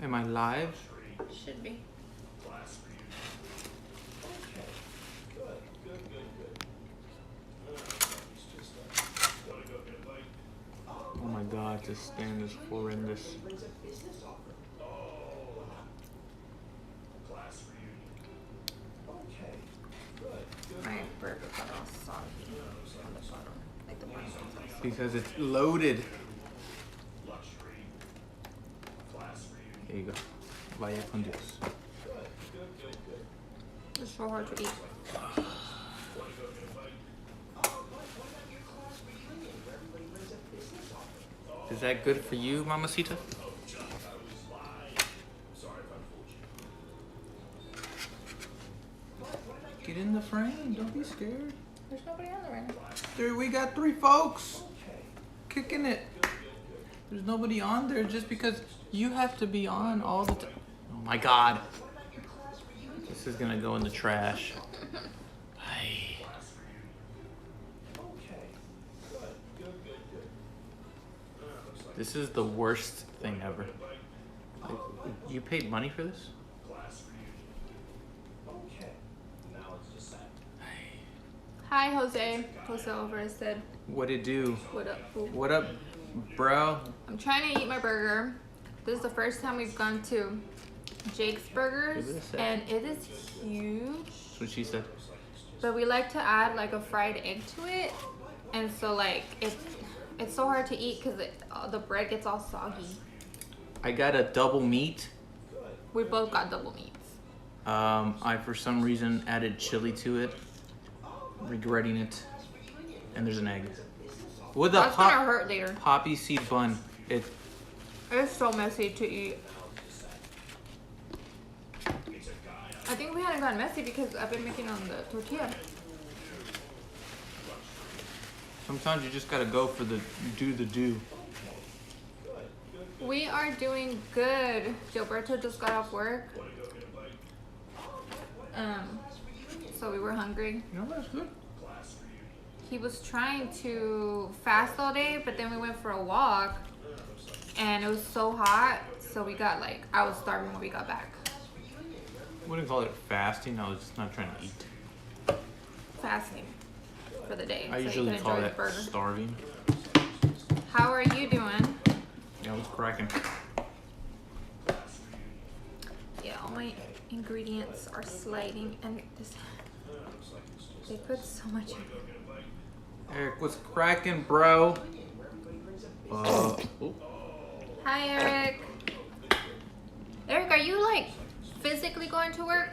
Am I live? Should be. Oh my god, this stand is horrendous. My burger got all soggy on the bottom. Like the bottom was all soggy. Because it's loaded. Here you go. Vaya con Dios. It's so hard to eat. Is that good for you, Mamacita? Get in the frame. Don't be scared. There's nobody on there right now. Dude, we got 3 folks kicking it. There's nobody on there just because you have to be on all the time. Oh my god. This is gonna go in the trash. Hey. This is the worst thing ever. Like, you paid money for this? Hi, Jose. Jose Alvarez said, What'd it do? what up, fool? What up, bro? I'm trying to eat my burger. This is the first time we've gone to Jake's Burgers, Give it a sec. and it is huge. That's what she said. But we like to add like a fried egg to it, and so like it's so hard to eat because the bread gets all soggy. I got a double meat. We both got double meats. I for some reason added chili to it, regretting it. And there's an egg with a That's gonna hurt later. poppy seed bun. It's so messy to eat. I think we hadn't gotten messy because I've been making on the tortilla. Sometimes you just gotta go for the do. We are doing good. Gilberto just got off work. So we were hungry. You know that's good. He was trying to fast all day, but then we went for a walk and it was so hot. So we got I was starving when we got back. Wouldn't call it fasting. I was just not trying to eat. Fasting for the day. I so usually you could call enjoy that the burger. starving. How are you doing? Yeah, I was cracking. Yeah, all my ingredients are sliding and they put so much in it. Eric, what's cracking, bro? Hi, Eric. Eric, are you physically going to work?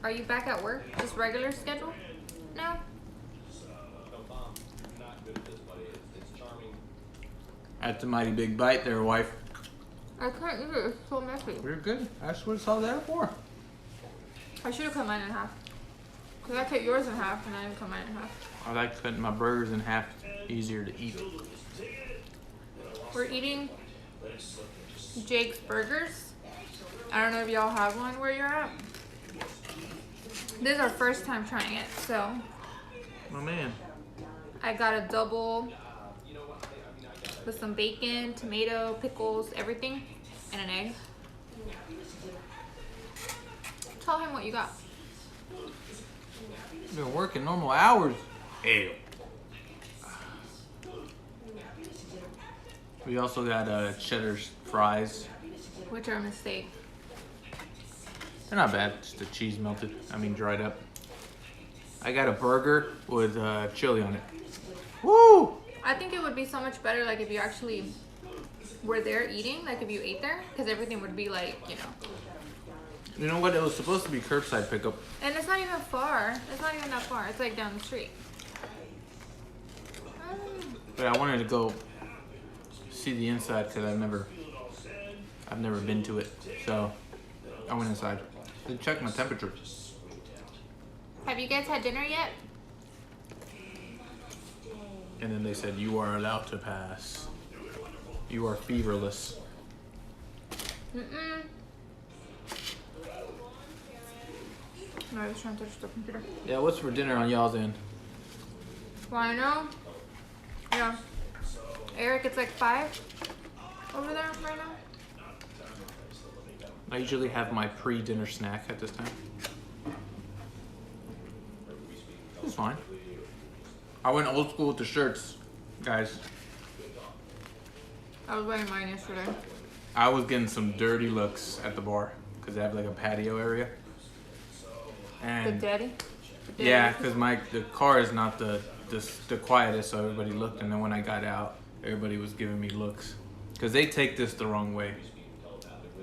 Are you back at work? Just regular schedule? No? That's a mighty big bite there, wife. I can't eat it. It's so messy. You're good. That's what it's all there for. I should have cut mine in half. Because I cut yours in half and I didn't cut mine in half. I like cutting my burgers in half. Easier to eat. We're eating Jake's Burgers. I don't know if y'all have one where you're at. This is our first time trying it, so Oh man. I got a double with some bacon, tomato, pickles, everything, and an egg. Tell him what you got. Been working normal hours. Ew. We also got cheddar fries. Which are a mistake. They're not bad. Just the cheese melted. I mean dried up. I got a burger with chili on it. Woo! I think it would be so much better if you actually were there eating, if you ate there, because everything would be You know what? It was supposed to be curbside pickup. And it's not even far. It's not even that far. It's down the street. But I wanted to go see the inside because I've never been to it. So I went inside to check my temperature. Have you guys had dinner yet? And then they said, you are allowed to pass. You are feverless. Mm-mm. No, I was trying to touch the computer. Yeah, what's for dinner on y'all's end? Well, I know. Yeah. Eric, it's 5 over there right now. I usually have my pre-dinner snack at this time. It's fine. I went old school with the shirts, guys. I was wearing mine yesterday. I was getting some dirty looks at the bar because they have like a patio area. And The daddy? yeah, because the car is not the quietest, so everybody looked, and then when I got out, everybody was giving me looks because they take this the wrong way,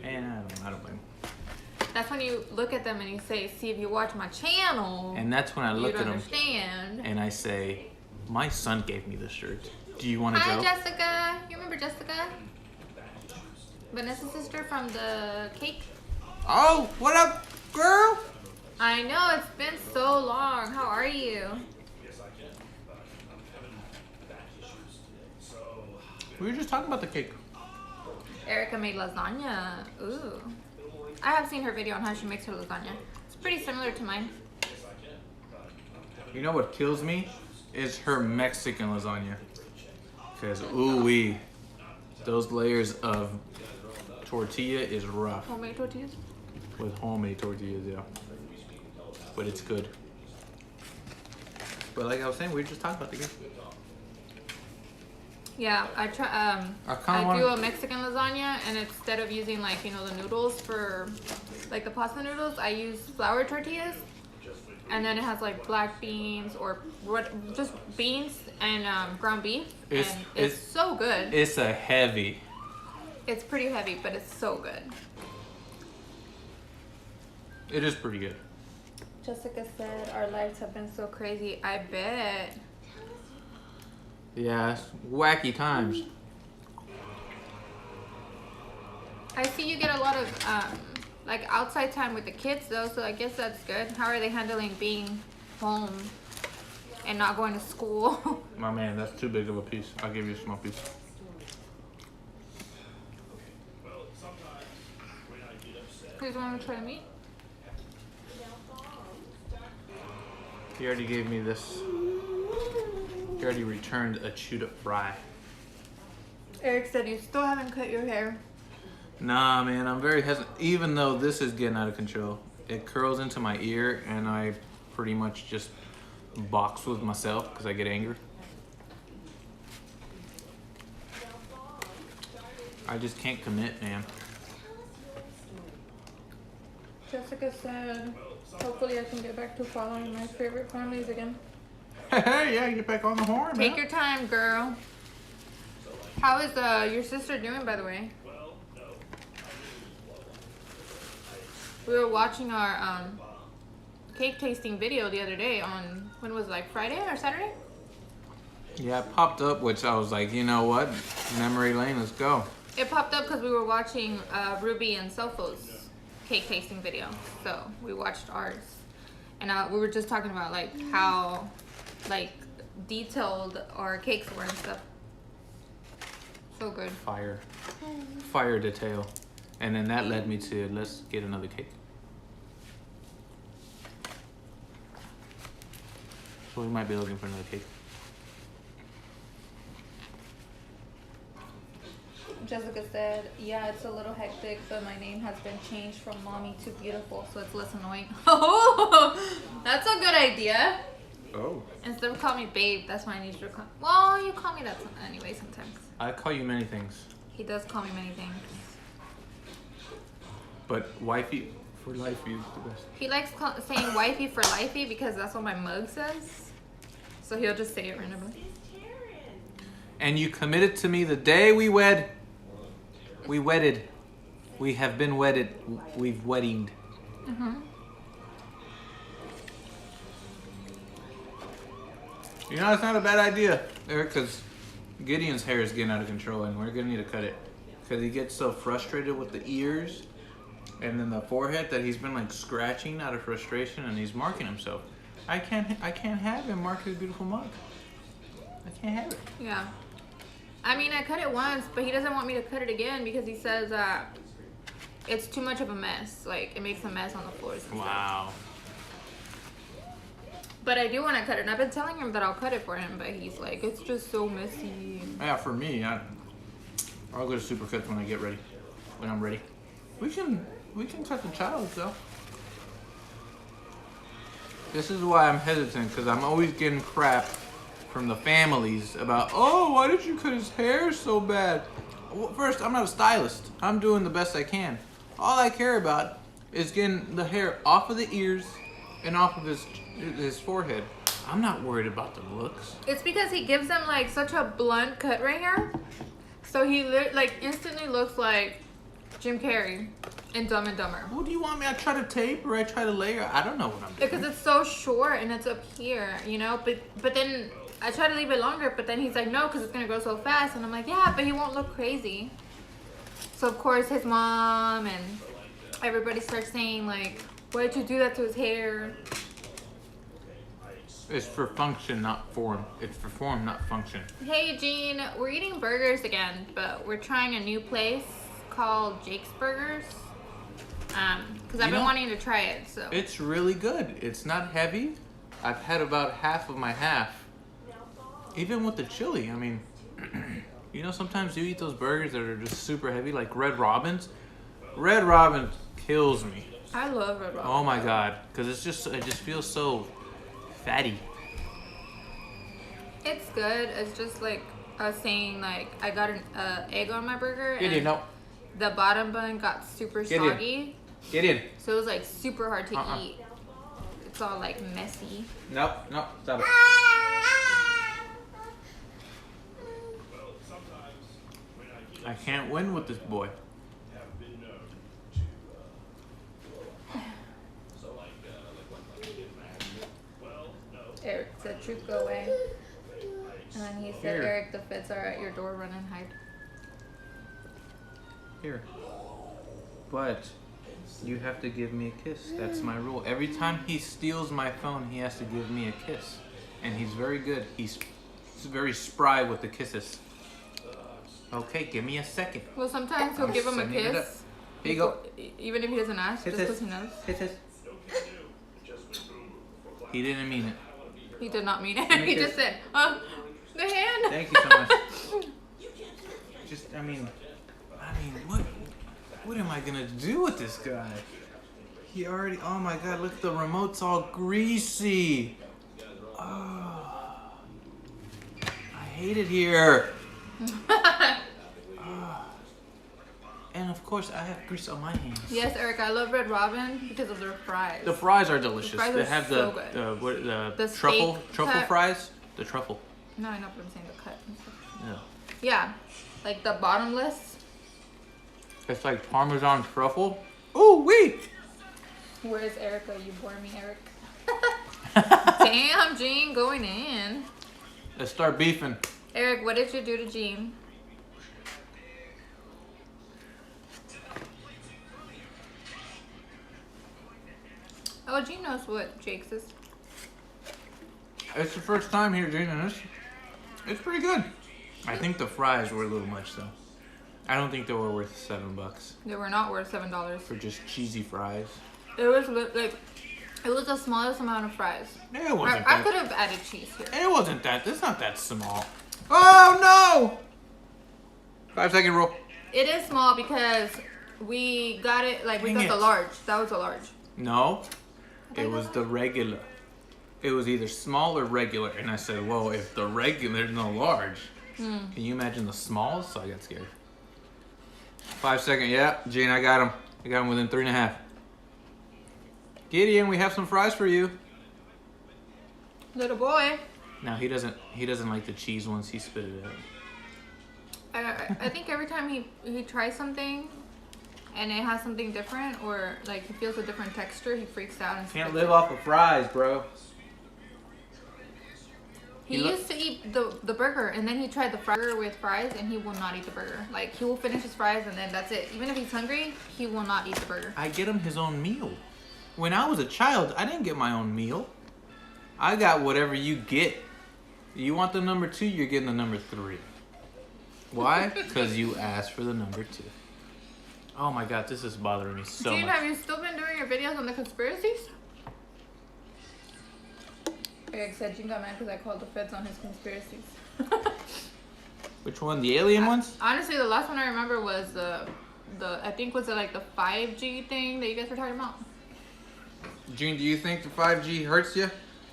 and I don't blame them. That's when you look at them and you say, see, if you watch my channel, And that's when I look you'd at them understand. and I say, my son gave me this shirt. Do you want to Hi, go? Jessica. You remember Jessica? Vanessa's sister from the cake? Oh, what up, girl? I know, it's been so long. How are you? We were just talking about the cake. Erica made lasagna. Ooh. I have seen her video on how she makes her lasagna. It's pretty similar to mine. You know what kills me? Is her Mexican lasagna. Because, ooh-wee, those layers of tortilla is rough. Homemade tortillas? With homemade tortillas, yeah. But it's good. But like I was saying, we were just talking about the game. Yeah, I try. I do a Mexican lasagna, and instead of using like the noodles for like the pasta noodles, I use flour tortillas, and then it has like black beans or just beans and ground beef. It's so good. It's a heavy. It's pretty heavy, but it's so good. It is pretty good. Jessica said our lives have been so crazy. I bet. Yeah, it's wacky times. I see you get a lot of like outside time with the kids though, so I guess that's good. How are they handling being home and not going to school? My man, that's too big of a piece. I'll give you a small piece. Please want to try the meat? He already gave me this. He already returned a chewed up fry. Eric said you still haven't cut your hair. Nah, man, I'm very hesitant. Even though this is getting out of control, it curls into my ear, and I pretty much just box with myself because I get angry. I just can't commit, man. Jessica said, hopefully I can get back to following my favorite families again. Hey, yeah, get back on the horn, man. Take your time, girl. How is your sister doing, by the way? We were watching our cake tasting video the other day on, when was it, like Friday or Saturday? Yeah, it popped up, which I was like, you know what? Memory lane, let's go. It popped up because we were watching Ruby and Sofo's cake tasting video. So we watched ours. And we were just talking about like how like detailed our cakes were and stuff. So good. Fire detail. And then that led me to, let's get another cake. So we might be looking for another cake. Jessica said, yeah, it's a little hectic, but my name has been changed from mommy to beautiful, so it's less annoying. Oh, that's a good idea. Oh. Instead of call me babe, that's why I need you to call. Well, you call me that anyway sometimes. I call you many things. He does call me many things. But wifey for lifey is the best. He likes saying wifey for lifey because that's what my mug says. So he'll just say it randomly. And you committed to me the day we wed. We wedded. We have been wedded. We've weddinged. Mm-hmm. You know, it's not a bad idea, Eric, because Gideon's hair is getting out of control, and we're going to need to cut it. Because he gets so frustrated with the ears and then the forehead that he's been, like, scratching out of frustration, and he's marking himself. I can't have him mark his beautiful mug. I can't have it. Yeah. I mean, I cut it once, but he doesn't want me to cut it again because he says it's too much of a mess. Like, it makes a mess on the floors and Wow. stuff. But I do want to cut it, and I've been telling him that I'll cut it for him, but he's like, it's just so messy. Yeah, for me, I'll go to Supercuts when I get ready. When I'm ready. We can We can cut the childs though. This is why I'm hesitant, because I'm always getting crap from the families about, oh, why did you cut his hair so bad? Well, first, I'm not a stylist. I'm doing the best I can. All I care about is getting the hair off of the ears and off of his forehead. I'm not worried about the looks. It's because he gives them like such a blunt cut right here. So he like instantly looks like Jim Carrey in Dumb and Dumber. What do you want me? I try to tape or I try to layer? I don't know what I'm doing. Because it's so short and it's up here, you know? But then I try to leave it longer, but then he's like, no, because it's going to grow so fast. And I'm like, yeah, but he won't look crazy. So, of course, his mom and everybody starts saying, like, why did you do that to his hair? It's for function, not form. It's for form, not function. Hey, Gene, we're eating burgers again, but we're trying a new place called Jake's Burgers. Because I've been wanting to try it, so. It's really good. It's not heavy. I've had about half of my half. Even with the chili, I mean, you know, sometimes you eat those burgers that are just super heavy, like Red Robin's. Red Robin kills me. I love Red Robin. Oh my God, because it just feels so fatty. It's good. It's just like I was saying, like I got an egg on my burger. Get in, no. The bottom bun got super soggy. Get in. So it was like super hard to eat. It's all like messy. Nope, stop it. I can't win with this boy. Eric said, "Truth, go away." And then he said, Here. "Eric, the feds are at your door. Run and hide." Here. But you have to give me a kiss. That's my rule. Every time he steals my phone, he has to give me a kiss. And he's very good. He's very spry with the kisses. Okay, give me a second. Well, sometimes he'll give him a Sending it up. kiss. Here you go. Even if he doesn't ask, Kiss just this. because he knows. Kiss this. He didn't mean it. He did not mean it. Give me a He kiss. just said, the hand. Thank you so much. I mean, what am I gonna do with this guy? He already, oh my God, look, the remote's all greasy. Oh, I hate it here. And of course, I have grease on my hands. Yes, Eric, I love Red Robin because of their fries. The fries are delicious. The fries they are have so the steak truffle cut. fries. The truffle. No, I know what I'm saying, the cut and stuff. Yeah. Yeah, like the bottomless. It's like Parmesan truffle. Ooh wee! Where's Erica? You bore me, Eric. Damn, Gene, going in. Let's start beefing. Eric, what did you do to Gene? Oh, Gene knows what Jake's is. It's the first time here, Gene, and it's pretty good. I think the fries were a little much though. I don't think they were worth $7 They were not worth $7. for just cheesy fries. It was like, it was the smallest amount of fries. It wasn't I that. could have added cheese here. It wasn't that. It's not that small. Oh no! 5-second rule. It is small because we got it, like we Dang got the it. large. That was a large. No, it was the regular. It was either small or regular, and I said, "Whoa! If the regular, there's no large. Can you imagine the small?" So I got scared. 5-second. Yeah, Gene, I got him. I got him within 3.5. Gideon, we have some fries for you. Little boy. Now he doesn't like the cheese ones. He spit it out. I think every time he tries something and it has something different or like he feels a different texture, he freaks out and Can't spits live it. off of fries, bro. He used to eat the burger and then he tried the burger with fries and he will not eat the burger. Like he will finish his fries and then that's it. Even if he's hungry, he will not eat the burger. I get him his own meal. When I was a child, I didn't get my own meal. I got whatever you get. You want the number 2, you're getting the number 3. Why? Because you asked for the number 2. Oh my God, this is bothering me so Gene, much. have you still been doing your videos on the conspiracies? Eric said Gene got mad because I called the feds on his conspiracies. Which one? The alien ones? Honestly, the last one I remember was I think was it like the 5G thing that you guys were talking about? Gene, do you think the 5G hurts you?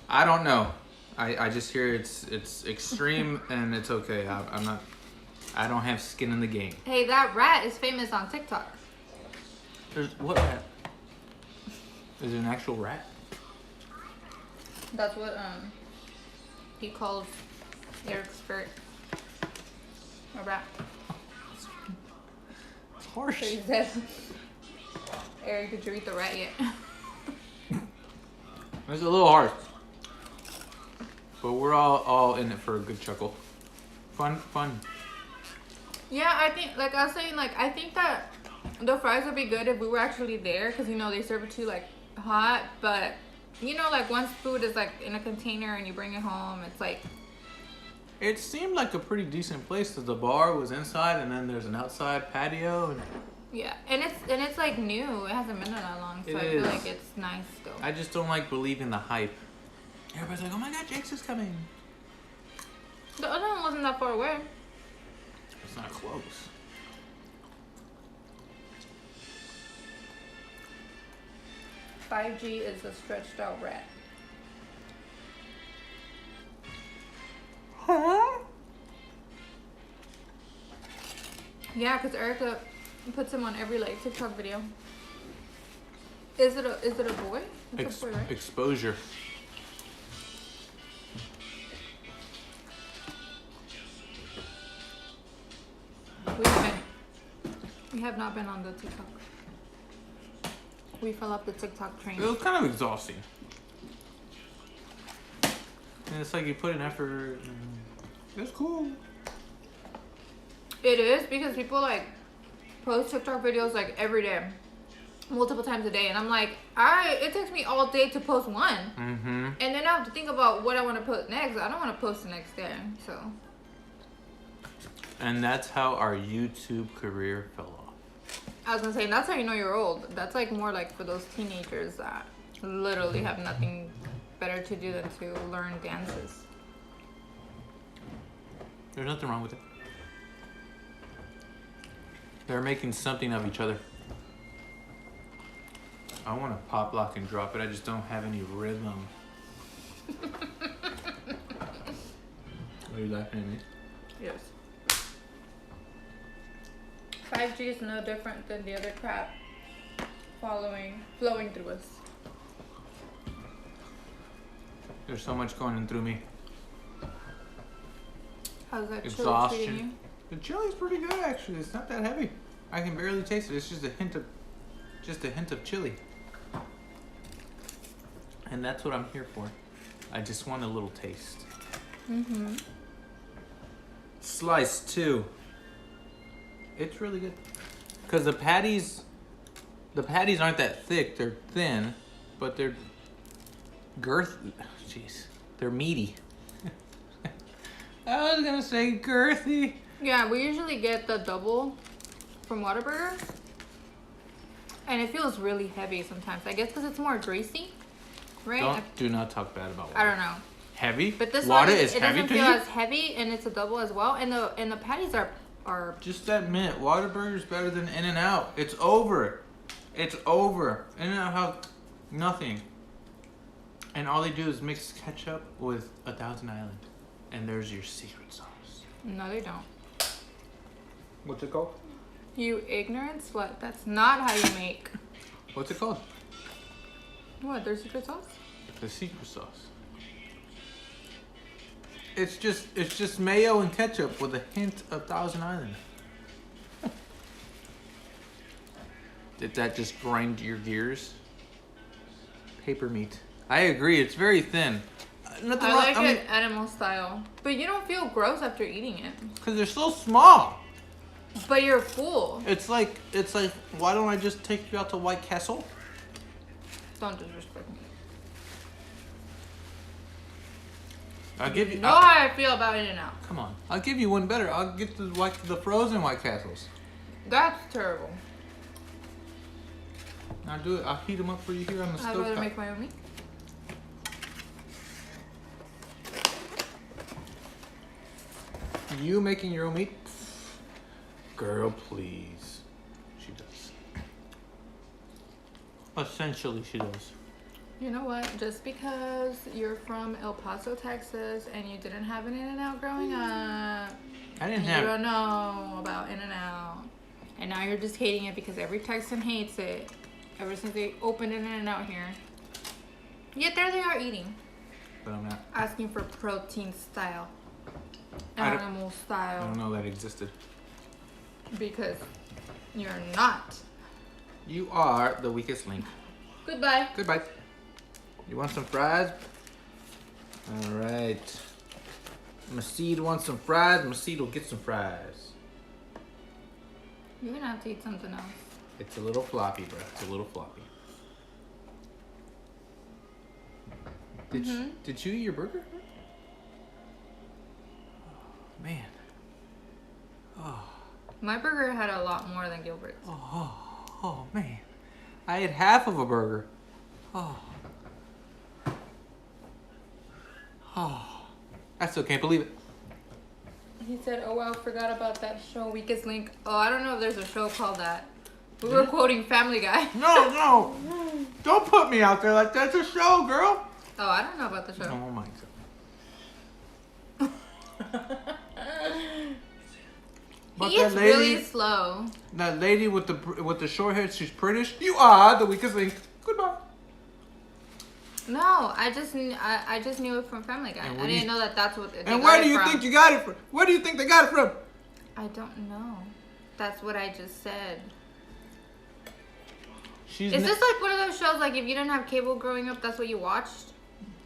I don't know. I just hear it's extreme and it's okay. I don't have skin in the game. Hey, that rat is famous on TikTok. There's what rat? Is it an actual rat? That's what he calls Eric's spirit. A rat. It's harsh. So he said, Eric, did you eat the rat yet? It's a little harsh. But we're all in it for a good chuckle. Fun. Yeah, I think, like I was saying, like, I think that the fries would be good if we were actually there, because, you know, they serve it to you, like, hot, but, you know, like, once food is, like, in a container and you bring it home, it's, like... It seemed like a pretty decent place, because the bar was inside, and then there's an outside patio, and... Yeah, and it's, like, new. It hasn't been there that long, so I feel like it's nice still. I just don't like believing the hype. Everybody's like, oh my god, Jake's is coming. The other one wasn't that far away. It's not close. "5G is a stretched out rat." Huh? Yeah, because Erica puts him on every, like, TikTok video. Is it a boy? It's a boy, right? Exposure. We have not been on the TikTok. We fell off the TikTok train. It was kind of exhausting. And it's like you put an effort. It's cool. It is, because people, like, post TikTok videos, like, every day, multiple times a day, and I'm like, it takes me all day to post one, and then I have to think about what I want to post next. I don't want to post the next day, so. And that's how our YouTube career fell off. I was gonna say, that's how you know you're old. That's, like, more like for those teenagers that literally have nothing better to do than to learn dances. There's nothing wrong with it. They're making something of each other. I want to pop, lock, and drop it. I just don't have any rhythm. Are you laughing at me? Yes. 5G is no different than the other crap flowing through us. There's so much going through me. How's that chili treating you? Exhaustion. The chili's pretty good, actually. It's not that heavy. I can barely taste it. It's just a hint of chili. And that's what I'm here for. I just want a little taste. Slice too. It's really good. Cause the patties aren't that thick. They're thin, but they're Jeez, they're meaty. I was gonna say girthy. Yeah, we usually get the double from Whataburger, and it feels really heavy sometimes. I guess because it's more greasy, right? Do not talk bad about Whataburger. I don't know. Heavy? But this Whataburger one, is it heavy doesn't to feel you? as heavy, and it's a double as well. And the patties are Just admit, Whataburger's better than In-N-Out. It's over. It's over. In-N-Out have nothing. And all they do is mix ketchup with 1,000 Island. And there's your secret sauce. No, they don't. What's it called? You ignorant slut. That's not how you make. What's it called? What? Their secret sauce? The secret sauce. It's just mayo and ketchup with a hint of 1,000 Island. Did that just grind your gears? Paper meat. I agree. It's very thin. Nothing I wrong. like it animal style, but you don't feel gross after eating it. Because they're so small. But you're full. It's like, why don't I just take you out to White Castle? Don't disrespect me. I'll give you. Know how I feel about In-N-Out. Come on. I'll give you one better. I'll get the frozen White Castles. That's terrible. I'll do it. I'll heat them up for you here on the I'd stove. rather make my own meat. You making your own meat? Girl, please. She Essentially, she does. You know what? Just because you're from El Paso, Texas, and you didn't have an In-N-Out growing up, I didn't you have. don't know about In-N-Out. And now you're just hating it because every Texan hates it ever since they opened In-N-Out here. Yet there they are eating. But I'm not. Asking for protein style. I don't- Animal I style. don't know that existed. Because you're not. You are the weakest link. Goodbye. Goodbye. You want some fries? All right. Maceed wants some fries. Maceed will get some fries. You're gonna have to eat something else. It's a little floppy, bro. It's a little floppy. Did you eat your burger? Oh, man. Oh. My burger had a lot more than Gilbert's. Oh, man. I ate half of a burger. Oh. I still can't believe it. He said, oh, wow, forgot about that show, Weakest Link. Oh, I don't know if there's a show called that. We were quoting Family Guy. No. Don't put me out there like that's a show, girl. Oh, I don't know about the show. Oh, my God. But He is really slow. That lady with the short hair, she's British. You are the weakest link. Goodbye. No, I just knew it from Family Guy. I didn't know that that's what. And where do you think you got it from? Where do you think they got it from? I don't know. That's what I just said. Is this like one of those shows like if you didn't have cable growing up, that's what you watched?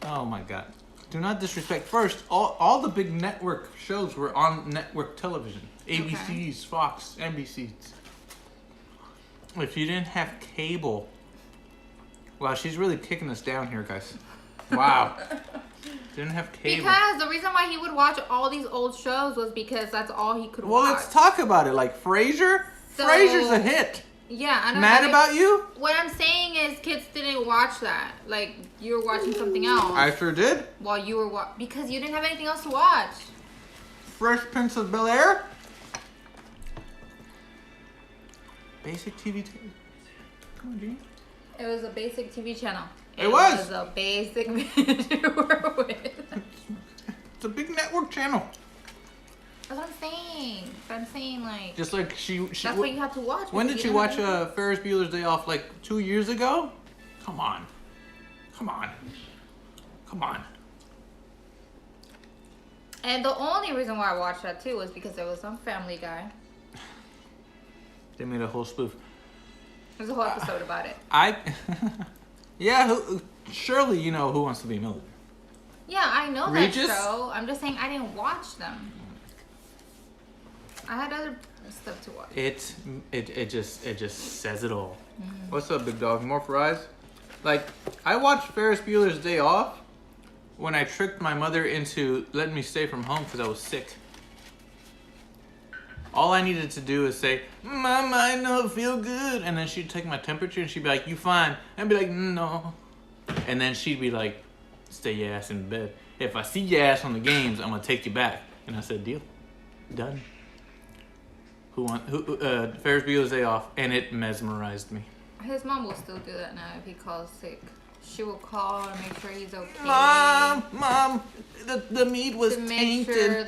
Oh my God! Do not disrespect. First, all the big network shows were on network television. ABCs, Fox, NBCs. If you didn't have cable. Wow, she's really kicking us down here, guys. Wow. Didn't have cable. Because the reason why he would watch all these old shows was because that's all he could watch. Well, let's talk about it. Like Frasier. Frasier's a hit. Yeah, I know. Mad About You? What I'm saying is kids didn't watch that. Like, you were watching something else. I sure did. While you were because you didn't have anything else to watch. Fresh Prince of Bel-Air? Basic TV. Come on, Gene. It was a basic TV channel. It was. It was a basic you were with. It's a big network channel. That's what I'm saying. I'm saying like. Just like she that's what you have to watch. When did you watch Ferris Bueller's Day Off? Like 2 years ago? Come on. And the only reason why I watched that too was because it was on Family Guy. They made a whole spoof. There's a whole episode about it. Yeah, surely you know Who Wants to Be a Millionaire. Yeah, I know Regis? that show. I'm just saying I didn't watch them. I had other stuff to watch. It just says it all. Mm-hmm. What's up, big dog? More fries? Like, I watched Ferris Bueller's Day Off when I tricked my mother into letting me stay from home because I was sick. All I needed to do is say, my mind don't feel good. And then she'd take my temperature and she'd be like, you fine. And I'd be like, no. And then she'd be like, stay your ass in bed. If I see your ass on the games, I'm going to take you back. And I said, deal. Done. Ferris Bueller's Day Off. And it mesmerized me. His mom will still do that now if he calls sick. She will call and make sure he's okay. Mom, the meat was tainted.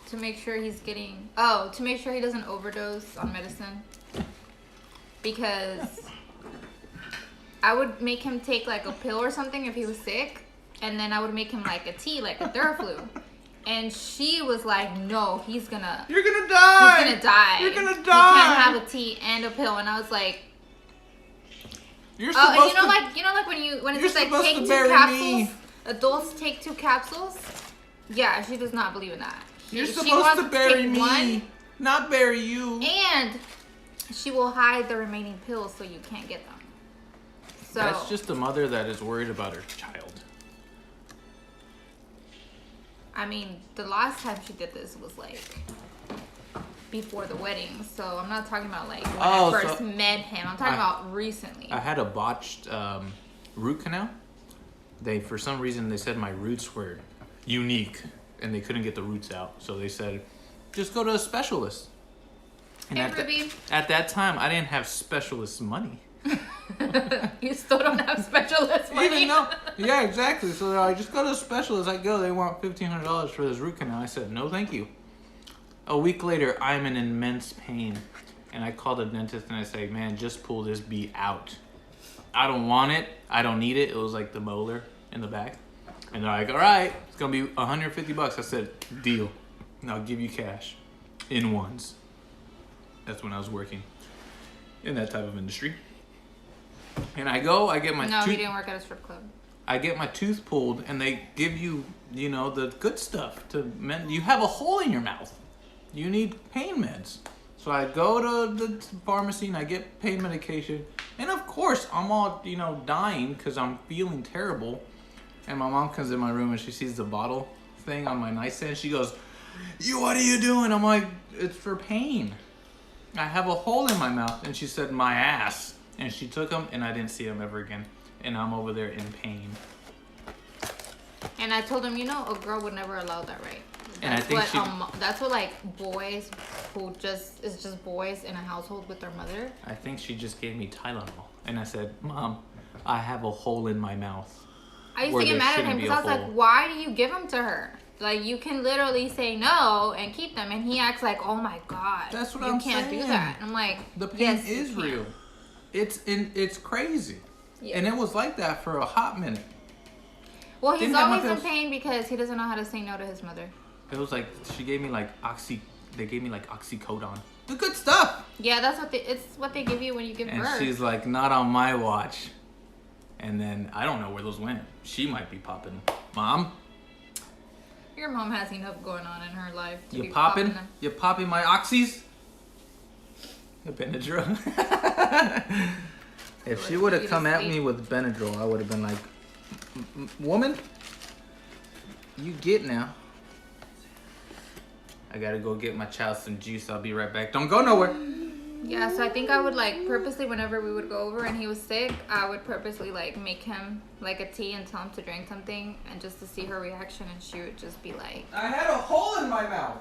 To make sure he doesn't overdose on medicine. Because I would make him take like a pill or something if he was sick. And then I would make him like a tea, like a Theraflu. And she was like, no, you're gonna die. He's gonna die. You're gonna die. You can't have a tea and a pill. And I was like, you're supposed you know like when it's like take 2 capsules, adults take 2 capsules. Yeah, she does not believe in that. You're supposed to bury me, not bury you. And she will hide the remaining pills so you can't get them. So that's just a mother that is worried about her child. I mean, the last time she did this was like before the wedding, so I'm not talking about like when I first met him. I'm talking about recently. I had a botched root canal. For some reason, they said my roots were unique and they couldn't get the roots out. So they said, just go to a specialist. And at that time, I didn't have specialist money. You still don't have specialist money. Even though, yeah, exactly. So they're like, just go to a specialist. I go, they want $1,500 for this root canal. I said, no, thank you. A week later, I'm in immense pain. And I called the dentist and I say, man, just pull this bee out. I don't want it. I don't need it. It was like the molar in the back. And they're like, all right, it's going to be $150. I said, deal. And I'll give you cash in ones. That's when I was working in that type of industry. And I go, I get my No, he didn't work at a strip club. I get my tooth pulled, and they give you, you know, the good stuff to mend. You have a hole in your mouth. You need pain meds. So I go to the pharmacy and I get pain medication. And of course, I'm all, you know, dying because I'm feeling terrible. And my mom comes in my room and she sees the bottle thing on my nightstand. She goes, what are you doing? I'm like, it's for pain. I have a hole in my mouth. And she said, my ass. And she took them, and I didn't see them ever again. And I'm over there in pain. And I told him, you know, a girl would never allow that, right? And I think that's what like boys who just boys in a household with their mother. I think she just gave me Tylenol, and I said, Mom, I have a hole in my mouth. I used to get mad at him because I was like, why do you give them to her? Like, you can literally say no and keep them, and he acts like, oh my God, that's what you can't do that. And I'm like, the pain is real. It's crazy. Yeah. And it was like that for a hot minute. Well, he's always in pain because he doesn't know how to say no to his mother. It was like she gave me like they gave me like oxycodone. The good stuff. Yeah, that's what they give you when you give birth. And she's like, not on my watch. And then I don't know where those went. She might be popping. Mom? Your mom has enough going on in her life to be popping them. You popping my oxys? The Benadryl. If she would have come at me with Benadryl, I would have been like, woman, you get now. I gotta go get my child some juice. I'll be right back. Don't go nowhere. Yeah, so I think I would like purposely, whenever we would go over and he was sick, I would purposely like make him like a tea and tell him to drink something, and just to see her reaction, and she would just be like, I had a hole in my mouth.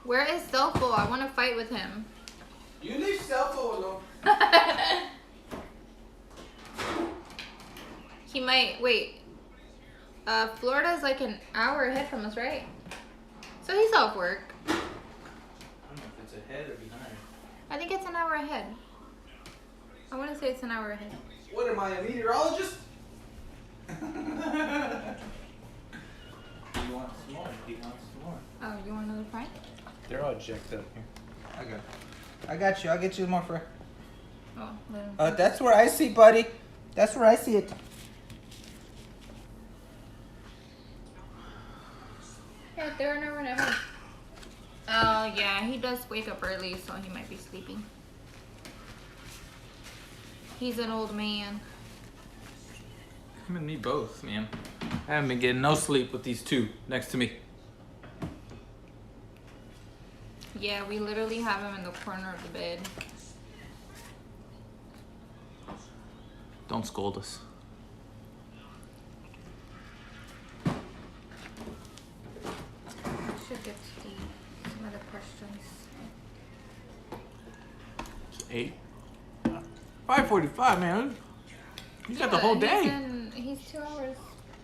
where is Selfo? I want to fight with him. You leave Selfo alone. He might wait. Florida's like an hour ahead from us, right? So he's off work. I don't know if it's ahead or behind. I think it's an hour ahead. I want to say it's an hour ahead. What am I, a meteorologist? You want some more? He wants some more. Oh, you want another fry? They're all jacked up here. I got you. I'll get you more fry. Oh, that's where I see, buddy. That's where I see it. Yeah, they're an hour and a half. Oh, yeah, he does wake up early, so he might be sleeping. He's an old man. Him and me both, man. I haven't been getting no sleep with these two next to me. Yeah, we literally have him in the corner of the bed. Don't scold us. Should get to some other questions. It's 5:45, man. You got the whole day. He's 2 hours.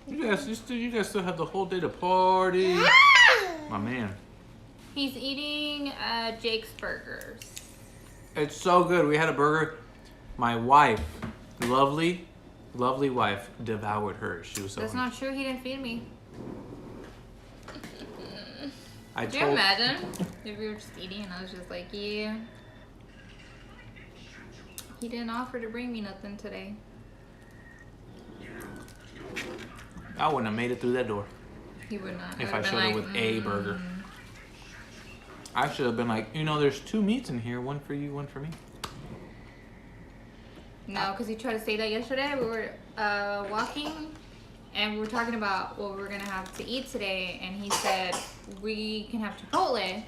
You guys still have the whole day to party. My man. He's eating Jake's Burgers. It's so good. We had a burger. My wife, lovely wife, devoured hers. She was so That's not true. He didn't feed me. Could you imagine if we were just eating and I was just like, yeah. He didn't offer to bring me nothing today. I wouldn't have made it through that door. He would not. If I showed up with a burger. I should have been like, there's 2 meats in here. One for you, one for me. No, because he tried to say that yesterday. We were walking and we were talking about what we were going to have to eat today. And he said, we can have Chipotle.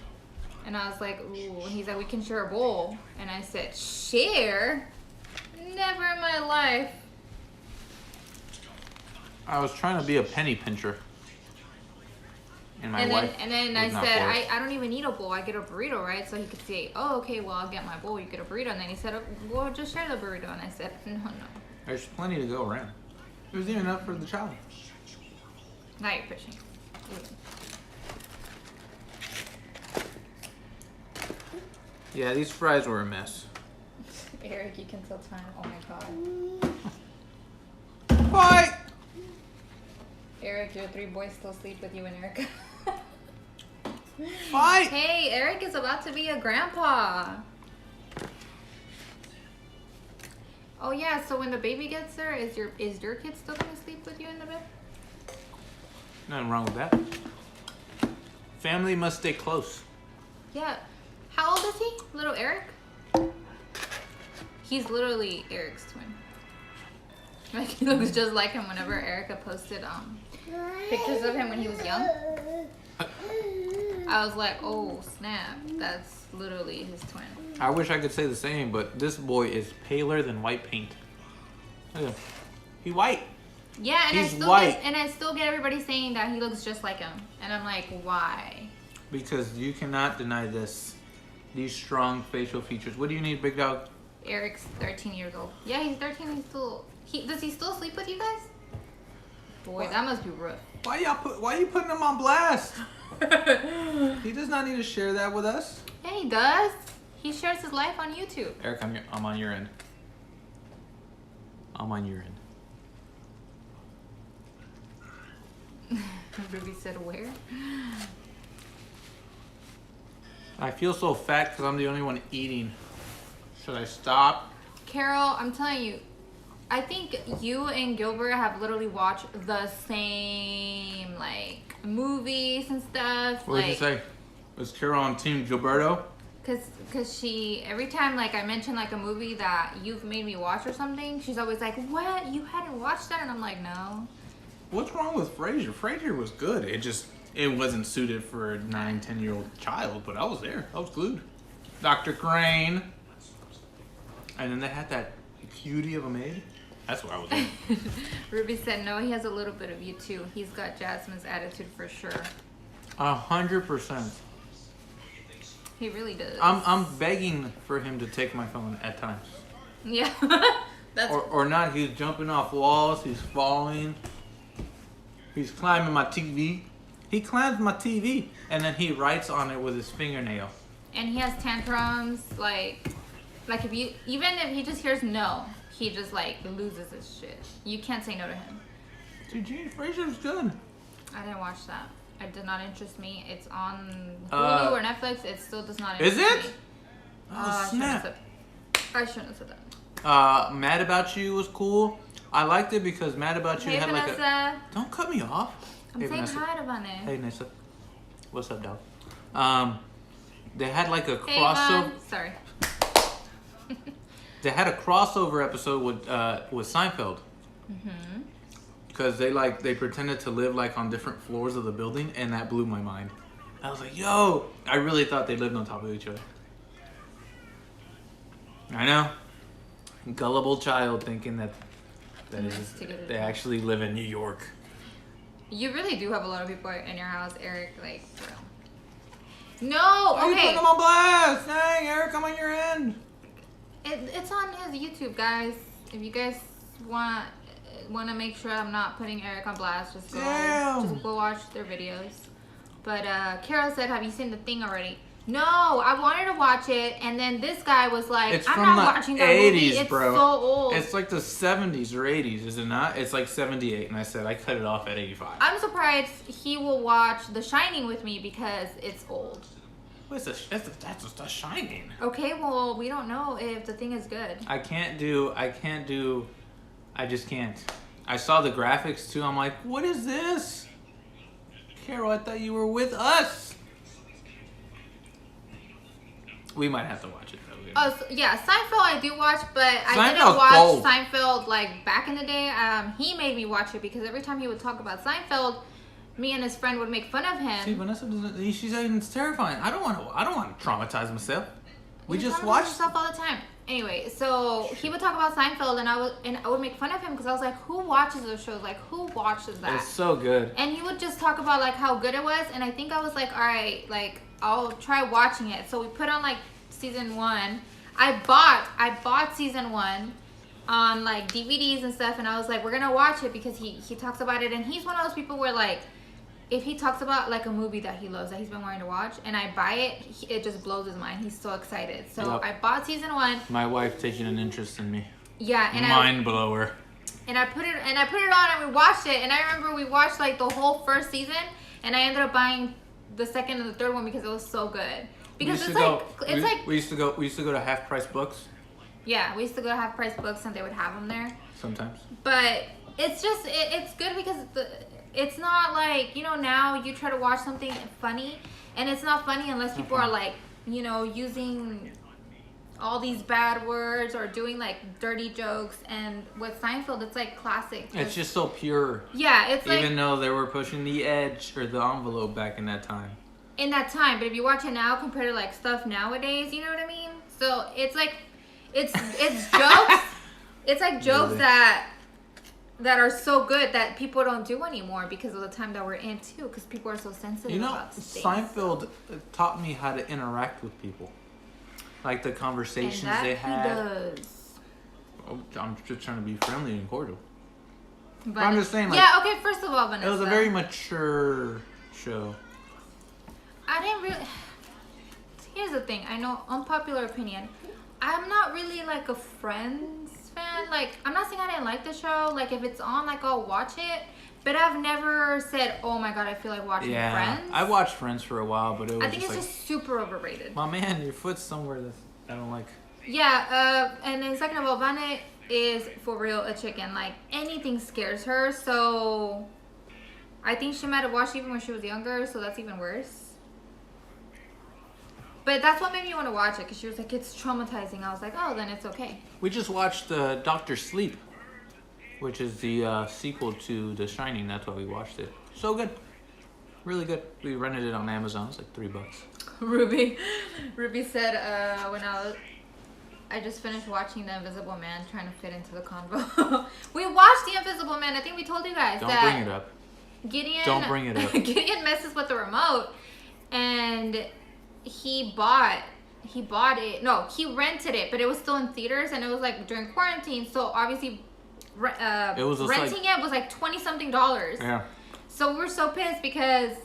And I was like, ooh. And he's like, we can share a bowl. And I said, share? Never in my life. I was trying to be a penny pincher. And my and wife then I was not said, for it. I don't even need a bowl. I get a burrito, right? So he could say, oh, okay, well, I'll get my bowl. You get a burrito. And then he said, well, just share the burrito. And I said, no. There's plenty to go around. There's even enough for the child. Now you're pushing. Yeah, these fries were a mess. Eric, you can tell time. Oh my god. Fight! Eric, your 3 boys still sleep with you and Erica. Fight! Hey, Eric is about to be a grandpa. Oh yeah, so when the baby gets there, is your kid still gonna sleep with you in the bed? Nothing wrong with that. Family must stay close. Yeah. How old is he? Little Eric? He's literally Eric's twin. Like he looks just like him whenever Erica posted pictures of him when he was young. I was like, oh snap, that's literally his twin. I wish I could say the same, but this boy is paler than white paint. Look at him. He white. Yeah, and He's white. I still get everybody saying that he looks just like him. And I'm like, why? Because you cannot deny this. These strong facial features. What do you need, big dog? Eric's 13 years old. Yeah, he's 13. Does he still sleep with you guys? Boy, What? that must be rough. Why are you putting him on blast? He does not need to share that with us. Yeah, he does. He shares his life on YouTube. Eric, I'm on your end. I'm on your end. Ruby said where? I feel so fat because I'm the only one eating. Should I stop? Carol, I'm telling you, I think you and Gilbert have literally watched the same like movies and stuff. What did you say? Was Carol on Team Gilberto? Cause she every time like I mention like a movie that you've made me watch or something, she's always like, "What? You hadn't watched that?" And I'm like, "No." What's wrong with Frasier? Frasier was good. It wasn't suited for a 9-10-year-old child, but I was there. I was glued. Dr. Crane. And then they had that cutie of a maid. That's where I was at. Ruby said, "No, he has a little bit of you too. He's got Jasmine's attitude for sure. 100%. He really does." I'm begging for him to take my phone at times. Yeah. That's Or not. He's jumping off walls. He's falling. He's climbing my TV. He climbs my TV and then he writes on it with his fingernail. and he has tantrums like if you even if he just hears no, he just like loses his shit. You can't say no to him. Dude, Gene Frazier's good. I didn't watch that. It did not interest me. It's on Hulu or Netflix. It still does not interest Is it? me. Oh, snap. I shouldn't have said that. Mad About You was cool. I liked it because Mad About You Hey, had Vanessa. like a... Don't cut me off. I'm Hey, saying Vanessa. hi to Vanessa. Hey, Nessa. What's up, dog? They had like a Hey, crossover... Von. Sorry. They had a crossover episode with Seinfeld. Mm-hmm. Because they pretended to live like on different floors of the building, and that blew my mind. I was like, yo, I really thought they lived on top of each other. I know. Gullible child thinking that Nice to get it they done. actually live in New York. You really do have a lot of people in your house, Eric. Like, for real. No, Why are you okay. putting them on blast? Dang, Eric, I'm on your end. It's on his YouTube, guys. If you guys want to make sure I'm not putting Eric on blast, just go watch their videos. But Carol said, "Have you seen The Thing already?" No, I wanted to watch it, and then this guy was like, It's "I'm from not the watching that 80s, movie. It's bro. so old." It's like the 70s or 80s, is it not? It's like 78, and I said I cut it off at 85. I'm surprised he will watch The Shining with me because it's old. What's that's The Shining. Okay, well, we don't know if The Thing is good. I just can't. I saw the graphics too. I'm like, what is this? Carol, I thought you were with us. We might have to watch it though. Oh, so, yeah, Seinfeld I do watch, but I Seinfeld's didn't watch gold. Seinfeld like back in the day. He made me watch it because every time he would talk about Seinfeld, me and his friend would make fun of him. See, Vanessa doesn't. She's saying it's terrifying. I don't want to traumatize myself. We You just traumatize watched. yourself all the time. Anyway, so he would talk about Seinfeld, and I would make fun of him because I was like, who watches those shows? Like, who watches that? It's so good. And he would just talk about like how good it was, and I think I was like, all right, like I'll try watching it. So we put on like season 1. I bought season 1 on like DVDs and stuff, and I was like, we're gonna watch it because he talks about it, and he's one of those people where like, if he talks about like a movie that he loves that he's been wanting to watch, and I buy it, it just blows his mind. He's so excited. So Yep. I bought season 1. My wife taking an interest in me. Yeah, and Mind blower. And I put it on, and we watched it. And I remember we watched like the whole first season, and I ended up buying the second and the third one because it was so good. Because we used to go to Half Price Books. Yeah, we used to go to Half Price Books, and they would have them there. Sometimes. But it's just it's good because it's not like, you know, now you try to watch something funny, and it's not funny unless people are like, you know, using all these bad words or doing like dirty jokes. And with Seinfeld, it's like classic. It's just so pure. Yeah, it's like, even though they were pushing the edge or the envelope back in that time. In that time, but if you watch it now compared to like stuff nowadays, you know what I mean? So it's like, it's jokes. It's like jokes Really? that are so good that people don't do anymore because of the time that we're in too. Because people are so sensitive You know, about things. Seinfeld taught me how to interact with people. Like the conversations and that they had. He does. Oh, I'm just trying to be friendly and cordial. But I'm just saying, like, yeah, okay, first of all, Vanessa. It was a very mature show. I didn't really... Here's the thing. I know, unpopular opinion. I'm not really like a Friends fan. Like, I'm not saying I didn't like the show. Like, if it's on, like, I'll watch it. But I've never said, oh my god, I feel like watching Friends. I watched Friends for a while, but it was I think it's just super overrated. My man, your foot's somewhere that I don't like. Yeah, and then second of all, Vane is for real a chicken. Like, anything scares her, so I think she might have watched even when she was younger, so that's even worse. But that's what made me want to watch it, because she was like, it's traumatizing. I was like, oh, then it's okay. We just watched Doctor Sleep, which is the sequel to The Shining. That's why we watched it. So good. Really good. We rented it on Amazon. It's like $3. Ruby said when I just finished watching The Invisible Man, trying to fit into the convo. We watched The Invisible Man. I think we told you guys Don't that bring it up. Gideon, Don't bring it up. Gideon messes with the remote, and he bought it. No, he rented it, but it was still in theaters, and it was like during quarantine. So obviously, it was renting it was like $20-something. Yeah. So we're so pissed because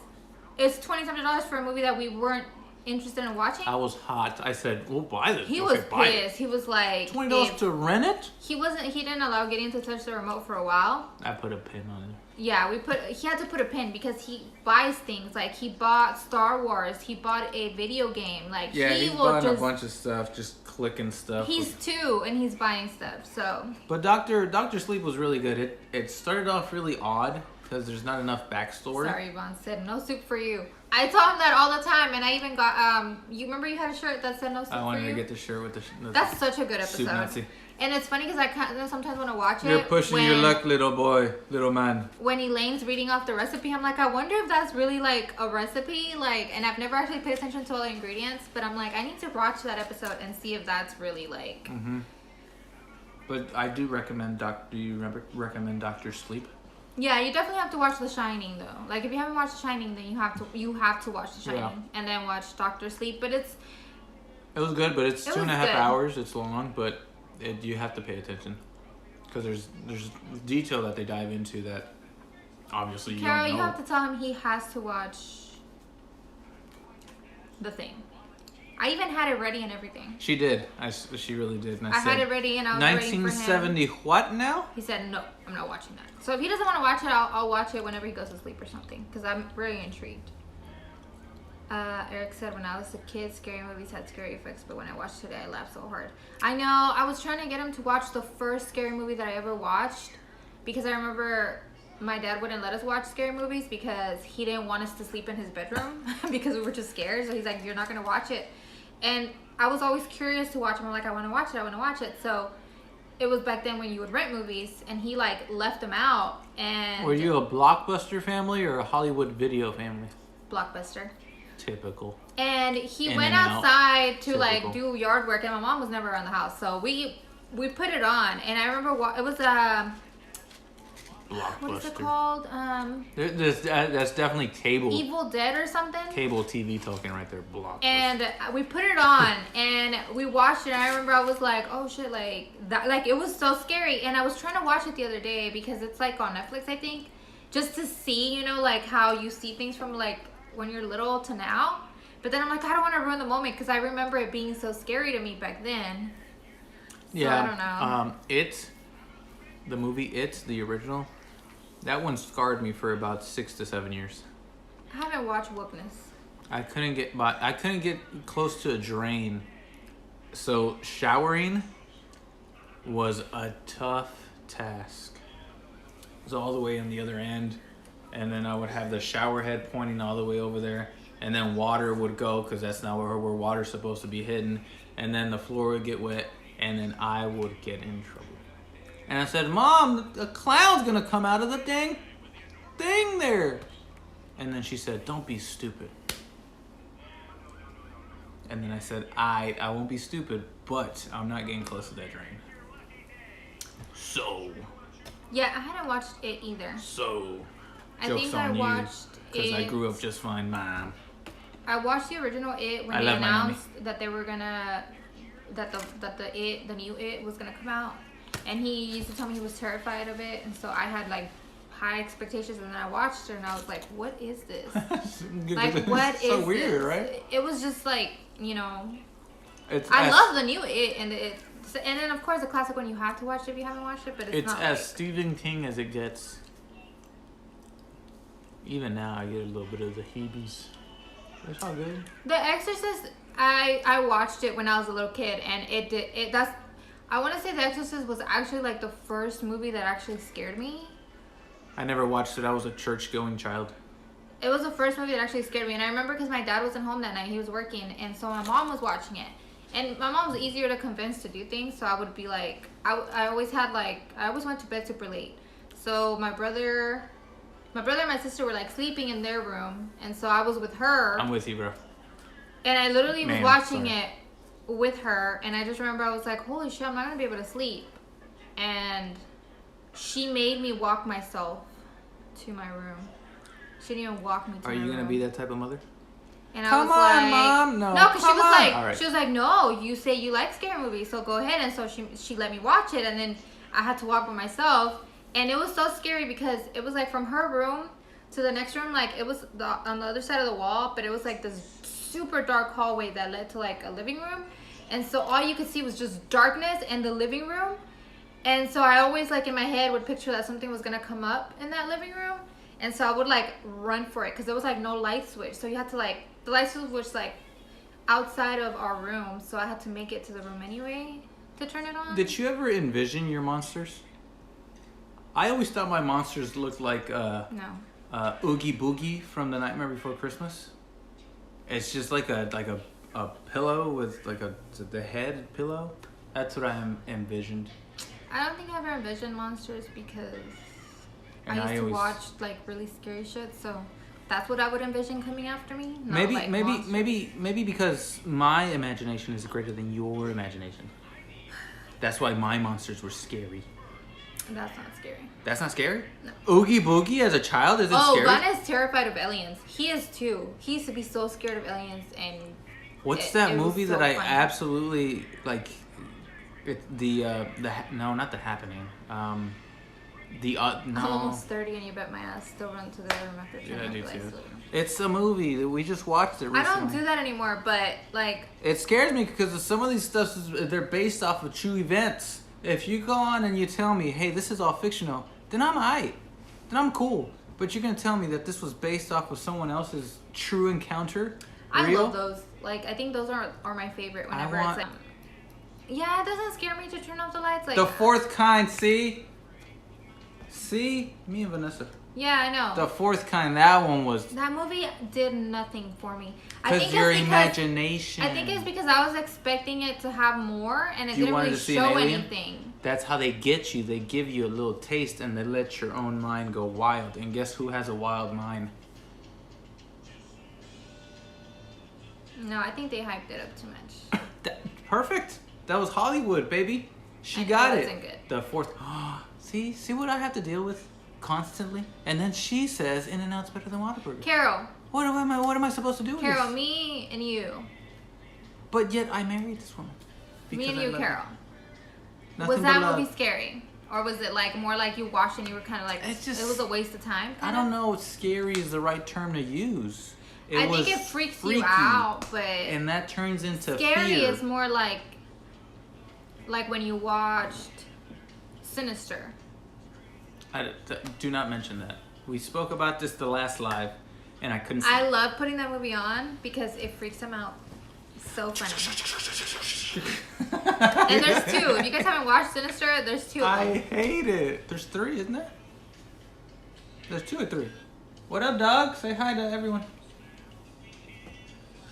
it's $20-something for a movie that we weren't interested in watching. I was hot. I said, "We'll buy this." He was pissed. He was like, $20 to rent it. He didn't allow Gideon to touch the remote for a while. I put a pin on it. Yeah, he had to put a pin because he buys things. Like, he bought Star Wars. He bought a video game. Like, Yeah, he's buying a bunch of stuff, just clicking stuff. He's 2 and he's buying stuff. So. But Doctor Sleep was really good. It started off really odd because there's not enough backstory. Sorry, Yvonne said no soup for you. I tell him that all the time, and I even got you remember you had a shirt that said no soup for you? I wanted to get the shirt with the That's such a good episode. Soup Nazi. And it's funny because I sometimes want to watch it. You're pushing your luck, little boy, little man. When Elaine's reading off the recipe, I'm like, I wonder if that's really like a recipe. Like, and I've never actually paid attention to all the ingredients, but I'm like, I need to watch that episode and see if that's really like. Mm-hmm. But I do recommend Do you recommend Doctor Sleep? Yeah, you definitely have to watch The Shining though. Like, if you haven't watched The Shining, then you have to watch The Shining and then watch Doctor Sleep. But it was good, but it's 2.5 good. hours. It's long, but you have to pay attention because there's detail that they dive into that obviously you Carol, don't know. you have to tell him he has to watch The Thing. I even had it ready and everything. She did. She really did. And I had it ready and I was waiting for him. 1970 what now? He said, no, I'm not watching that. So if he doesn't want to watch it, I'll watch it whenever he goes to sleep or something. Because I'm really intrigued. Eric said, when I was a kid, scary movies had scary effects. But when I watched today, I laughed so hard. I know. I was trying to get him to watch the first scary movie that I ever watched. Because I remember my dad wouldn't let us watch scary movies because he didn't want us to sleep in his bedroom. Because we were too scared. So he's like, you're not going to watch it. And I was always curious to watch them. I'm like, I want to watch it. So it was back then when you would rent movies, and he like left them out. And were you a Blockbuster family or a Hollywood Video family? Blockbuster. Typical. And he In went and out. outside to like Typical. do yard work, and my mom was never around the house, so we put it on, and I remember it was what is it Blockbuster. called? That's definitely cable. Evil Dead or something. Cable TV talking right there. Blockbuster. And we put it on, and we watched it. And I remember I was like, "Oh shit!" Like that. Like it was so scary. And I was trying to watch it the other day because it's like on Netflix, I think, just to see, you know, like how you see things from like when you're little to now. But then I'm like, I don't want to ruin the moment because I remember it being so scary to me back then. So yeah. I don't know. The movie It, the original, that one scarred me for about 6 to 7 years. I haven't watched Wokeness. I couldn't get close to a drain. So showering was a tough task. It was all the way on the other end, and then I would have the shower head pointing all the way over there, and then water would go because that's not where water's supposed to be hidden, and then the floor would get wet, and then I would get in trouble. And I said, "Mom, the cloud's gonna come out of the dang thing there." And then she said, "Don't be stupid." And then I said, I won't be stupid, but I'm not getting close to that drain. So. Yeah, I hadn't watched it either. So. I Joke's think on I watched you, because I it. grew up just fine, Mom. I watched the original It when I they love my mommy. announced that they were gonna the new It was gonna come out, and he used to tell me he was terrified of it, and so I had like high expectations, and then I watched it and I was like, what is this? Like, what is so weird, this? right? It was just like, you know, It's I love the new It, and and then of course the classic one you have to watch if you haven't watched it, but it's not as like, Stephen King as it gets. Even now, I get a little bit of the heebies. It's all good. The Exorcist, I watched it when I was a little kid, and I want to say The Exorcist was actually like the first movie that actually scared me. I never watched it. I was a church-going child. It was the first movie that actually scared me, and I remember because my dad wasn't home that night, he was working, and so my mom was watching it. And my mom was easier to convince to do things, so I would be like, I always went to bed super late. So my brother and my sister were like sleeping in their room, and so I was with her. I'm with you, bro. And I literally was Man, watching sorry. it with her, and I just remember I was like, holy shit, I'm not gonna be able to sleep. And she made me walk myself to my room. She didn't even walk me to my room. Are you gonna be that type of mother? And I Come was on, like, Mom. No, because she come was on. like, All right. she was like, no, you say you like scary movies, so go ahead. And so she let me watch it, and then I had to walk by myself, and it was so scary because it was like from her room to the next room, like it was on the other side of the wall, but it was like this super dark hallway that led to like a living room, and so all you could see was just darkness in the living room. And so I always like in my head would picture that something was gonna come up in that living room, and so I would like run for it because there was like no light switch, so you had to like, the light switch was like outside of our room, so I had to make it to the room anyway to turn it on. Did you ever envision your monsters? I always thought my monsters looked like No. Oogie Boogie from The Nightmare Before Christmas. It's just like a pillow with like the head pillow. That's what I envisioned. I don't think I ever envisioned monsters because And I used to always- watch like really scary shit, so that's what I would envision coming after me. Not Maybe like monsters. maybe because my imagination is greater than your imagination. That's why my monsters were scary. That's not scary. That's not scary? No. Oogie Boogie as a child isn't Oh, scary? Gun is terrified of aliens. He is too. He used to be so scared of aliens, and What's that it was movie so that I funny. absolutely like? No, not The Happening. No. I'm almost 30, and you bet my ass still run to the other room after Yeah, I turning do off the too. lights. It's a movie that we just watched it I recently. don't do that anymore, but like, It scares me because some of these stuff they're based off of true events. If you go on and you tell me, hey, this is all fictional, then I'm aight. Then I'm cool. But you're gonna tell me that this was based off of someone else's true encounter? I Real? love those. Like, I think those are my favorite. Whenever want- it's like, yeah, it doesn't scare me to turn off the lights. Like The fourth kind, see? Me and Vanessa. Yeah, I know. The fourth kind, that one was That movie did nothing for me. because your imagination. I think it's because I was expecting it to have more, and it You didn't wanted really to see an show alien? anything. That's how they get you. They give you a little taste and they let your own mind go wild. And guess who has a wild mind? No, I think they hyped it up too much. Perfect. That was Hollywood, baby. She And got it it. wasn't good. The fourth. See what I have to deal with constantly. And then she says, In-N-Out's better than Whataburger. Carol. What am I supposed to do with Carol, this? me and you. But yet I married this woman. Me and I you, love Carol. her. Was Nothing that but movie love. scary? Or was it like more like you watched and you were kind of like, It's just- it was a waste of time? I don't know if scary is the right term to use. I think it freaks you out, but And that turns into scary fear. is more like when you watched Sinister. Do not mention that. We spoke about this the last live, and I couldn't. I love putting that movie on because it freaks them out. It's so funny. And there's two. If you guys haven't watched Sinister, there's two. I hate it. There's 3, isn't there? There's 2 or 3. What up, dog? Say hi to everyone.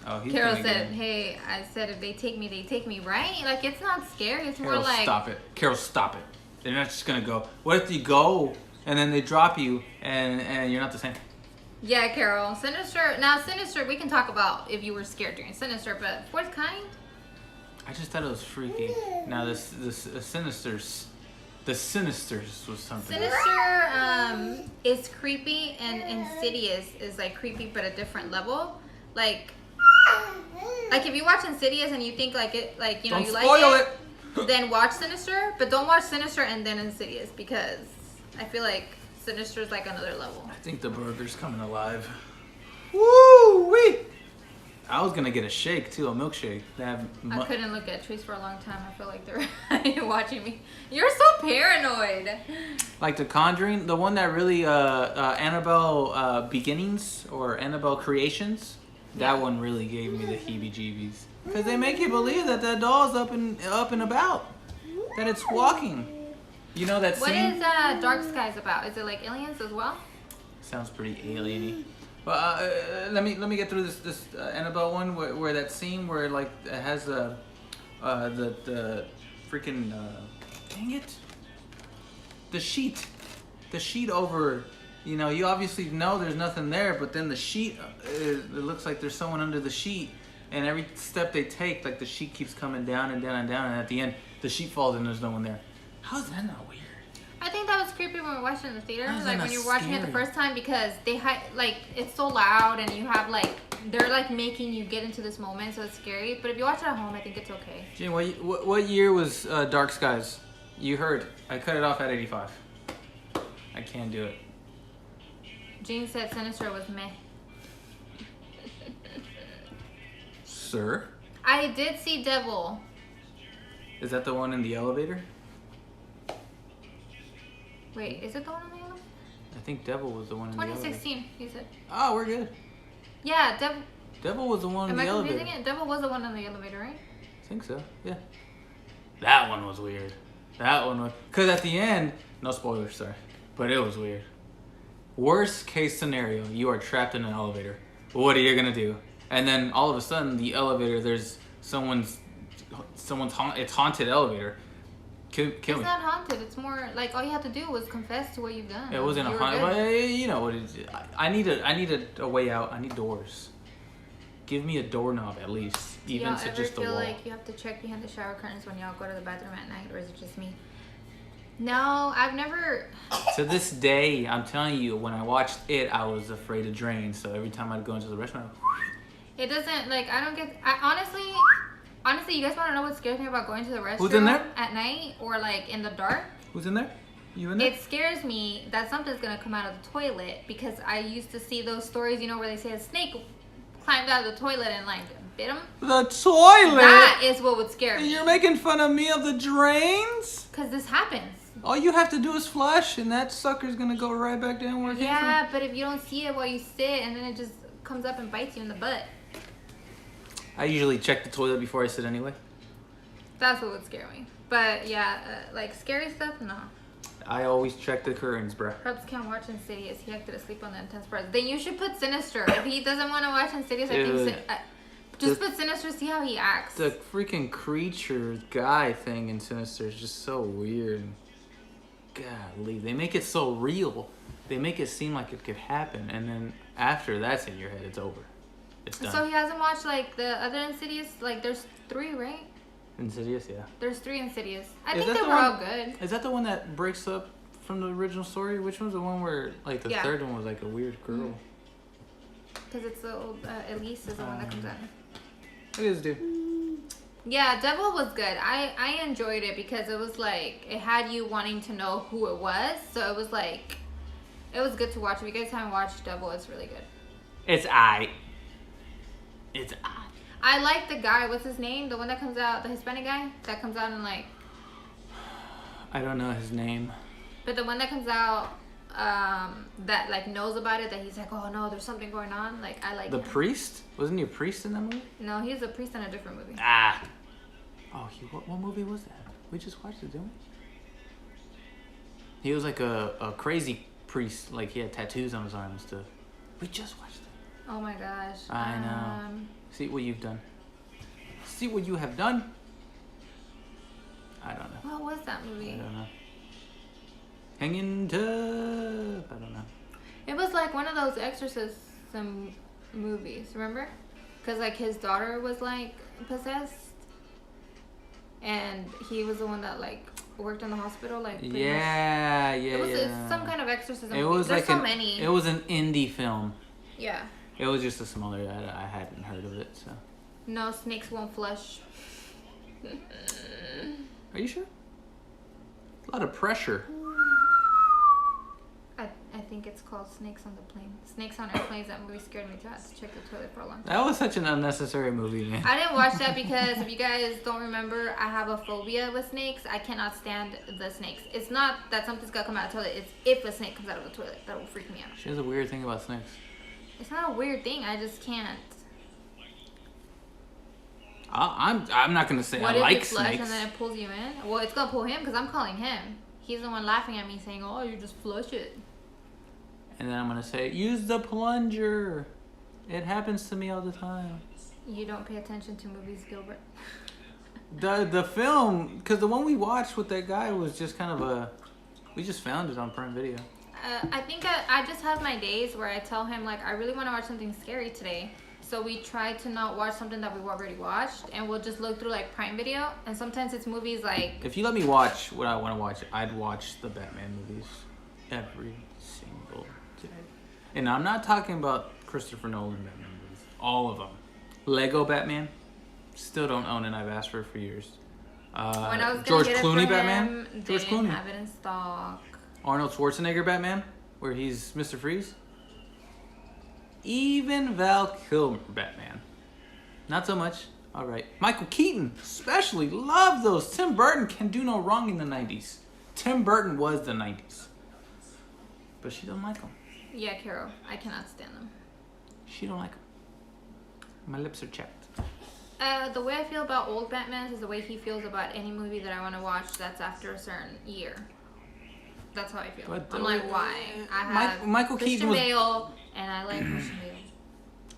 Oh, he's Carol gonna get said, him. "Hey, I said if they take me, they take me, right? Like it's not scary. It's more Carol, like stop it. Carol, stop it. They're not just gonna go. What if you go and then they drop you and you're not the same? yeah, Carol. Sinister. Now, Sinister. We can talk about if you were scared during Sinister, but Fourth Kind. I just thought it was freaky. Now this Sinisters, the Sinisters was something. Sinister is creepy, and Insidious is like creepy, but a different level. Like if you watch Insidious and you think like it, like you know Don't you spoil like it, then watch Sinister. But don't watch Sinister and then Insidious because I feel like Sinister is like another level. I think the burger's coming alive. Woo wee! I was gonna get a shake too, a milkshake. They have I couldn't look at trees for a long time. I feel like they're watching me. You're so paranoid. like The Conjuring, the one that really Annabelle Beginnings or Annabelle Creations. That one really gave me the heebie-jeebies because they make you believe that that doll's up and about, that it's walking. You know that What scene? is Dark Skies about? Is it like aliens as well? Sounds pretty alien-y. Well, let me get through this Annabelle one where that scene where like it has the freaking dang it, the sheet over. You know, you obviously know there's nothing there, but then the sheet, it looks like there's someone under the sheet, and every step they take, like the sheet keeps coming down and down and down, and at the end, the sheet falls and there's no one there. How is that not weird? I think that was creepy when we watched it in the theater. How is that Like not when you're watching it the scary? first time because they like it's so loud and you have like they're like making you get into this moment, so it's scary. But if you watch it at home, I think it's okay. Gene, what year was Dark Skies? You heard. I cut it off at 85. I can't do it. Jean said Sinister was meh. Sir? I did see Devil. Is that the one in the elevator? Wait, is it the one on the elevator? I think Devil was the one in the elevator. 2016, he said. Oh, we're good. Yeah, Devil. Devil was the one in Am the I elevator. confusing it? Devil was the one on the elevator, right? I think so, yeah. That one was weird. That one was... Because at the end... No spoilers, sorry. But it was weird. Worst case scenario, you are trapped in an elevator. What are you going to do? And then all of a sudden, the elevator, there's someone's it's haunted elevator. Kill It's me. not haunted. It's more like all you have to do was confess to what you've done. It wasn't a You were haunted... good. Well, you know what it is. I need a way out. I need doors. Give me a doorknob at least. Do Even y'all to ever just a feel wall. like you have to check behind the shower curtains when y'all go to the bathroom at night, or is it just me? No, I've never. To this day, I'm telling you, when I watched it, I was afraid of drains. So every time I'd go into the restaurant, It doesn't like I don't get. Honestly, you guys want to know what scares me about going to the restroom Who's in there? at night or like in the dark? who's in there? You in there? It scares me that something's gonna come out of the toilet because I used to see those stories, you know, where they say a snake climbed out of the toilet and like bit him. The toilet. That is what would scare me. You're making fun of me of the drains? Cause this happens. All you have to do is flush, and that sucker's gonna go right back down where it came Yeah, but if you don't see it while you sit, and then it just comes up and bites you in the butt. from. I usually check the toilet before I sit anyway. That's what would scare me. But yeah, like scary stuff, no. I always check the curtains, bruh. Perhaps can't watch Insidious. He acted asleep on the intense part. Then you should put Sinister. If he doesn't want to watch Insidious, I think Dude. just put Sinister. See how he acts. The freaking creature guy thing in Sinister is just so weird. Golly, they make it so real. They make it seem like it could happen, and then after that's in your head, it's over. It's done. So he hasn't watched like the other Insidious. Like there's 3, right? Insidious, yeah. There's 3 Insidious. I Is think that they the were one- all good. Is that the one that breaks up from the original story? Which one's the one where like the Yeah. third one was like a weird girl? Because it's the old Elise is the one that comes out. It is, dude. Yeah, Devil was good. I enjoyed it because it was like it had you wanting to know who it was. So it was like it was good to watch. If you guys haven't watched Devil, it's really good. It's I. It's I. I like the guy. What's his name? The one that comes out, the Hispanic guy that comes out and like. I don't know his name. But the one that comes out, that like knows about it, that he's like, oh no, there's something going on. Like I like The him. priest? Wasn't he a priest in that movie? No, he's a priest in a different movie. Ah. Oh, what movie was that? We just watched it, didn't we? He was like a crazy priest. Like he had tattoos on his arm and stuff. We just watched it. Oh my gosh. I know. See what you've done. See what you have done. I don't know. What was that movie? I don't know. Hanging tough. I don't know. It was like one of those exorcism movies, remember? Because like his daughter was like possessed, and he was the one that like worked in the hospital. Like pretty much. It was yeah. some kind of exorcism. It movie. was There's like so many. It was an indie film. Yeah. It was just a smaller. I hadn't heard of it. So. No, snakes won't flush. Are you sure? A lot of pressure. I think it's called Snakes on the Plane. Snakes on Airplanes. That movie scared me too. I had to check the toilet for a long time. That was such an unnecessary movie, man. I didn't watch that because if you guys don't remember, I have a phobia with snakes. I cannot stand the snakes. It's not that something's gonna come out of the toilet. It's if a snake comes out of the toilet. That will freak me out. She has a weird thing about snakes. It's not a weird thing. I just can't. I'm not gonna say What I if like you flush snakes. and then it pulls you in? Well, it's gonna pull him because I'm calling him. He's the one laughing at me saying, "Oh, you just flush it." And then I'm gonna say, use the plunger. It happens to me all the time. You don't pay attention to movies, Gilbert. The film, because the one we watched with that guy was just kind of a. We just found it on Prime Video. I think I just have my days where I tell him like I really want to watch something scary today. So we try to not watch something that we've already watched, and we'll just look through like Prime Video. And sometimes it's movies like. If you let me watch what I want to watch, I'd watch the Batman movies every single day. And I'm not talking about Christopher Nolan Batman movies. All of them. Lego Batman. Still don't own it. I've asked for it for years. When I was gonna George get Clooney it for Batman. him, they George didn't Clooney. have it in stock. Arnold Schwarzenegger Batman, where he's Mr. Freeze. Even Val Kilmer Batman. Not so much. All right. Michael Keaton, especially. Love those. Tim Burton can do no wrong in the 90s. Tim Burton was the 90s. But she don't like him. Yeah, Carol, I cannot stand them. She don't like him. My lips are chapped. The way I feel about old Batman is the way he feels about any movie that I want to watch that's after a certain year. That's how I feel. But, I'm like, why? I have Michael Keaton Christian was- Bale, and I like Christian Bale.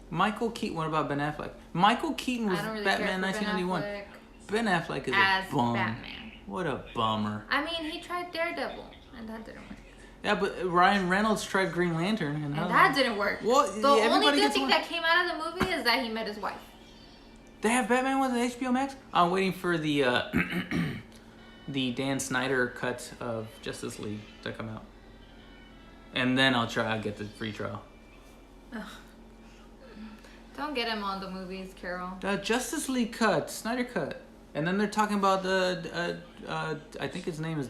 Michael Keaton, what about Ben Affleck? Michael Keaton was I don't really Batman care for 1991. Ben Affleck Ben Affleck is as a bum. Batman. What a bummer. I mean, he tried Daredevil, and that didn't work. Yeah, but Ryan Reynolds tried Green Lantern. And And that didn't work. Well, The yeah, only everybody good gets thing one. that came out of the movie is that he met his wife. They have Batman with HBO Max? I'm waiting for the the Dan Snyder cut of Justice League to come out. And then I'll get the free trial. Ugh. Don't get him on the movies, Carol. The Justice League cut, Snyder cut. And then they're talking about I think his name is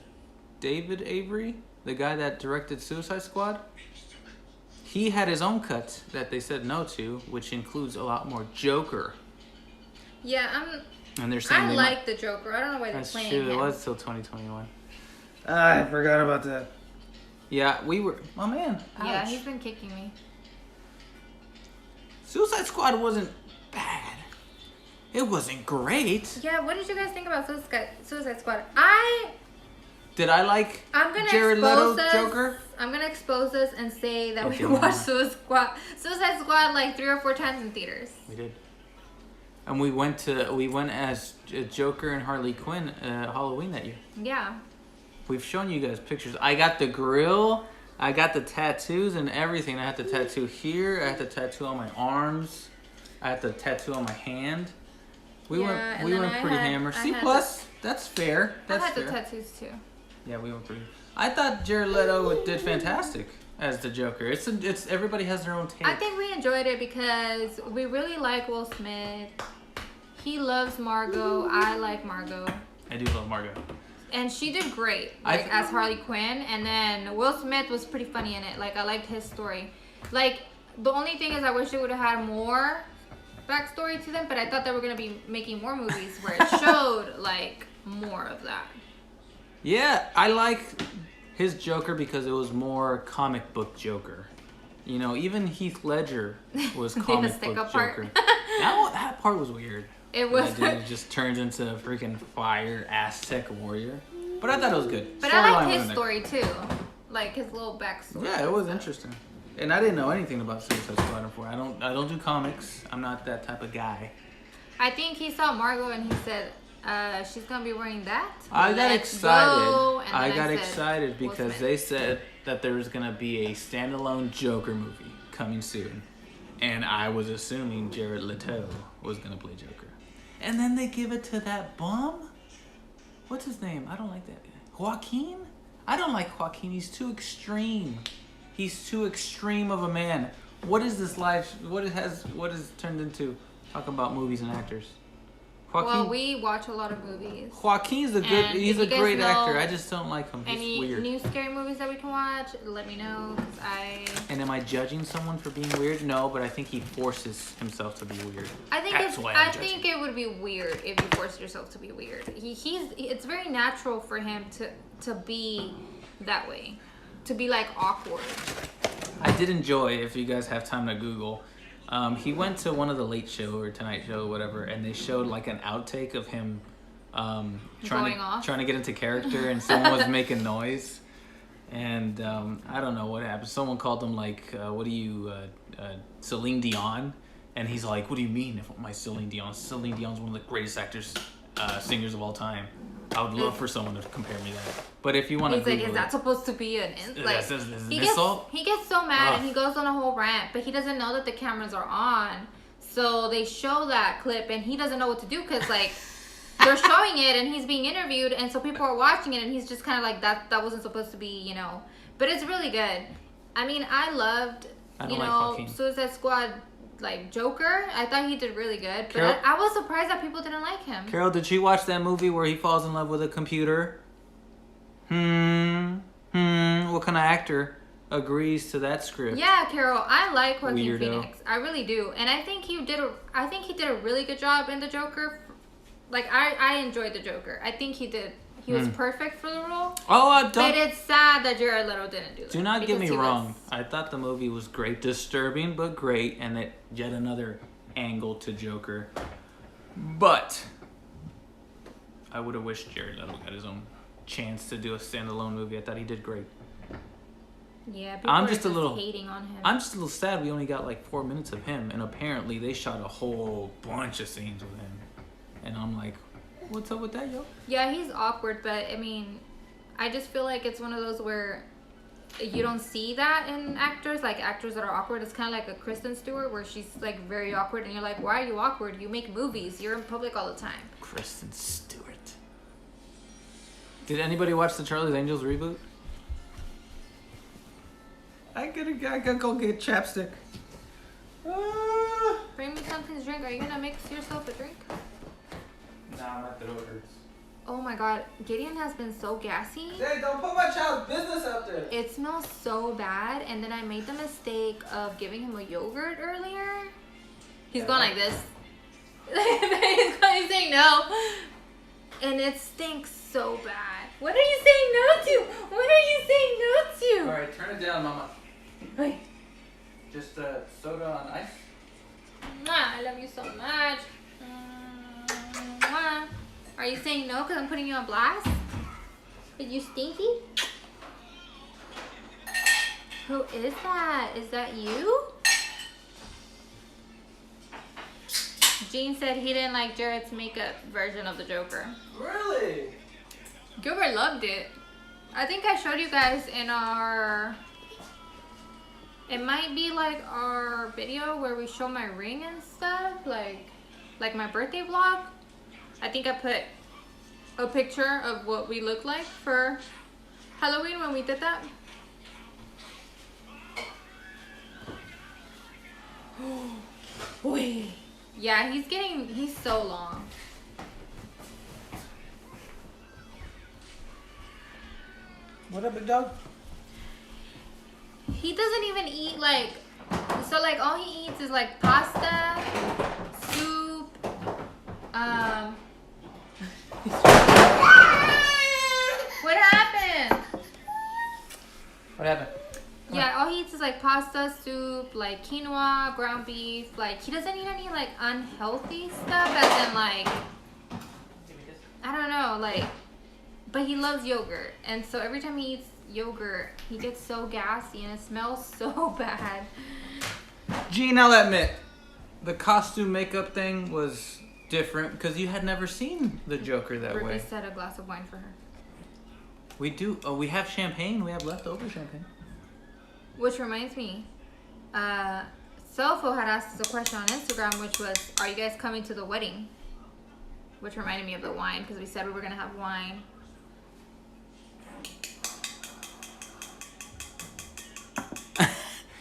David Avery, the guy that directed Suicide Squad. He had his own cut that they said no to, which includes a lot more Joker. Yeah, And they're saying I they like the Joker. I don't know why they're That's playing true. him. It was till 2021. I forgot about that. Yeah, we were. Oh man. Yeah, Ouch. he's been kicking me. Suicide Squad wasn't bad. It wasn't great. Yeah, what did you guys think about Suicide Squad? Did I like I'm gonna Jared expose Leto us. Joker? I'm gonna expose us and say that Okay, we watched Suicide Squad like 3 or 4 times in theaters. We did. And we went as Joker and Harley Quinn Halloween that year. Yeah. We've shown you guys pictures. I got the grill. I got the tattoos and everything. I had the tattoo here. I had the tattoo on my arms. I had the tattoo on my hand. We Yeah, went pretty hammer. C plus. That's fair. That's I had fair. the tattoos too. Yeah, we went pretty. I thought Jared Leto did fantastic as the Joker. It's everybody has their own take. I think we enjoyed it because we really like Will Smith. He loves Margot. I like Margot. I do love Margot. And she did great, like as Harley Quinn. And then Will Smith was pretty funny in it. Like I liked his story. Like the only thing is I wish they would have had more backstory to them, but I thought they were gonna be making more movies where it showed like more of that. Yeah, I like his Joker because it was more comic book Joker. You know, even Heath Ledger was comic book Joker. That part was weird. It was. That dude just turns into a freaking fire Aztec warrior. But I thought it was good. But I liked his story too, like his little backstory. Yeah, it was interesting. And I didn't know anything about Suicide Squad before. I don't do comics. I'm not that type of guy. I think he saw Margot and he said, she's gonna be wearing that. I got excited. I got excited because they said that there was gonna be a standalone Joker movie coming soon, and I was assuming Jared Leto was gonna play Joker, and then they give it to that bum. What's his name? I don't like that guy. Joaquin. I don't like Joaquin. He's too extreme. He's too extreme of a man. What is this life? What has turned into? Talking about movies and actors. Joaquin, well, we watch a lot a movies. Joaquin's a good. He's a great actor. I just don't like him. He's any weird. New scary movies that we can watch? Let me know. 'Cause And am I judging someone for being weird? No, but I think he forces himself to be weird. I think it would be weird if you forced yourself to be weird. It's very natural for him to be that way, to be like awkward. I did enjoy, if you guys have time to Google, he went to one of the Late Show or Tonight Show or whatever, and they showed like an outtake of him trying to get into character, and someone was making noise, and I don't know what happened. Someone called him like, "What do you, Celine Dion?" And he's like, "What do you mean? If my Celine Dion? Celine Dion's one of the greatest actors, singers of all time. I would love for someone to compare me to that." But if you want to, he's like, "Is that supposed to be an like?" Insult? He gets so mad and he goes on a whole rant, but he doesn't know that the cameras are on. So they show that clip and he doesn't know what to do because like they're showing it and he's being interviewed, and so people are watching it and he's just kind of like that wasn't supposed to be, you know. But it's really good. I mean, I loved Suicide Squad. Like Joker, I thought he did really good, but Carol, I was surprised that people didn't like him. Carol, did she watch that movie where he falls in love with a computer? What kind of actor agrees to that script? Yeah, Carol, I like Joaquin Phoenix. I really do, and I think he did a really good job in the Joker. Like I enjoyed the Joker. I think he did. He was perfect for the role. Oh, but it's sad that Jared Leto didn't do that. Do not get me wrong. I thought the movie was great. Disturbing, but great. And it yet another angle to Joker. But I would have wished Jared Leto got his own chance to do a standalone movie. I thought he did great. Yeah, people are just hating on him. I'm just a little sad we only got like 4 minutes of him. And apparently they shot a whole bunch of scenes with him. And I'm like, what's up with that, yo? Yeah, he's awkward, but I mean, I just feel like it's one of those where you don't see that in actors, like actors that are awkward. It's kind of like a Kristen Stewart where she's like very awkward and you're like, why are you awkward? You make movies. You're in public all the time. Kristen Stewart. Did anybody watch the Charlie's Angels reboot? I gotta go get chapstick. Bring me something to drink. Are you gonna mix yourself a drink? Nah, my throat hurts. Oh my god, Gideon has been so gassy. Hey, don't put my child's business out there. It smells so bad, and then I made the mistake of giving him a yogurt earlier. He's going like this. He's saying no. And it stinks so bad. What are you saying no to? What are you saying no to? Alright, turn it down, mama. Wait. Just soda on ice? I love you so much. Are you saying no because I'm putting you on blast? Are you stinky? Who is that? Is that you? Gene said he didn't like Jared's makeup version of the Joker. Really? Gilbert loved it. I think I showed you guys in our It might be like our video where we show my ring and stuff, like my birthday vlog. I think I put a picture of what we look like for Halloween when we did that. Wait. Yeah, he's so long. What up, big dog? He doesn't even eat like, so like all he eats is like pasta, soup, what happened? What happened? Yeah, all he eats is like pasta, soup, like quinoa, ground beef. Like he doesn't eat any like unhealthy stuff, as in like, I don't know, like, but he loves yogurt, and so every time he eats yogurt, he gets so gassy and it smells so bad. Gene, I'll admit, the costume makeup thing was different because you had never seen the Joker that way. Brittany said a glass of wine for her. We do. Oh, we have champagne. We have leftover champagne. Which reminds me, Selfo had asked us a question on Instagram, which was, are you guys coming to the wedding? Which reminded me of the wine, because we said we were going to have wine.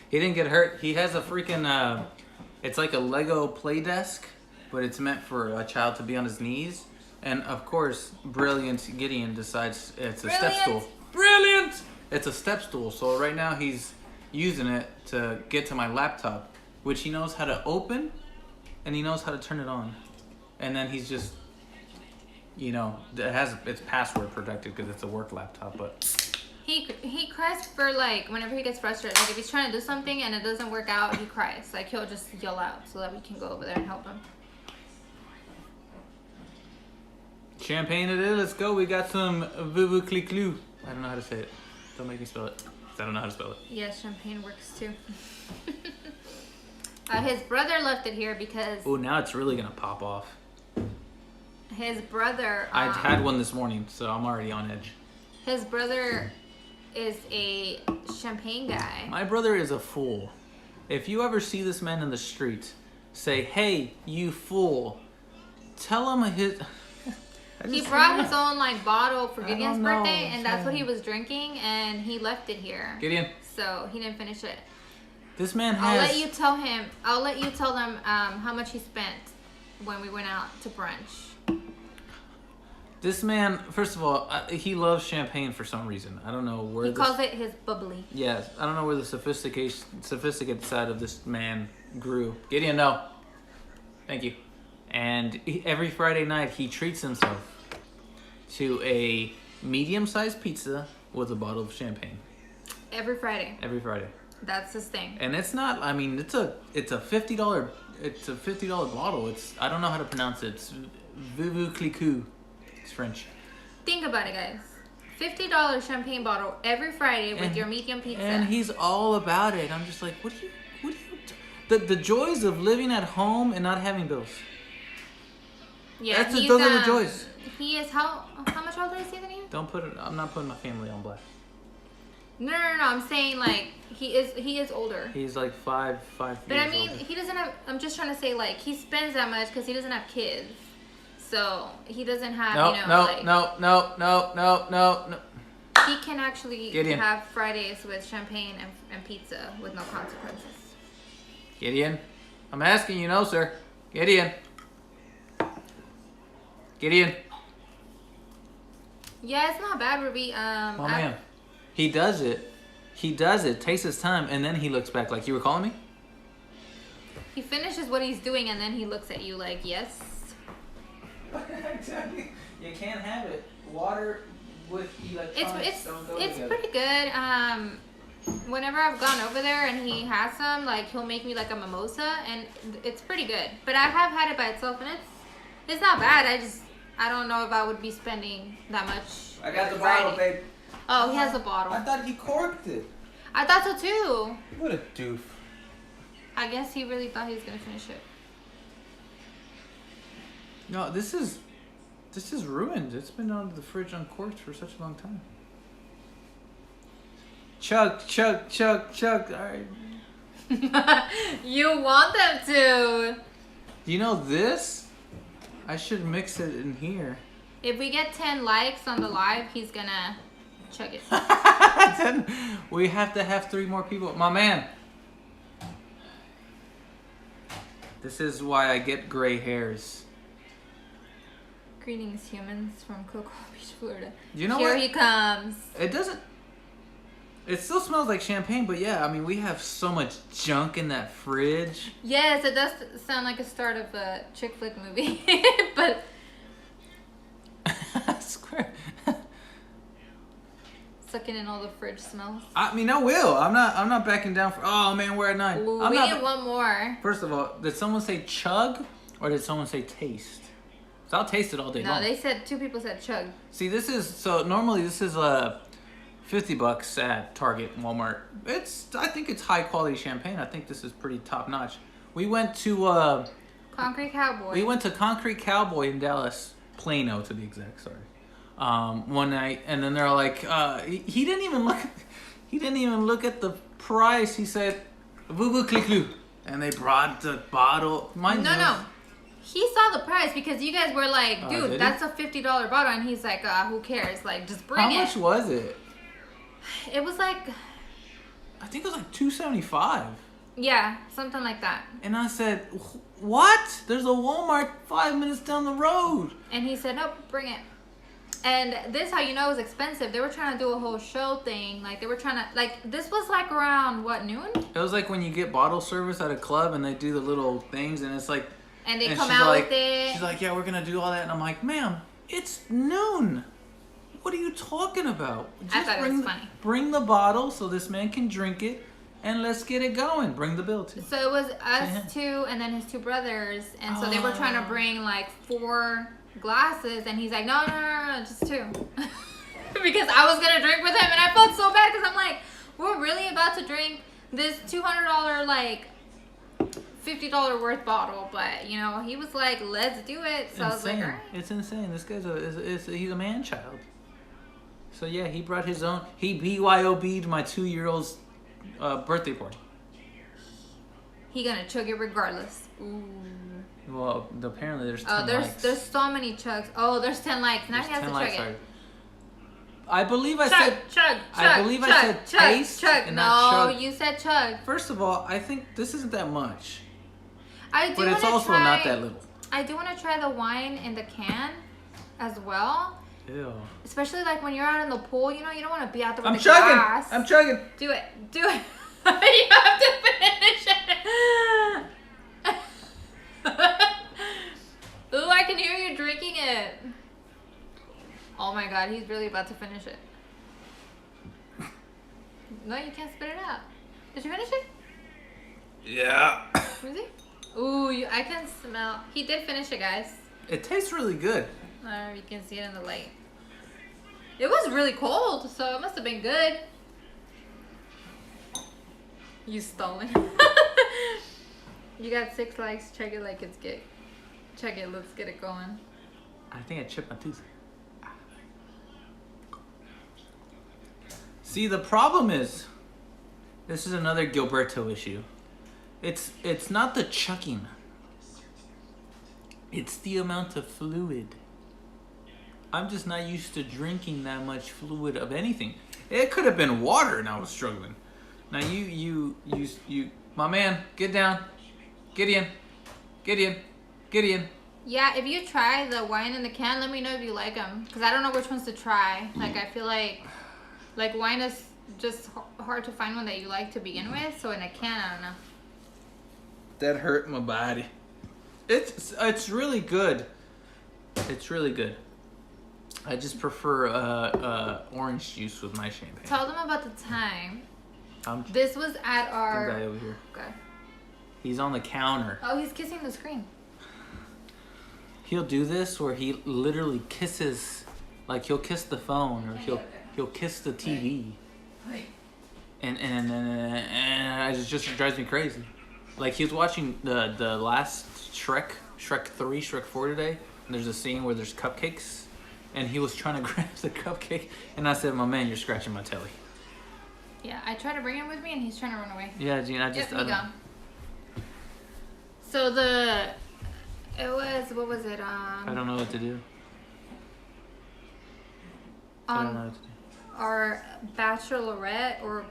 He didn't get hurt. He has a freaking, it's like a Lego play desk, but it's meant for a child to be on his knees. And of course, brilliant Gideon decides it's a step stool. Brilliant! It's a step stool. So right now he's using it to get to my laptop, which he knows how to open and he knows how to turn it on. And then he's just, you know, it's password protected because it's a work laptop, but He cries for like whenever he gets frustrated. Like if he's trying to do something and it doesn't work out, he cries. Like he'll just yell out so that we can go over there and help him. champagne it is. Let's go. We got some Vuvu Cliclou. I don't know how to say it. Don't make me spell it. I don't know how to spell it. Yes, champagne works too. His brother left it here because Oh, now it's really gonna pop off. his brother. I had one this morning, so I'm already on edge. His brother is a champagne guy. My brother is a fool. If you ever see this man in the street, say, "Hey, you fool!" Tell him his. He brought his own like bottle for I Gideon's don't know, birthday, and that's what man. he was drinking, and he left it here. Gideon, So he didn't finish it. this man has. I'll let you tell him. I'll let you tell them how much he spent when we went out to brunch. This man, first of all, he loves champagne for some reason. I don't know where. He calls it his bubbly. Yes, I don't know where the sophisticated side of this man grew. Gideon, no. Thank you. And every Friday night, he treats himself to a medium-sized pizza with a bottle of champagne. Every Friday. Every Friday. That's his thing. And it's not. I mean, it's a $50. It's a $50 bottle. I don't know how to pronounce it. It's Vuvu Clicou. It's French. Think about it, guys. $50 champagne bottle every Friday with And- your medium pizza. And he's all about it. I'm just like, what do you? The joys of living at home and not having bills. yeah, those are the joys. He is how much older is he than you? Don't put it. I'm not putting my family on blast. No. I'm saying like he is older. He's like five But years I mean, older. he doesn't have. I'm just trying to say like he spends that much because he doesn't have kids, so he doesn't have No. He can actually Gideon. have Fridays with champagne and pizza with no consequences. Gideon, I'm asking you, no, sir. Gideon. Yeah, it's not bad, Ruby. Oh man, he does it. Takes his time, and then he looks back like, you were calling me? He finishes what he's doing and then he looks at you like, yes. You can't have it. Water with electronics It's pretty good. Whenever I've gone over there and he has some, like he'll make me like a mimosa, and it's pretty good. But I have had it by itself, and it's not bad. I don't know if I would be spending that much. I got the Friday. bottle, babe. Oh, he has a bottle. I thought he corked it. I thought so too. What a doof. I guess he really thought he was gonna finish it. No, this is ruined. It's been on the fridge uncorked for such a long time. Chug. All right. You want them to. You know this? I should mix it in here. If we get 10 likes on the live, he's gonna chug it. Then we have to have 3 more people. My man. This is why I get gray hairs. Greetings, humans from Cocoa Beach, Florida. You know Here what? he comes. It doesn't... It still smells like champagne, but yeah, I mean, we have so much junk in that fridge. Yes, it does sound like a start of a chick flick movie. But... I swear. Sucking in all the fridge smells. I mean, I will. I'm not backing down for... Oh, man, we're at 9. Ooh, I'm we not, need one more. First of all, did someone say chug or did someone say taste? So I'll taste it all day long. No, they said 2 people said chug. See, this is... So normally this is $50 at Target, Walmart. I think it's high quality champagne. I think this is pretty top notch. We went to Concrete Cowboy. we went to Concrete Cowboy in Dallas, Plano to be exact. Sorry. One night, and then they're like, he didn't even look at the price. He said, "Voo voo click loo," and they brought the bottle. No. He saw the price because you guys were like, dude, that's a $50 bottle. And he's like, who cares? Like, just bring it. How much was it? It was like... I think it was like $2.75. Yeah, something like that. And I said, what? There's a Walmart 5 minutes down the road. And he said, nope, bring it. And this how you know it was expensive. They were trying to do a whole show thing. Like, they were trying to... Like, this was like around, what, noon? It was like when you get bottle service at a club and they do the little things and it's like... And they come out with it. She's like, yeah, we're going to do all that. And I'm like, ma'am, it's noon. What are you talking about? I thought it was funny. Bring the bottle so this man can drink it and let's get it going. Bring the bill too. So it was us 2 and then his 2 brothers. And so they were trying to bring like 4 glasses. And he's like, no, just 2. Because I was going to drink with him. And I felt so bad because I'm like, we're really about to drink this $200 like... $50 worth bottle, but you know he was like, "Let's do it." So I was like, "All right." It's insane. This guy's he's a man child. So yeah, he brought his own. He BYOB'd my 2-year-old's birthday party. He gonna chug it regardless. Ooh. Well, apparently there's 10 likes. There's so many chugs. Oh, there's 10 likes. Now he has to chug it. I believe I said chug. I believe I said taste and not chug. You said chug. First of all, I think this isn't that much. But it's also not that little. I do want to try the wine in the can as well. Ew. Especially like when you're out in the pool, you know, you don't want to be out there with glass. I'm chugging. Do it. You have to finish it. Ooh, I can hear you drinking it. Oh my god, he's really about to finish it. No, you can't spit it out. Did you finish it? Yeah. Was he? Ooh, I can smell. He did finish it, guys. It tastes really good. You can see it in the light. It was really cold, so it must have been good. You stolen. You got 6 likes. Check it like it's good. Check it. Let's get it going. I think I chipped my tooth. See, the problem is, this is another Gilberto issue. It's not the chugging. It's the amount of fluid. I'm just not used to drinking that much fluid of anything. It could have been water and I was struggling. Now you, my man, get down. Get in. Yeah, if you try the wine in the can, let me know if you like them. Because I don't know which ones to try. Like, I feel like wine is just hard to find one that you like to begin with. So in a can, I don't know. That hurt my body. It's really good. It's really good. I just prefer orange juice with my champagne. Tell them about the time. This was at our... guy over here. Okay. He's on the counter. Oh, he's kissing the screen. He'll do this where he literally kisses, like he'll kiss the phone or he'll kiss the TV. And it just drives me crazy. Like he was watching the last Shrek 3, Shrek 4 today, and there's a scene where there's cupcakes, and he was trying to grab the cupcake, and I said, "My man, you're scratching my telly." Yeah, I tried to bring him with me and he's trying to run away. Yeah, Gene, I just... Yep, he gone. So what was it? I don't know what to do. I don't know what to do. Our bachelorette or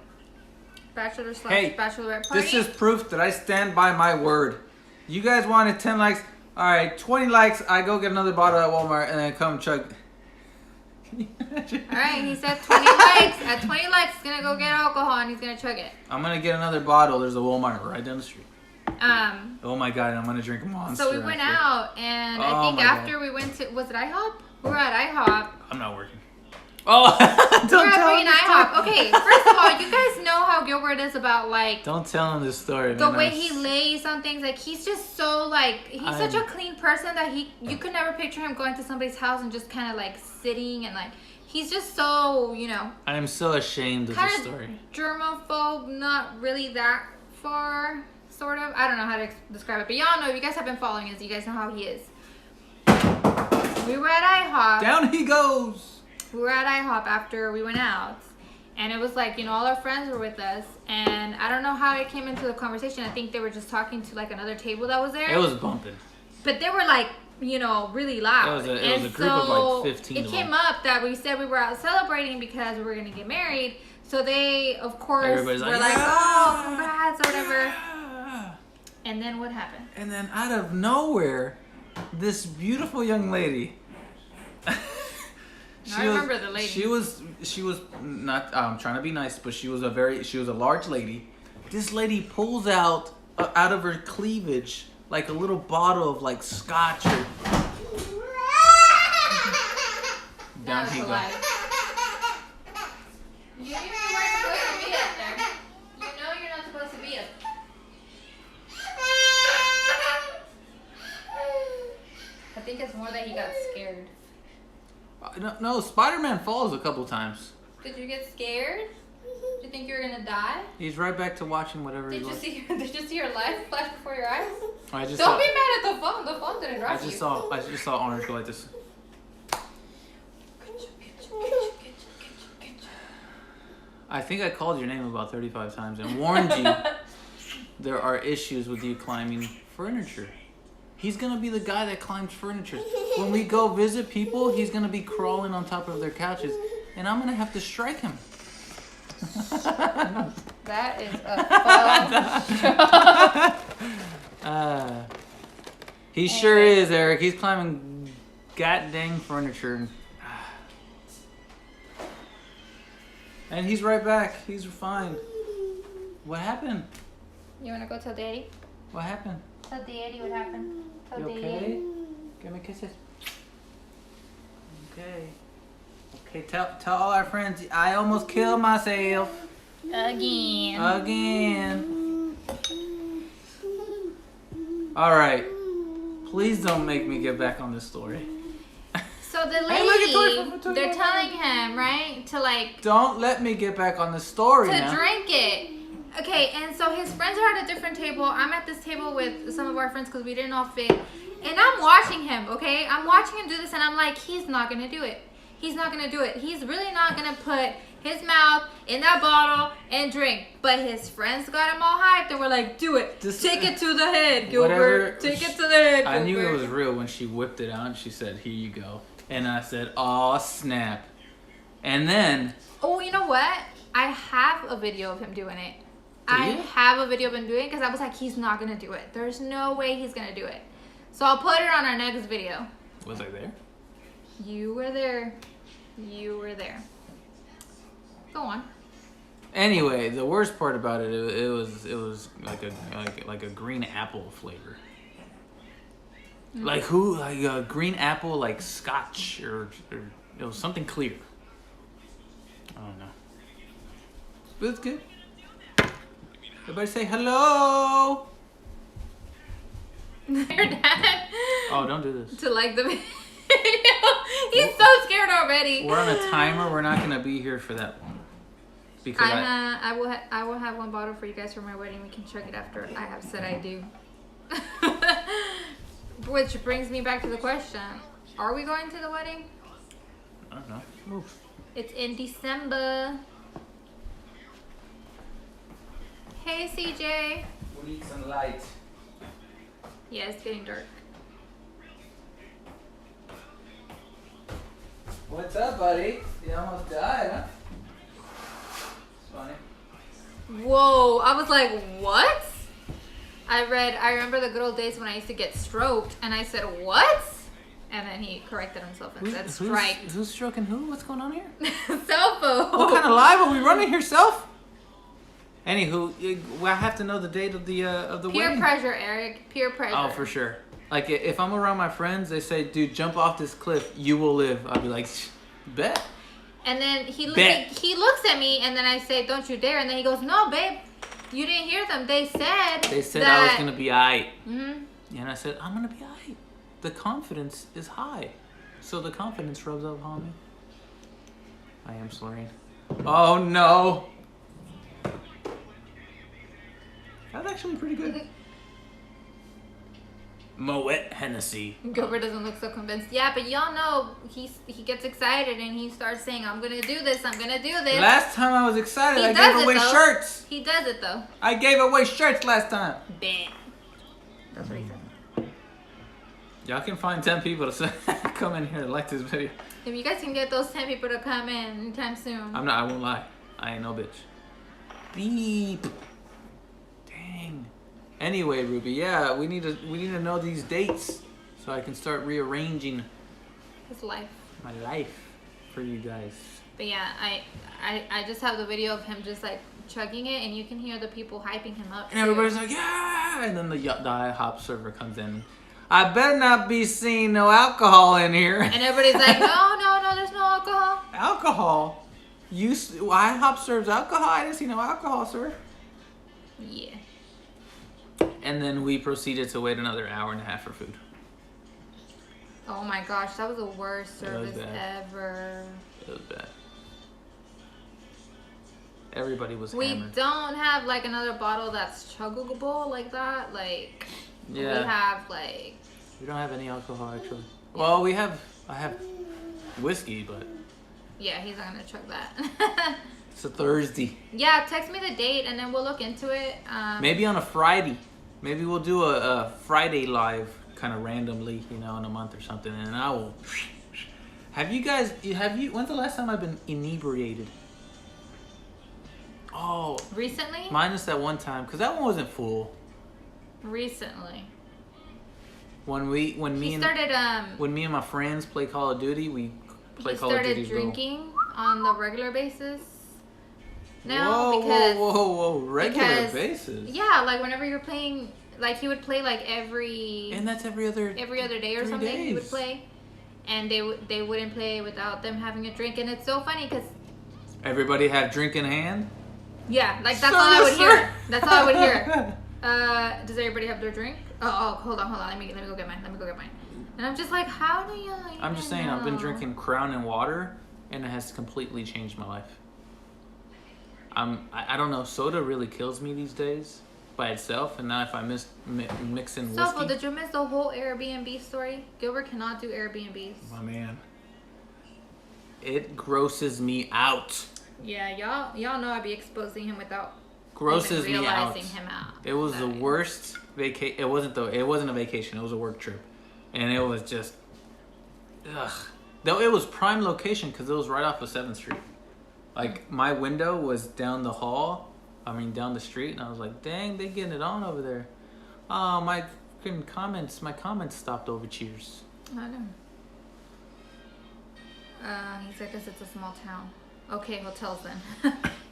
bachelor/bachelorette party. This is proof that I stand by my word. You guys wanted 10 likes. All right, 20 likes. I go get another bottle at Walmart and then come chug. Can you imagine? All right, he said 20 likes. At 20 likes, he's gonna go get alcohol and he's gonna chug it. I'm gonna get another bottle. There's a Walmart right down the street. Oh my God, I'm gonna drink a Monster. So we went out and I think after we went to, was it IHOP? We were at IHOP. I'm not working. Oh, don't tell him IHOP. Okay, first of all, you guys know how Gilbert is about like. Don't tell him this story. The way he lays on things, like he's just so like he's such a clean person that you could never picture him going to somebody's house and just kind of like sitting and like he's just so I am so ashamed of this story. Germaphobe, not really that far, sort of. I don't know how to describe it, but y'all know if you guys have been following us, you guys know how he is. We were at IHOP. Down he goes. We were at IHOP after we went out, and it was like, all our friends were with us, and I don't know how it came into the conversation. I think they were just talking to like another table that was there. It was bumping. But they were like, really loud. It was a group of like 15 It came up that we said we were out celebrating because we were going to get married. So they, of course, everybody's were like, like, yeah! oh, congrats, or whatever. Yeah! And then what happened? And then out of nowhere, this beautiful young lady... I remember the lady. She was not. I'm trying to be nice, but she was a large lady. This lady pulls out of her cleavage like a little bottle of like scotch or. Down he goes. You weren't supposed to be up there. You know you're not supposed to be up. I think it's more that he got scared. No, Spider-Man falls a couple times. Did you get scared? Did you think you were gonna die? He's right back to watching whatever Did you see your life flash before your eyes? Don't be mad at the phone. The phone didn't drive you. I just saw Orange go like this. I think I called your name about 35 times and warned you there are issues with you climbing furniture. He's gonna be the guy that climbs furniture. When we go visit people, he's gonna be crawling on top of their couches, and I'm gonna have to strike him. That is a fun He sure is, Eric. He's climbing god dang furniture. And he's right back. He's fine. What happened? You wanna go tell Daddy? What happened? Tell Daddy what happened. Tell You Daddy. okay? Give me kisses. Okay. Okay, tell all our friends I almost killed myself. Again. Alright. Please don't make me get back on this story. So the lady, they're telling him, right, to like... Don't let me get back on the story to now. drink it. Okay, and so his friends are at a different table. I'm at this table with some of our friends because we didn't all fit. And I'm watching him, okay? I'm watching him do this, and I'm like, he's not going to do it. He's not going to do it. He's really not going to put his mouth in that bottle and drink. But his friends got him all hyped, and we're like, do it. Take it to the head, Gilbert. Take it to the head, Gilbert. I knew it was real when she whipped it out, and she said, here you go. And I said, aw, snap. And then... Oh, you know what? I have a video of him doing it. I have a video of him doing it because I was like, he's not going to do it. There's no way he's going to do it. So I'll put it on our next video. Was I there? You were there. You were there. Go on. Anyway, the worst part about it, it was like a green apple flavor. Mm-hmm. Like a green apple, like scotch or it was something clear. I don't know. But it's good. Everybody say hello. Your dad. Oh, don't do this. To like the video. He's so scared already. We're on a timer. We're not gonna be here for that long. Because I will have one bottle for you guys for my wedding. We can chug it after I have said I do. Which brings me back to the question: are we going to the wedding? I don't know. Move. It's in December. Hey, CJ. We need some light. Yeah, it's getting dark. What's up, buddy? You almost died, huh? It's funny. Whoa, I was like, what? I remember the good old days when I used to get stroked, and I said, what? And then he corrected himself and said, strike. Who's stroking who? What's going on here? Cell phone. What kind of live are we running here, Self? Anywho, I have to know the date of the Peer wedding. pressure, Eric. Peer pressure. Oh, for sure. Like, if I'm around my friends, they say, dude, jump off this cliff, you will live. I'll be like, bet. And then he looks at me, and then I say, don't you dare. And then he goes, no, babe, you didn't hear them. They said I was going to be aight. Mm-hmm. And I said, I'm going to be aight. The confidence is high. So the confidence rubs off on me. I am slurring. Oh, no. That's actually pretty good. Moet Hennessy. Gilbert doesn't look so convinced. Yeah, but y'all know he gets excited and he starts saying, I'm going to do this, I'm going to do this. Last time I was excited, He I does gave it, away though. shirts. He does it, though. I gave away shirts last time. Bam. That's what he said. Y'all can find 10 people to come in here and like this video. If you guys can get those 10 people to come in anytime soon. I won't lie. I ain't no bitch. Beep. Dang. Anyway, Ruby, yeah, we need to know these dates so I can start rearranging His life. my life for you guys. But yeah, I just have the video of him just like chugging it, and you can hear the people hyping him up. And everybody's like, yeah! And then the IHOP server comes in. I better not be seeing no alcohol in here. And everybody's like, no, there's no alcohol. Alcohol? IHOP serves alcohol? I didn't see no alcohol, sir. Yeah. And then we proceeded to wait another hour and a half for food. Oh my gosh, that was the worst It was service bad. ever. It was bad. Everybody was We hammered. don't have like another bottle that's chuggable like that. Like, Yeah. we have like. We don't have any alcohol, actually. Well, I have whiskey, but Yeah, he's not gonna chug that. it's a Thursday. Yeah, text me the date and then we'll look into it. Maybe on a Friday. Maybe we'll do a Friday live kind of randomly, in a month or something. And I will... When's the last time I've been inebriated? Oh. Recently? Minus that one time, because that one wasn't full. Recently. When me and my friends play Call of Duty, we play Call of Duty. He started drinking on the regular basis. Whoa, regular basis. Yeah, like whenever you're playing, like he would play like every. And that's every other day or 3 something. days. He would play, and they wouldn't play without them having a drink, and it's so funny because. Everybody have drink in hand. Yeah, like that's all I would hear. That's all I would hear. Does everybody have their drink? Oh, hold on. Let me go get mine. And I'm just like, how do you? I'm just saying, I've been drinking Crown and water, and it has completely changed my life. I don't know. Soda really kills me these days by itself, and now if I mix in whiskey. So, did you miss the whole Airbnb story? Gilbert cannot do Airbnbs. My man, it grosses me out. Yeah, y'all know I'd be exposing him without Grosses even me out. realizing him out. It was the worst vacation. It wasn't a vacation. It was a work trip, and it was just, ugh. Though it was prime location because it was right off of 7th Street. Like my window was down the street, and I was like, dang, they getting it on over there. Oh, my comments stopped over Cheers. I know. He's like, guess it's a small town. Okay, hotels then.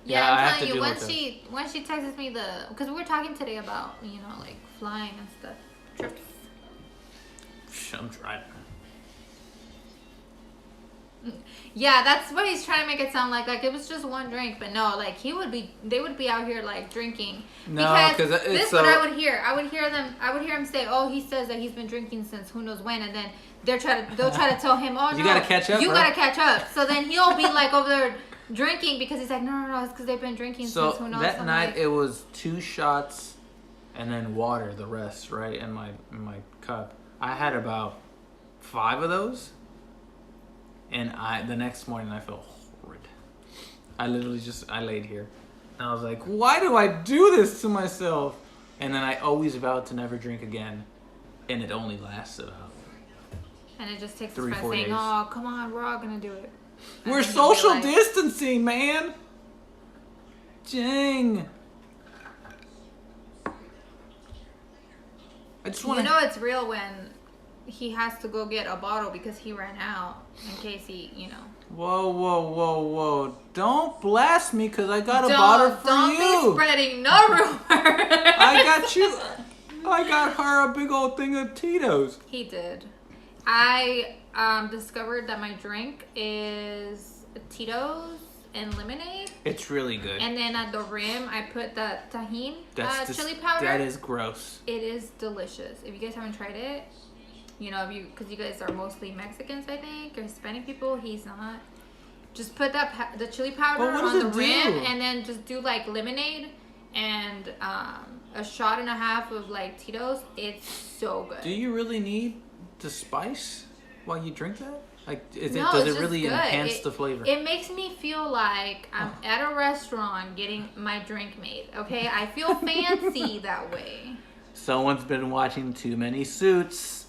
Yeah, I I'm have to telling you, do once she texts me because we were talking today about, like flying and stuff, trips. I'm driving. Yeah, that's what he's trying to make it sound like it was just one drink, but no, like they would be out here like drinking. No, because this is what I would hear. I would hear him say, "Oh, he says that he's been drinking since who knows when," and then they'll try to tell him, "Oh, you gotta catch up. You bro. gotta catch up." So then he'll be like over there drinking because he's like, "No, it's because they've been drinking since who knows." So that night like, it was 2 shots, and then water. The rest, right, in my cup. I had about 5 of those. And the next morning I felt horrid. I literally I laid here. And I was like, why do I do this to myself? And then I always vowed to never drink again. And it only lasts about And it just takes 3-4 us by saying, days. oh, come on, we're all going to do it. And We're then you'll be social like, distancing, man. Dang. I just want You to... know it's real when he has to go get a bottle because he ran out in case he, Whoa, whoa, whoa, whoa. Don't blast me because I got a bottle for you. Don't be spreading no rumor. I got her a big old thing of Tito's. He did. I discovered that my drink is Tito's and lemonade. It's really good. And then at the rim, I put the tahini chili powder. That is gross. It is delicious. If you guys haven't tried it, because you guys are mostly Mexicans, I think, or Hispanic people. He's not. Just put the chili powder on the rim, and then just do like lemonade and a shot and a half of like Tito's. It's so good. Do you really need the spice while you drink that? Like, does it really enhance the flavor? It makes me feel like I'm at a restaurant getting my drink made. Okay, I feel fancy that way. Someone's been watching too many Suits.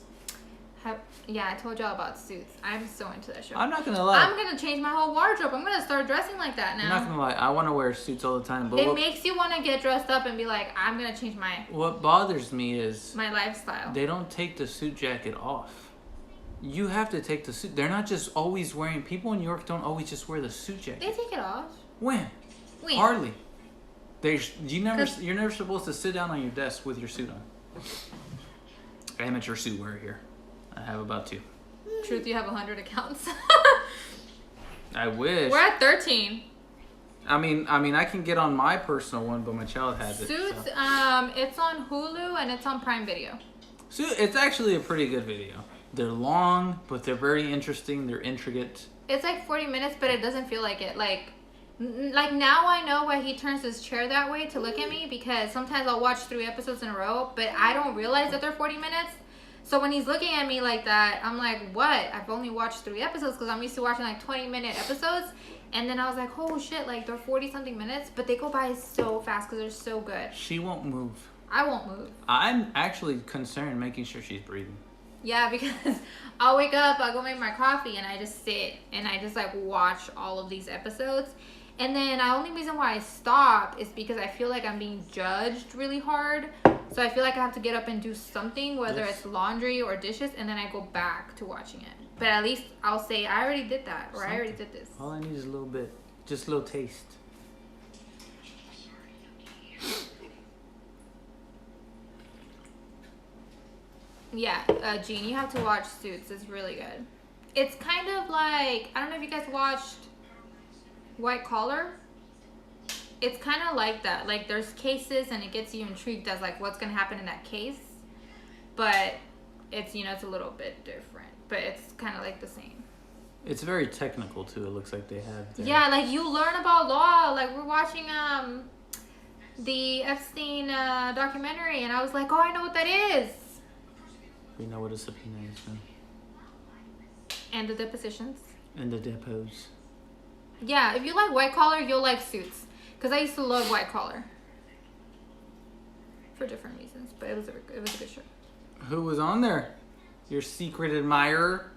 Yeah, I told y'all about Suits. I'm so into that show. I'm not gonna lie. I'm gonna change my whole wardrobe. I'm gonna start dressing like that now. I'm not gonna lie. I want to wear suits all the time, but it makes you want to get dressed up and be like, I'm gonna change what bothers me is my lifestyle. They don't take the suit jacket off. You have to take the suit. They're not just always wearing. People in New York don't always just wear the suit jacket. They take it off. When? Hardly. You're never supposed to sit down on your desk with your suit on. Amateur suit wearer here. I have about 2. Truth, you have 100 accounts. I wish. We're at 13. I mean, I can get on my personal one, but my child has it. Suits, so. It's on Hulu and it's on Prime Video. It's actually a pretty good video. They're long, but they're very interesting. They're intricate. It's like 40 minutes, but it doesn't feel like it. Like now I know why he turns his chair that way to look at me, because sometimes I'll watch 3 episodes in a row, but I don't realize that they're 40 minutes. So when he's looking at me like that, I'm like, what? I've only watched 3 episodes because I'm used to watching like 20-minute episodes. And then I was like, oh shit, like they're 40-something minutes, but they go by so fast because they're so good. She won't move. I won't move. I'm actually concerned making sure she's breathing. Yeah, because I'll wake up, I'll go make my coffee, and I just sit and I just like watch all of these episodes. And then the only reason why I stop is because I feel like I'm being judged really hard. So I feel like I have to get up and do something, whether it's laundry or dishes, and then I go back to watching it. But at least I'll say, I already did that, or I already did this. All I need is a little bit. Just a little taste. Yeah, Gene, you have to watch Suits. It's really good. It's kind of like, I don't know if you guys watched White Collar. It's kind of like that. Like, there's cases and it gets you intrigued as like what's gonna happen in that case, but it's it's a little bit different, but it's kind of like the same. It's very technical too. It looks like they have. Yeah, like you learn about law. Like we're watching the Epstein documentary, and I was like, oh, I know what that is. We know what a subpoena is now. And the depositions. And the depots. Yeah, if you like White Collar, you'll like Suits. Because I used to love White Collar. For different reasons. But it was a good show. Who was on there? Your secret admirer?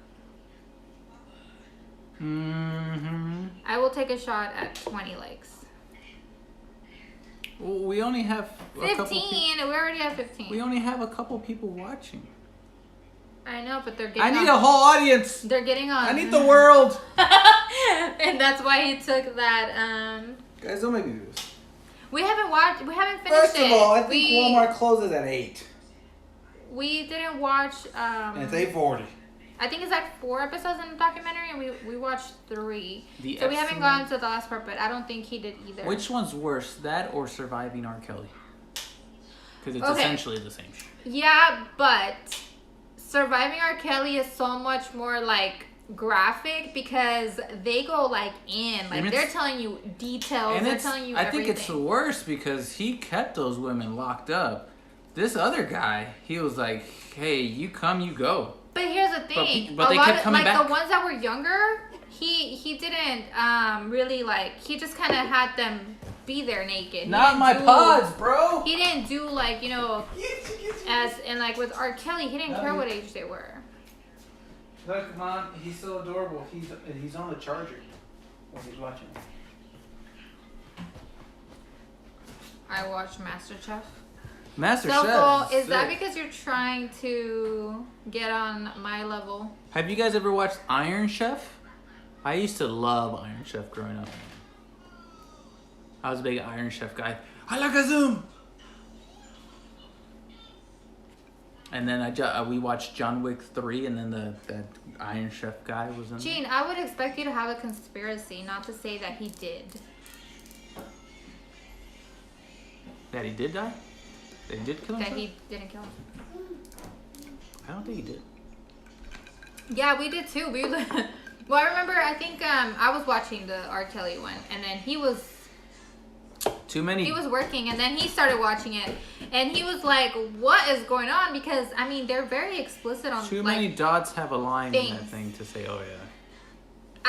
Mm-hmm. I will take a shot at 20 likes. Well, we only have 15. We already have 15. We only have a couple people watching. I know, but they're getting I need a whole audience. They're getting on. I need the world. And that's why he took that. Guys, don't make me do this. We haven't finished it. First of all, I think Walmart closes at 8. We didn't watch. And it's 8:40. I think it's like 4 episodes in the documentary, and we watched 3. So we haven't Epstein gone to the last part, but I don't think he did either. Which one's worse, that or Surviving R. Kelly? Because it's essentially the same shit. Yeah, but Surviving R. Kelly is so much more like graphic because they go like in, like they're telling you details, they're telling you everything. I think it's worse because he kept those women locked up. This other guy, he was like, "Hey, you come, you go." But here's the thing: but they kept coming back. The ones that were younger, he didn't really like. He just kind of had them be there naked. Not my pods, bro. He didn't do like, you know, and like with R. Kelly, he didn't care what age they were. Look, Mom, he's so adorable. He's on the charger when he's watching. I watch MasterChef. MasterChef. Is that because you're trying to get on my level? Have you guys ever watched Iron Chef? I used to love Iron Chef growing up. I was a big Iron Chef guy. I like a Zoom. And then we watched John Wick 3, and then the Iron Chef guy was in. Gene, I would expect you to have a conspiracy, not to say that he did. That he did die? That he did kill himself? That he didn't kill him. I don't think he did. Yeah, we did too. Well, I remember, I think I was watching the R. Kelly one, and then he was working, and then he started watching it, and he was like, what is going on? Because, I mean, they're very explicit on Too many dots have a line in that thing to say, oh yeah.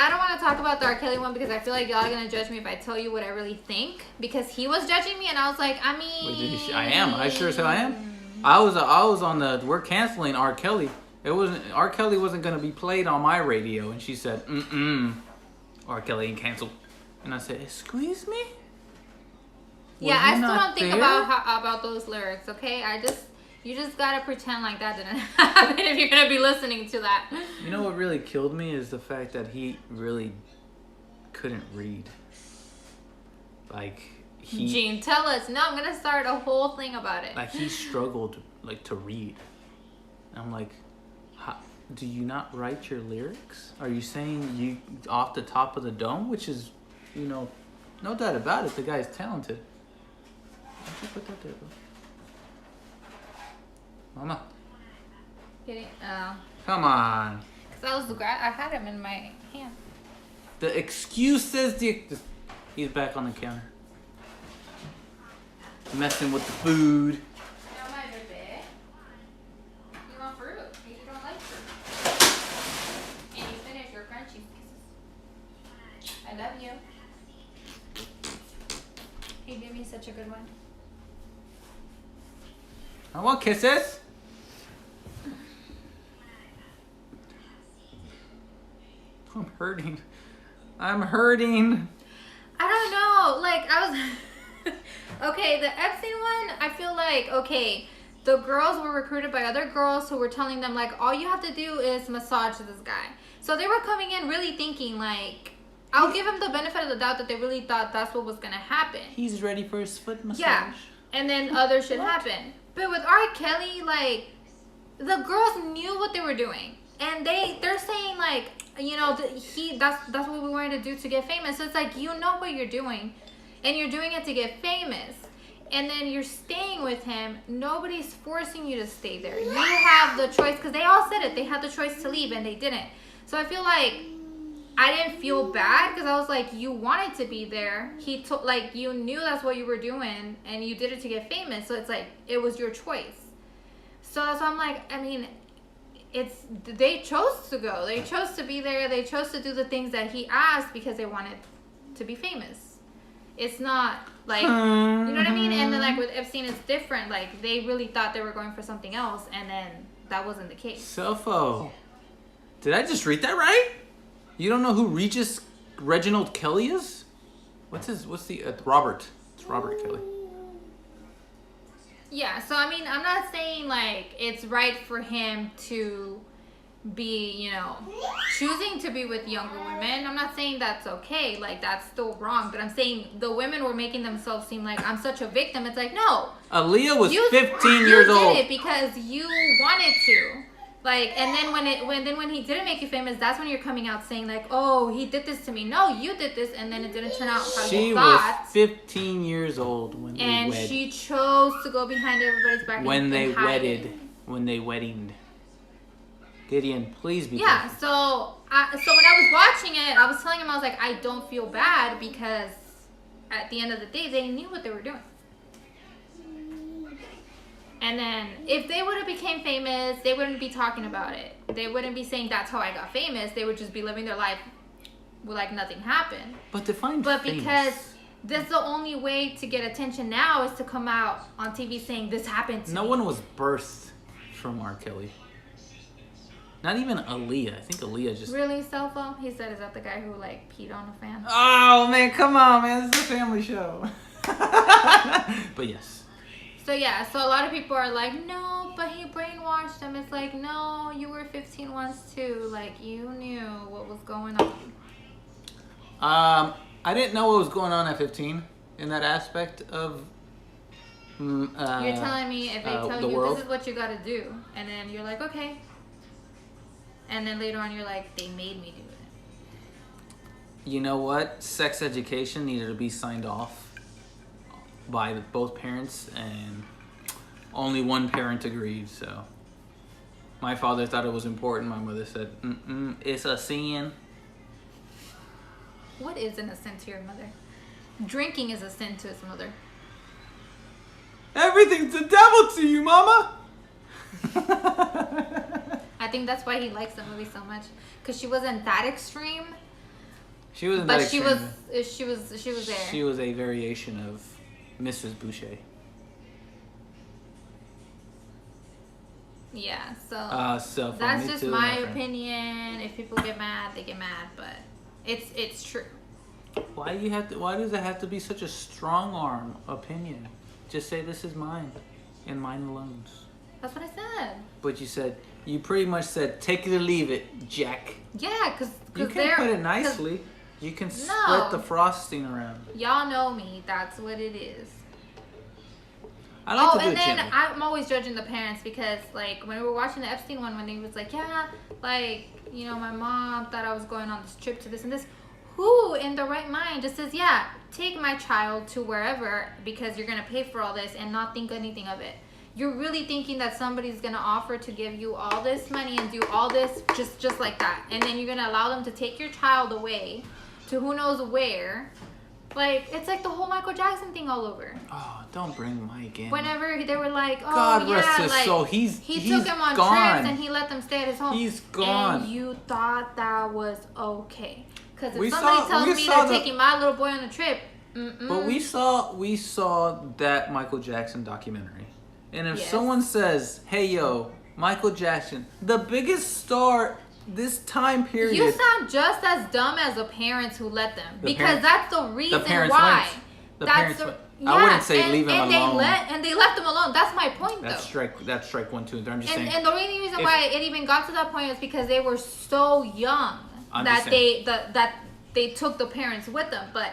I don't want to talk about the R. Kelly one because I feel like y'all are going to judge me if I tell you what I really think. Because he was judging me, and I was like, I mean... Wait, I am. I sure said I am. I was on the... We're canceling R. Kelly. R. Kelly wasn't going to be played on my radio. And she said, R. Kelly ain't canceled. And I said, excuse me? Yeah, I still don't think about those lyrics, okay? You just gotta pretend like that didn't happen if you're gonna be listening to that. You know what really killed me is the fact that he really couldn't read. Like, Gene, tell us. No, I'm gonna start a whole thing about it. Like, he struggled, like, to read. I'm like, do you not write your lyrics? Are you saying you off the top of the dome? Which is, you know, no doubt about it, the guy's talented. Why'd you put that there, bro? Mama. Come on. Because I had him in my hand. The excuses. He's back on the counter. Messing with the food. No, my bebé. You want fruit? You don't like fruit. And you finish your crunchy pieces. I love you. He gave me such a good one. I want kisses. I'm hurting. I don't know. Like, I was... Okay, the Epstein one, I feel like, okay, the girls were recruited by other girls who were telling them, like, all you have to do is massage this guy. So they were coming in really thinking, like, I'll give him the benefit of the doubt that they really thought that's what was going to happen. He's ready for his foot massage. Yeah, and then other shit happened. But with R. Kelly, like, the girls knew what they were doing. And they're saying, like, you know, that's what we wanted to do to get famous. So it's like, you know what you're doing. And you're doing it to get famous. And then you're staying with him. Nobody's forcing you to stay there. You have the choice. Because they all said it. They had the choice to leave and they didn't. So I feel like I didn't feel bad. Because I was like, you wanted to be there. Like, you knew that's what you were doing. And you did it to get famous. So it's like, it was your choice. So that's why I'm like, I mean... they chose to go. They chose to be there. They chose to do the things that he asked because they wanted to be famous. It's not like, you know what I mean? And then like with Epstein, it's different. Like they really thought they were going for something else, and then that wasn't the case. Selfo. Did I just read that right? You don't know who Regis Reginald Kelly is? Robert. It's Robert Kelly. Yeah, so I mean, I'm not saying like it's right for him to be, you know, choosing to be with younger women. I'm not saying that's okay. Like, that's still wrong. But I'm saying the women were making themselves seem like I'm such a victim. It's like, no. Aaliyah was 15 years old. You did it because you wanted to. Like, and then when he didn't make you famous, that's when you're coming out saying like, oh, he did this to me. No, you did this, and then it didn't turn out how you thought. She was 15 years old when they wed. And she chose to go behind everybody's back when they wedded. When they weddinged. Gideon, please be careful. So when I was watching it, I was telling him, I was like, I don't feel bad because at the end of the day, they knew what they were doing. And then if they would have became famous, they wouldn't be talking about it. They wouldn't be saying that's how I got famous. They would just be living their life like nothing happened. But define famous. That's the only way to get attention now is to come out on TV saying this happened to me. No one was birthed from R. Kelly. Not even Aaliyah. I think Aaliyah just... Really, cell phone? He said, is that the guy who, like, peed on a fan? Oh, man, come on, man. This is a family show. But yes. So, yeah. So, a lot of people are like, no, but he brainwashed them. It's like, no, you were 15 once, too. Like, you knew what was going on. I didn't know what was going on at 15 in that aspect of... You're telling me if they tell you world. this is what you got to do, and then you're like, okay. And then later on, you're like, they made me do it. You know what? Sex education needed to be signed off by both parents, and only one parent agreed. So my father thought it was important. My mother said, it's a sin. What is an sin to your mother? Drinking is a sin to his mother. Everything's the devil to you, mama. I think that's why he likes the movie so much, because she wasn't that extreme. She wasn't but that she extreme. was there. She was a variation of Mrs. Boucher. Yeah, so that's just my opinion. If people get mad, they get mad, but it's true. Why does it have to be such a strong arm opinion? Just say this is mine, and mine alone. That's what I said. But you pretty much said take it or leave it, Jack. Yeah, because you can put it nicely. You can split the frosting around. Y'all know me. That's what it is. I like to do and it then gently. I'm always judging the parents because, like, when we were watching the Epstein one, when he was like, yeah, like, you know, my mom thought I was going on this trip to this and this. Who in the right mind just says, yeah, take my child to wherever because you're going to pay for all this and not think anything of it? You're really thinking that somebody's going to offer to give you all this money and do all this just like that. And then you're going to allow them to take your child away to who knows where. Like, it's like the whole Michael Jackson thing all over. Oh, don't bring Mike in. Whenever they were like, oh, God yeah, rest his like, soul. he took him on gone. trips and he let them stay at his home. He's gone. And you thought that was okay. Because if We somebody tells me they're taking my little boy on a trip, But we saw that Michael Jackson documentary. And if Yes. someone says, hey, yo, Michael Jackson, the biggest star this time period. You sound just as dumb as the parents who let them. Because that's the reason parents why. went. The parents went. I wouldn't say leave him alone. And they left him alone. That's my point, That's though. That's strike 1, 2, and 3. I'm just saying. And the only reason why it even got to that point is because they were so young that they took the parents with them. But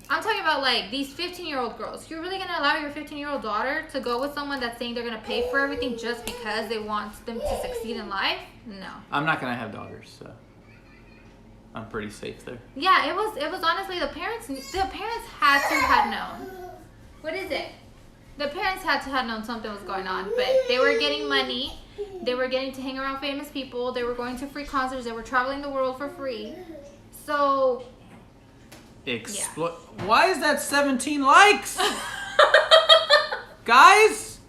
I'm talking about like these 15-year-old girls. You're really gonna allow your 15-year-old daughter to go with someone that's saying they're gonna pay for everything just because they want them to succeed in life? No. I'm not gonna have daughters, so I'm pretty safe there. Yeah, it was honestly the parents had to have known. What is it? The parents had to have known something was going on, but they were getting money. They were getting to hang around famous people. They were going to free concerts. They were traveling the world for free. So Why is that 17 likes? Guys?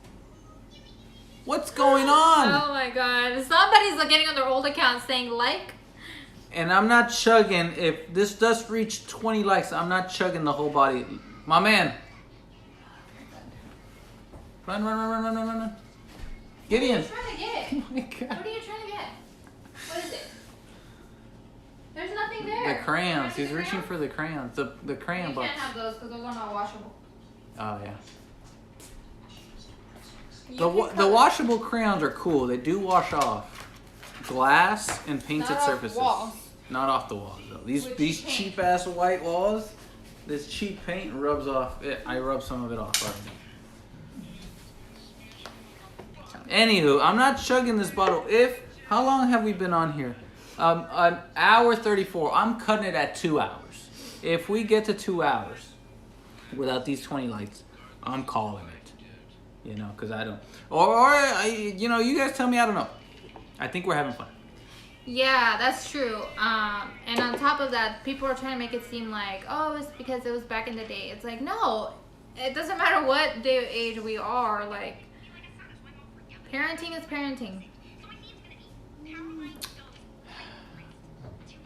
What's going on? Oh my god. Somebody's getting on their old account saying like. And I'm not chugging. If this does reach 20 likes, I'm not chugging the whole body. My man. Run. Get in. What are you trying to get? Oh my God. What are you trying to get? What is it? There's nothing there. The crayons. He's reaching for the crayons. The crayon You box. can't have those because those are not washable. Oh, yeah. The washable crayons are cool. They do wash off glass and painted Not off surfaces. walls. Not off the walls though. These cheap ass white walls, this cheap paint rubs off. I rub some of it off already. Anywho, I'm not chugging this bottle. How long have we been on here? An hour 34. I'm cutting it at 2 hours. If we get to 2 hours without these 20 lights, I'm calling it. You know, because I don't. You guys tell me. I don't know. I think we're having fun. Yeah, that's true. And on top of that, people are trying to make it seem like, oh, it's because it was back in the day. It's like, no, it doesn't matter what day of age we are. Like, parenting is parenting.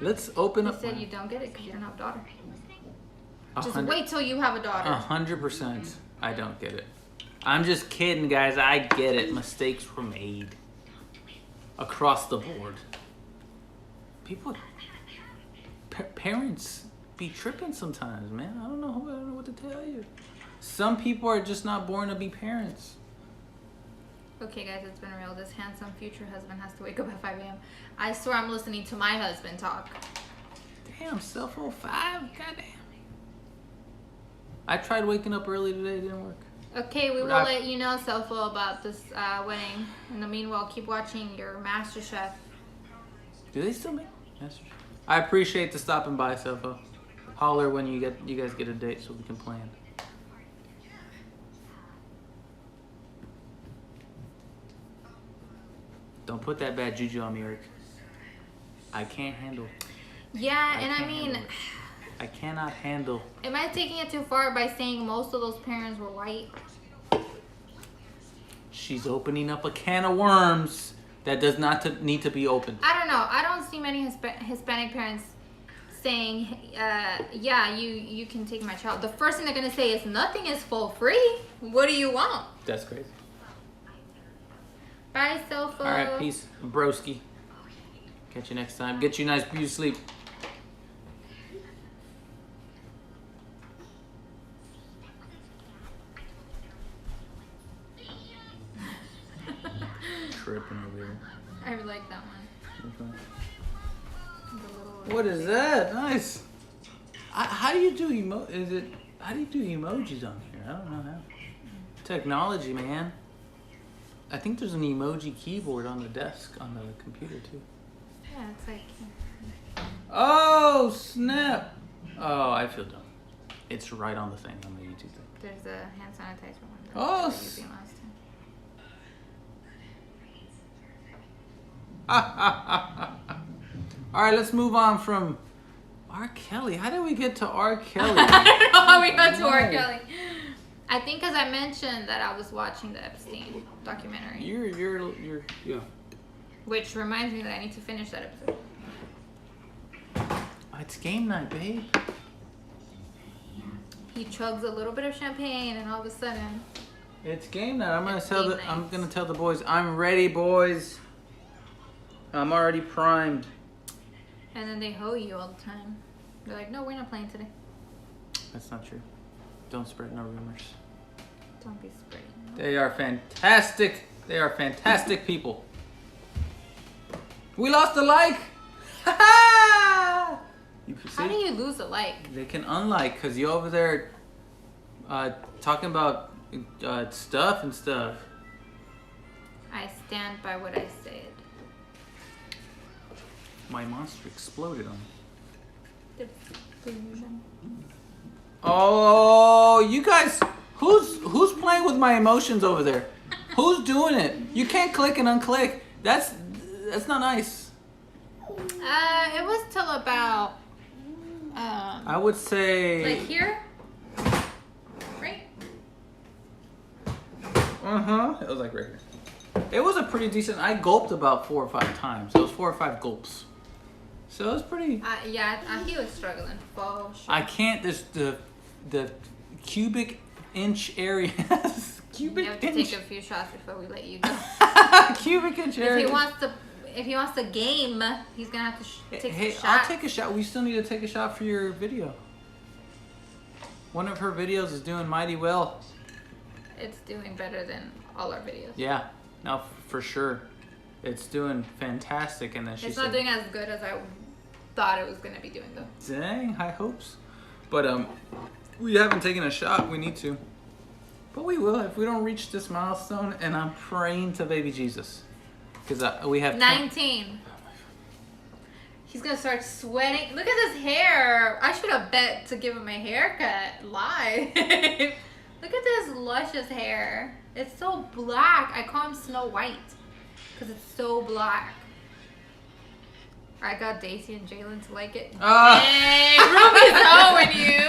Let's open You up. said you don't get it because you don't have a daughter. Just wait till you have a daughter. 100%. I don't get it. I'm just kidding, guys. I get it. Mistakes were made. Across the board. People... parents be tripping sometimes, man. I don't know what to tell you. Some people are just not born to be parents. Okay, guys, it's been real. This handsome future husband has to wake up at 5 a.m. I swear I'm listening to my husband talk. Damn, self 05? Goddamn. I tried waking up early today. It didn't work. Okay, we will let you know, Selfo, about this wedding. In the meanwhile, keep watching your MasterChef. Do they still make MasterChef? I appreciate the stopping by, Selfo. Holler when you guys get a date so we can plan. Don't put that bad juju on me, Eric. I can't handle. Yeah, and I mean, I cannot handle. Am I taking it too far by saying most of those parents were white? She's opening up a can of worms that does not need to be opened. I don't know. I don't see many Hispanic parents saying, yeah, you can take my child. The first thing they're going to say is, nothing is for free. What do you want? That's crazy. Bye, Selfo. All right, peace, broski. Catch you next time. Get you a nice, beautiful sleep. Tripping over here. I like that one. Okay. What is that? Nice. How do you do how do you do emojis on here? I don't know how. Technology, man. I think there's an emoji keyboard on the desk on the computer too. Yeah, it's like. Oh snap! Oh, I feel dumb. It's right on the thing on the YouTube thing. There's a hand sanitizer one. Oh. I was using last time. All right, let's move on from R. Kelly. How did we get to R. Kelly? I don't know how we got to R. Kelly. I think because I mentioned that I was watching the Epstein documentary. You're yeah. Which reminds me that I need to finish that episode. Oh, it's game night, babe. He chugs a little bit of champagne, and all of a sudden, it's game night. I'm gonna tell the boys, I'm ready, boys. I'm already primed. And then they hoe you all the time. They're like, no, we're not playing today. That's not true. Don't spread no rumors. Don't be spreading. They are fantastic. They are fantastic people. We lost a like. You see? How do you lose a like? They can unlike because you over there talking about stuff and stuff. I stand by what I said. My monster exploded on me. Delusion. Oh, you guys, who's playing with my emotions over there? Who's doing it? You can't click and unclick. That's not nice. It was till about I would say like here, right? It was like right here. It was a pretty decent. I gulped about 4 or 5 times. It was 4 or 5 gulps. So it was pretty. Yeah, he was struggling for sure. I can't. There's the cubic inch area. Cubic You have to inch. take a few shots before we let you go. Cubic inch area. If he wants to game, he's gonna have to take a shot. I'll take a shot. We still need to take a shot for your video. One of her videos is doing mighty well. It's doing better than all our videos. Yeah, no, for sure. It's doing fantastic, and then It's not doing as good as I thought it was gonna be doing though. Dang, high hopes. But we haven't taken a shot. We need to. But we will if we don't reach this milestone. And I'm praying to baby Jesus, because we have 19. He's gonna start sweating. Look at his hair. I should have bet to give him a haircut. Lie. Look at this luscious hair. It's so black. I call him Snow White because it's so black. I got Daisy and Jalen to like it. Hey, Ruby's owing you.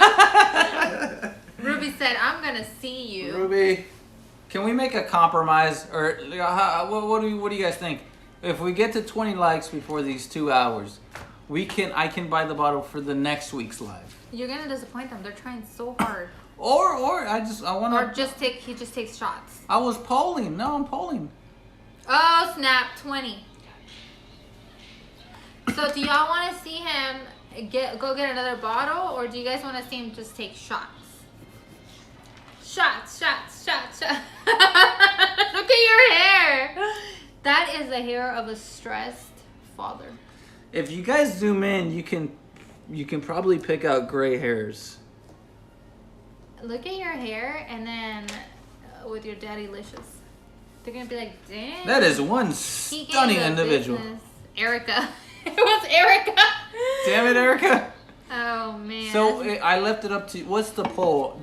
Ruby said, "I'm gonna see you." Ruby, can we make a compromise, or what do you guys think? If we get to 20 likes before these 2 hours, I can buy the bottle for the next week's live. You're gonna disappoint them. They're trying so hard. Or I want to. Or he just takes shots. I was polling. No, I'm polling. Oh snap! 20. So do y'all want to see him go get another bottle, or do you guys want to see him just take shots? Shots. Look at your hair. That is the hair of a stressed father. If you guys zoom in, you can probably pick out gray hairs. Look at your hair, and then with your daddylicious, they're gonna be like, "Damn." That is one stunning individual. Business. Erica. It was Erica. Damn it, Erica. Oh man. So I left it up to. What's the poll?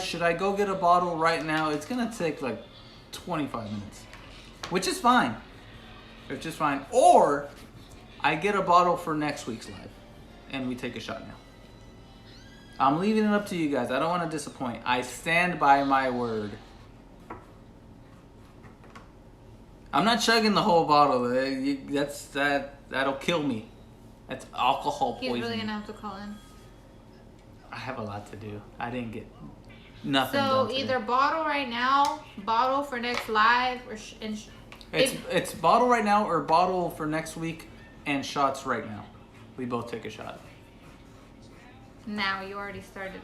Should I go get a bottle right now? It's gonna take like 25 minutes, which is fine. Or I get a bottle for next week's live, and we take a shot now. I'm leaving it up to you guys. I don't want to disappoint. I stand by my word. I'm not chugging the whole bottle. That'll kill me. That's alcohol poisoning. He's really gonna have to call in. I have a lot to do. I didn't get nothing done So today. either bottle right now, bottle for next live, or it's bottle right now or bottle for next week, and shots right now. We both take a shot. Now you already started.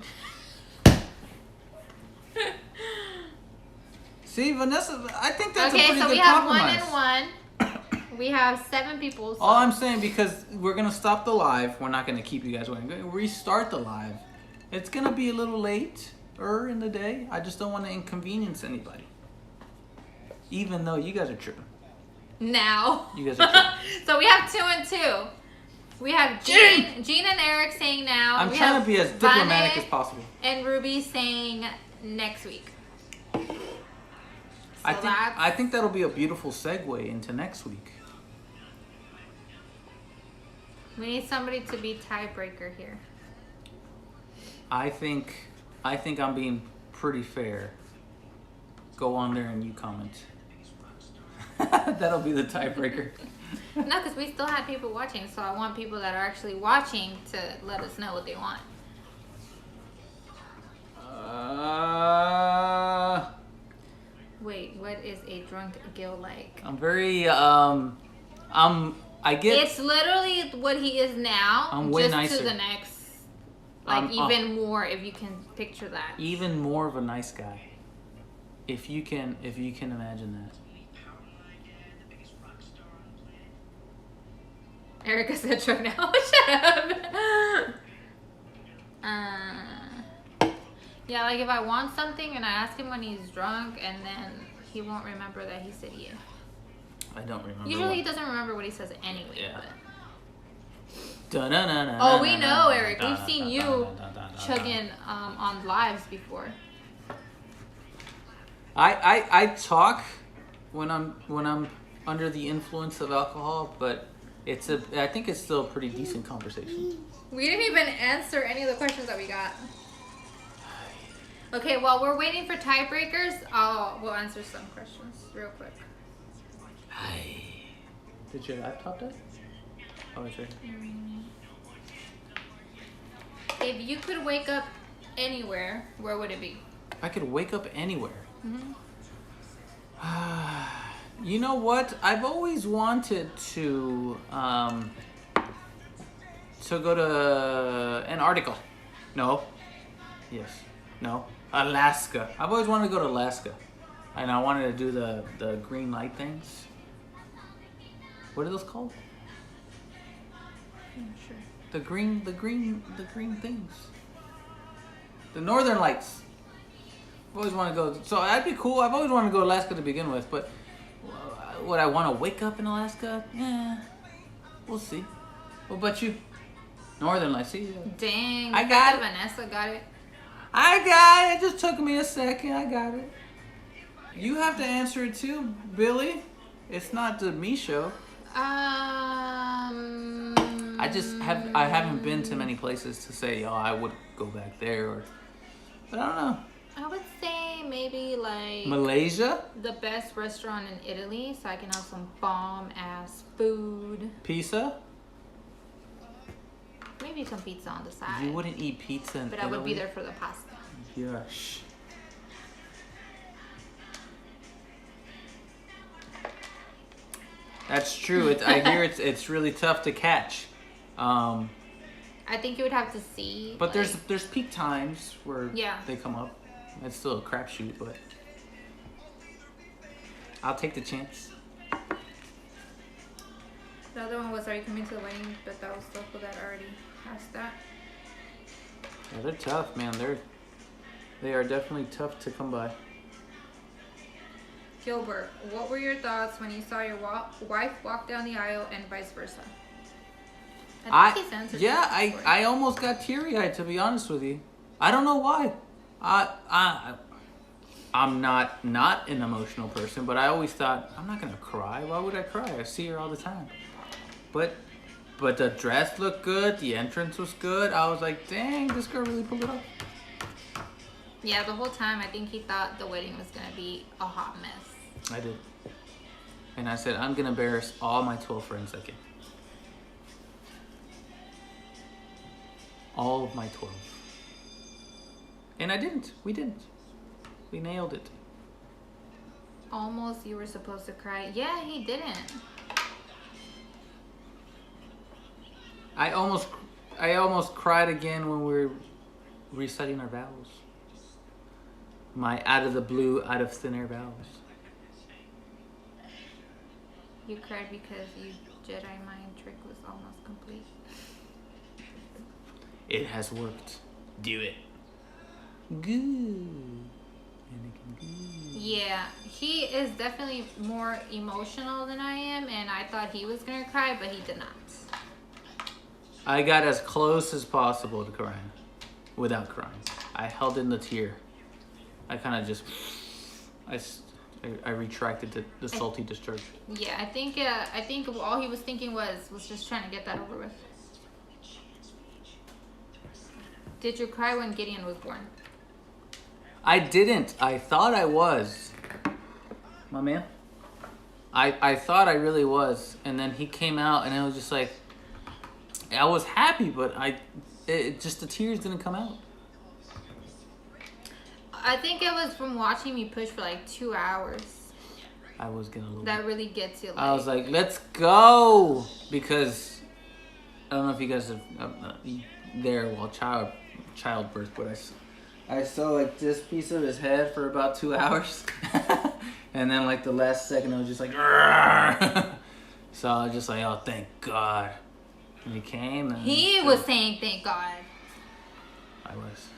See, Vanessa, I think that's a Okay, pretty so good we have compromise. 1 and 1. We have 7 people. So. All I'm saying, because we're gonna stop the live, we're not gonna keep you guys waiting. We're gonna restart the live. It's gonna be a little late in the day. I just don't want to inconvenience anybody. Even though you guys are tripping. Now. You guys are tripping. So we have 2 and 2. We have Gene and Eric saying now. I'm we trying have to be as Vane diplomatic as possible. And Ruby saying next week. I think that'll be a beautiful segue into next week. We need somebody to be tiebreaker here. I think I'm being pretty fair. Go on there and you comment. That'll be the tiebreaker. No, because we still have people watching, so I want people that are actually watching to let us know what they want. Wait, what is a drunk Gil like? I'm very It's literally what he is now. I'm way just nicer. to the next, like even more, if you can picture that. Even more of a nice guy. If you can imagine that. Erica said drunk now. Shut up. Yeah, like if I want something and I ask him when he's drunk, and then he won't remember that he said yeah. I don't remember. Usually he doesn't remember what he says anyway. Yeah. But. Oh, we know, Eric. We've seen you chugging on lives before. I talk when I'm under the influence of alcohol, but I think it's still a pretty decent conversation. We didn't even answer any of the questions that we got. Okay, while we're waiting for tiebreakers, we'll answer some questions real quick. Hi. Did your laptop die? Oh, it's right here. If you could wake up anywhere, where would it be? I could wake up anywhere. Mm-hmm. You know what? I've always wanted to go to Antarctica. No. Yes. No. Alaska. I've always wanted to go to Alaska. And I wanted to do the green light things. What are those called? I'm not sure. The green things. The northern lights. I've always wanted to go. So that'd be cool. I've always wanted to go to Alaska to begin with, but would I want to wake up in Alaska? Yeah. We'll see. What about you? Northern lights. See? Dang. I got it. Vanessa got it. I got it. It just took me a second. I got it. You have to answer it too, Billy. It's not the me show. I haven't been to many places to say, oh, I would go back there, but I don't know. I would say maybe like Malaysia? the best restaurant in Italy, so I can have some bomb ass food. Pisa? maybe some pizza on the side. You wouldn't eat pizza in But Italy? I would be there for the pasta. Gosh. That's true. I hear it's really tough to catch. I think you would have to see. But there's peak times where Yeah. they come up. It's still a crapshoot, but I'll take the chance. The other one was, are you coming to the wedding? But that was local that already asked that. Yeah, they're tough, man. They are definitely tough to come by. Gilbert, what were your thoughts when you saw your wife walk down the aisle and vice versa? I think he's answered that before. I almost got teary-eyed, to be honest with you. I don't know why. I'm not an emotional person, but I always thought, I'm not gonna cry. Why would I cry? I see her all the time. But the dress looked good. The entrance was good. I was like, dang, this girl really pulled it off. Yeah, the whole time I think he thought the wedding was gonna be a hot mess. I did. And I said, I'm gonna embarrass all my 12 friends I can. All of my 12. And I didn't. We didn't. We nailed it. Almost you were supposed to cry. Yeah, he didn't. I almost cried again when we were reciting our vows. My out of the blue, out of thin air vows. You cried because your Jedi mind trick was almost complete. It has worked. Do it. Good. Yeah, he is definitely more emotional than I am, and I thought he was gonna cry, but he did not. I got as close as possible to crying, without crying. I held in the tear. I kind of just, I retracted the salty discharge. Yeah, I think all he was thinking was just trying to get that over with. Did you cry when Gideon was born? I didn't. I thought I was. My man? I thought I really was. And then he came out and it was just like, I was happy, but just the tears didn't come out. I think it was from watching me push for like 2 hours. I was gonna lose. That really gets you. Like, I was like, let's go. Because I don't know if you guys are there while childbirth, but I saw like this piece of his head for about 2 hours. And then like the last second, it was just like, so I was just like, oh, thank God. And he came. And he was saying, thank God. I was.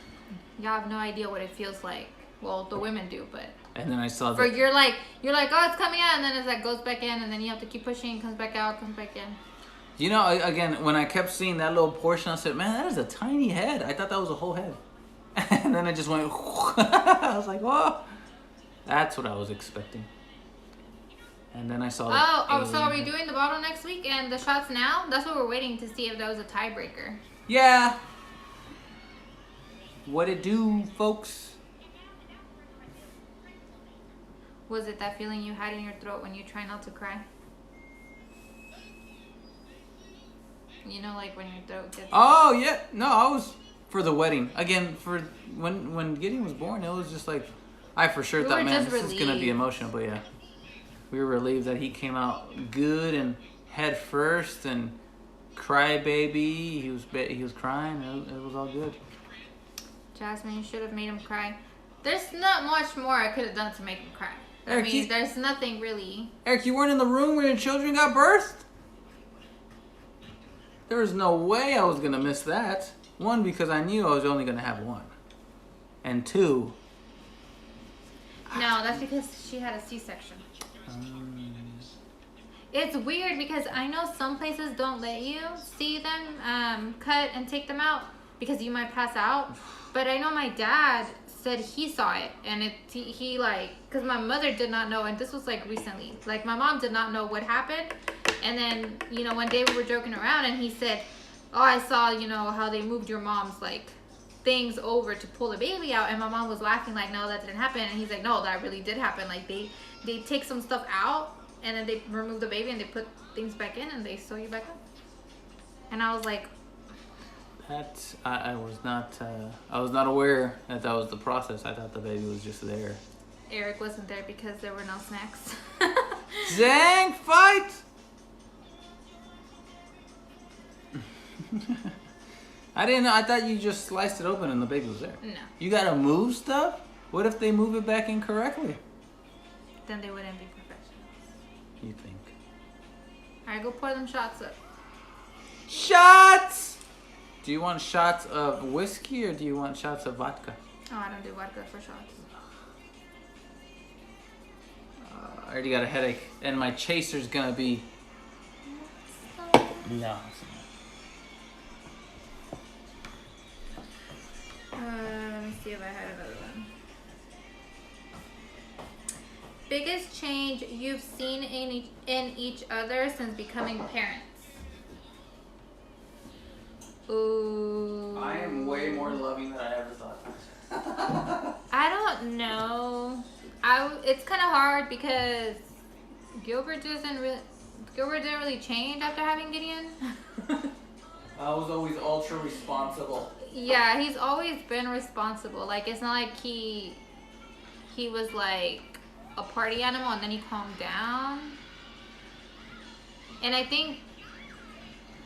Y'all have no idea what it feels like. Well, the women do, but. And then I saw that. that. You're like, oh, it's coming out, and then it's like goes back in, and then you have to keep pushing, comes back out, comes back in. You know, again, when I kept seeing that little portion, I said, man, that is a tiny head. I thought that was a whole head. And then it just went, I was like, whoa. That's what I was expecting. And then I saw so are we doing the bottle next week and the shots now? That's what we're waiting to see if that was a tiebreaker. Yeah. What it do, folks? Was it that feeling you had in your throat when you try not to cry? You know, like when your throat gets... Oh, yeah. No, I was for the wedding. Again, for when Gideon was born, it was just like, I for sure thought, man, this is going to be emotional. But yeah, we were relieved that he came out good and head first and cry baby. He was crying. It was all good. Jasmine, you should have made him cry. There's not much more I could have done to make him cry. Eric, there's nothing really. Eric, you weren't in the room when your children got birthed? There was no way I was going to miss that. One, because I knew I was only going to have one. And two... No, that's because she had a C-section. It's weird because I know some places don't let you see them cut and take them out because you might pass out. But I know my dad said he saw it, and he like, because my mother did not know, and this was like recently. Like my mom did not know what happened, and then one day we were joking around, and he said, "Oh, I saw how they moved your mom's like things over to pull the baby out," and my mom was laughing like, "No, that didn't happen," and he's like, "No, that really did happen. Like they take some stuff out, and then they remove the baby, and they put things back in, and they sew you back up." And I was like, That I was not. I was not aware that was the process. I thought the baby was just there. Eric wasn't there because there were no snacks. Dang! Fight! I didn't know. I thought you just sliced it open and the baby was there. No. You gotta move stuff? What if they move it back incorrectly? Then they wouldn't be professionals. You think? Alright, go pour them shots up. Shots! Do you want shots of whiskey or do you want shots of vodka? Oh, I don't do vodka for shots. I already got a headache and my chaser's gonna be... No. Let me see if I had another one. Biggest change you've seen in each other since becoming parents? Ooh. I am way more loving than I ever thought. I don't know. It's kind of hard because Gilbert didn't really change after having Gideon. I was always ultra responsible. Yeah, he's always been responsible. Like, it's not like he was like a party animal and then he calmed down. And I think,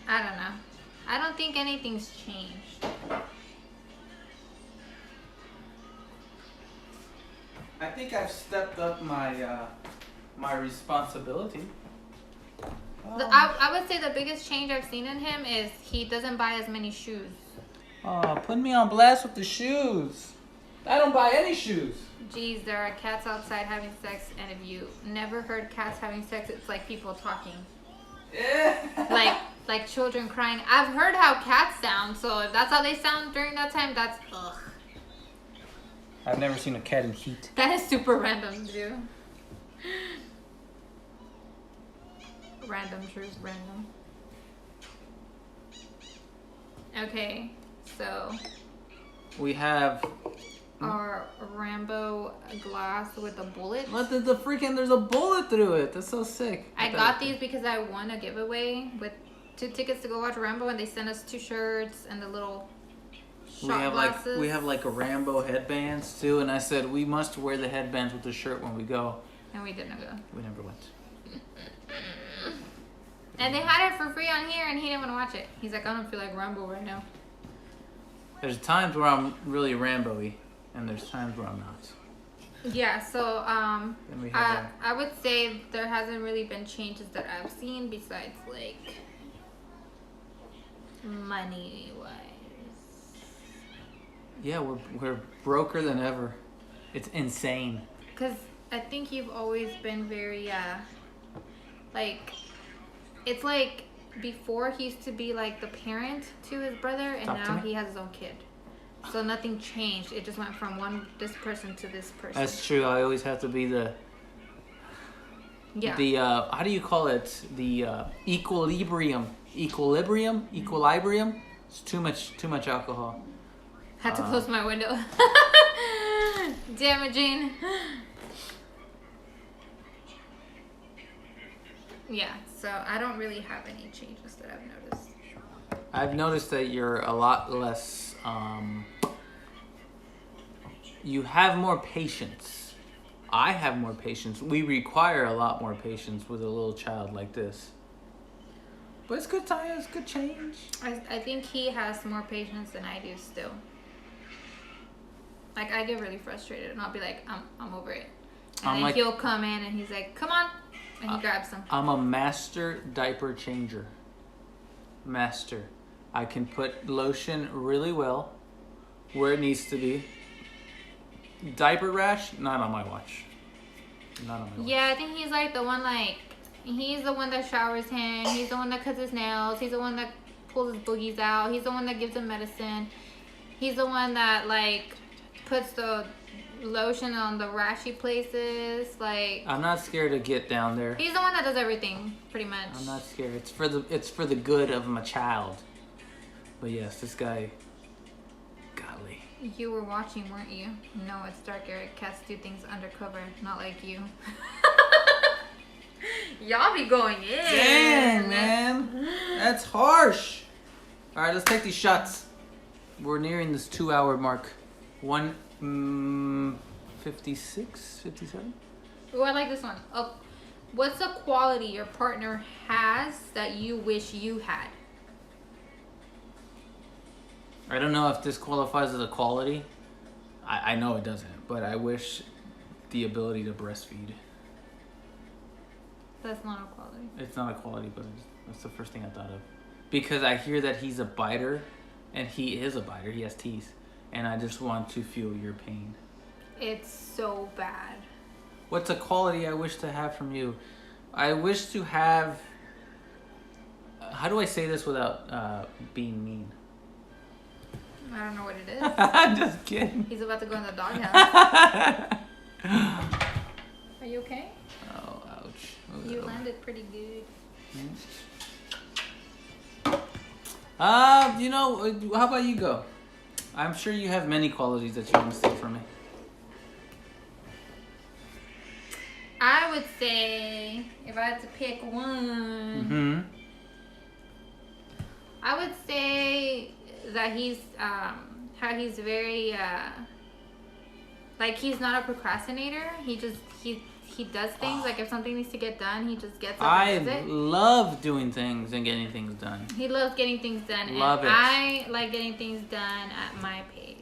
I don't know. I don't think anything's changed. I think I've stepped up my responsibility. I would say the biggest change I've seen in him is he doesn't buy as many shoes. Oh, put me on blast with the shoes. I don't buy any shoes. Geez, there are cats outside having sex, and if you never heard cats having sex, it's like people talking. like children crying. I've heard how cats sound, so if that's how they sound during that time, that's ugh. I've never seen a cat in heat. That is super random, dude. Random, truth, random. Okay, so We have... our Rambo glass with a bullet. What the freaking... There's a bullet through it. That's so sick. I got these because I won a giveaway with 2 tickets to go watch Rambo, and they sent us 2 shirts and the little shot glasses. We have like a Rambo headbands too, and I said we must wear the headbands with the shirt when we go. And we didn't go. We never went. And they had it for free on here, and he didn't want to watch it. He's like, I don't feel like Rambo right now. There's times where I'm really Rambo-y, and there's times where I'm not. Yeah, so Then we have I would say there hasn't really been changes that I've seen besides like money wise. Yeah, we're broker than ever. It's insane. Cause I think you've always been very like, it's like before he used to be like the parent to his brother, and Talk to now me. he has his own kid. So nothing changed. It just went from this person to this person. That's true. I always have to be the how do you call it? The equilibrium. It's too much alcohol. Had to close my window. Damaging. Yeah, so I don't really have any changes that I've noticed. I've noticed that you're a lot less, you have more patience. I have more patience. We require a lot more patience with a little child like this. But it's good time, it's good change. I think he has more patience than I do still. Like, I get really frustrated and I'll be like, I'm over it. And then he'll come in and he's like, come on. And he grabs them. I'm a master diaper changer. Master. I can put lotion really well where it needs to be. Diaper rash, not on my watch. Not on my watch. Yeah, I think he's like the one, like, he's the one that showers him. He's the one that cuts his nails. He's the one that pulls his boogies out. He's the one that gives him medicine. He's the one that, like, puts the lotion on the rashy places. Like, I'm not scared to get down there. he's the one that does everything, pretty much. I'm not scared. It's for the good of my child. But yes, this guy, golly. You were watching, weren't you? No, it's dark, Eric. Cats do things undercover, not like you. Y'all be going in. Dang, man. That's harsh. All right, let's take these shots. We're nearing this 2-hour mark. 56, 57? Oh, I like this one. What's a quality your partner has that you wish you had? I don't know if this qualifies as a quality. I know it doesn't, but I wish the ability to breastfeed. That's not a quality. It's not a quality, but that's the first thing I thought of. Because I hear that he's a biter, and he is a biter. He has teeth. And I just want to feel your pain. It's so bad. What's a quality I wish to have from you? I wish to have... how do I say this without being mean? I don't know what it is. I'm just kidding. He's about to go in the doghouse. Are you okay? Oh, ouch. You landed pretty good. You know, how about you go? I'm sure you have many qualities that you want to steal from me. I would say, if I had to pick one, I would say that he's, how he's very, like he's not a procrastinator. He does things. Like if something needs to get done, he just gets up and does it. I love doing things and getting things done. He loves getting things done. Love and it. I like getting things done at my pace.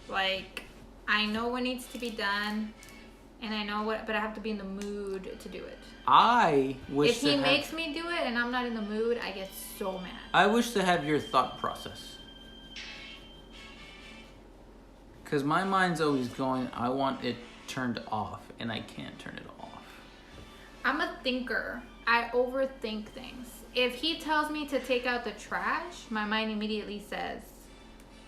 Like, I know what needs to be done, and I know what, but I have to be in the mood to do it. I wish if he makes me do it and I'm not in the mood, I get so mad. I wish to have your thought process. Because my mind's always going, I want it turned off, and I can't turn it off. I'm a thinker. I overthink things. If he tells me to take out the trash, my mind immediately says,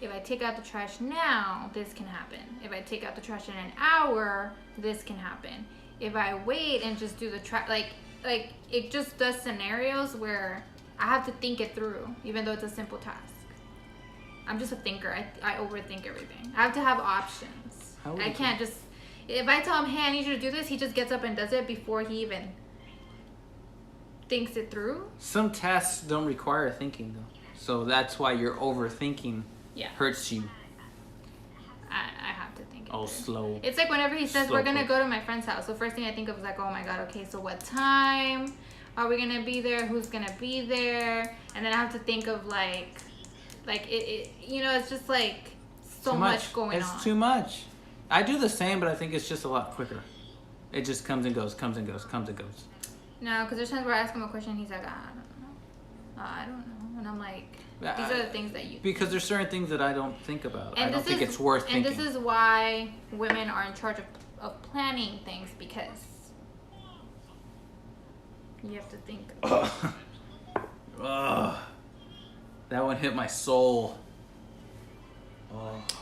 if I take out the trash now, this can happen. If I take out the trash in an hour, this can happen. If I wait and just do the trash, like it just does scenarios where I have to think it through, even though it's a simple task. I'm just a thinker. I overthink everything. I have to have options. I can't just, if I tell him, hey, I need you to do this, he just gets up and does it before he even thinks it through. Some tasks don't require thinking, though. So that's why your overthinking hurts you. I have to think it through. Slow. It's like whenever he says, we're going to go to my friend's house. The first thing I think of is like, oh my God, okay, so what time are we going to be there? Who's going to be there? And then I have to think of like it you know, it's just like so much going on. It's too much. I do the same, but I think it's just a lot quicker. It just comes and goes, comes and goes, comes and goes. No, because there's times where I ask him a question, he's like, I don't know. And I'm like, these are the things that you... Because there's certain things that I don't think about. And I don't think it's worth thinking. And this is why women are in charge of planning things, because you have to think. That one hit my soul.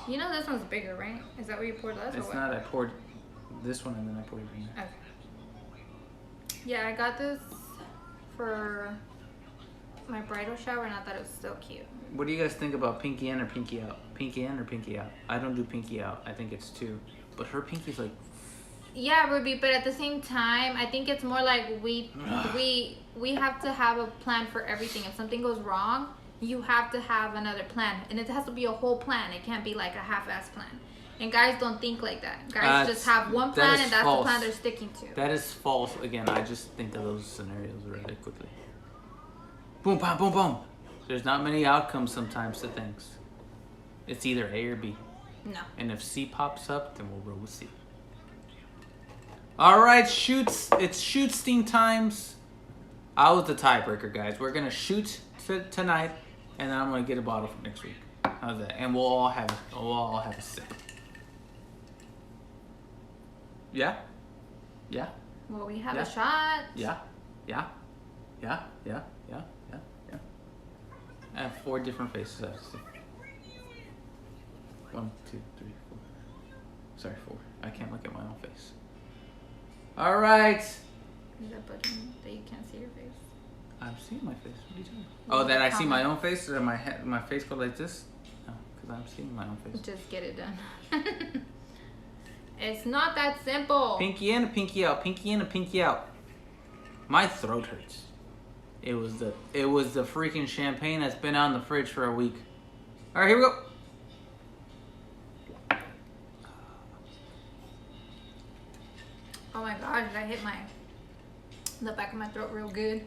You know this one's bigger, right? Is that where you poured less? It's not. I poured this one and then I poured it in. Okay. Yeah, I got this for my bridal shower, and I thought it was so cute. What do you guys think about pinky in or pinky out? Pinky in or pinky out? I don't do pinky out. I think it's 2. But her pinky's like... Yeah, Ruby, but at the same time, I think it's more like we have to have a plan for everything. If something goes wrong, you have to have another plan. And it has to be a whole plan. It can't be like a half-ass plan. And guys don't think like that. Guys just have one plan, and that's the plan they're sticking to. That is false. Again, I just think of those scenarios really quickly. Boom, boom, boom, boom. There's not many outcomes sometimes to things. It's either A or B. No. And if C pops up, then we'll roll with C. All right, shoots. It's shoot steam times. I was the tiebreaker, guys. We're gonna shoot tonight, and then I'm gonna get a bottle for next week. How's that? And we'll all have a sip. Yeah. Yeah. Well, we have a shot. Yeah. I have 4 different faces I have to see. 1, 2, 3, 4. Sorry, 4. I can't look at my own face. All right. Is that button that you can't see your face? I'm seeing my face. What are you doing? Oh, that I see my own face? Or my face go like this? No, because I'm seeing my own face. Just get it done. It's not that simple. Pinky in and pinky out. Pinky in and pinky out. My throat hurts. It was the freaking champagne that's been out in the fridge for a week. All right, here we go. Oh my god, did I hit the back of my throat real good?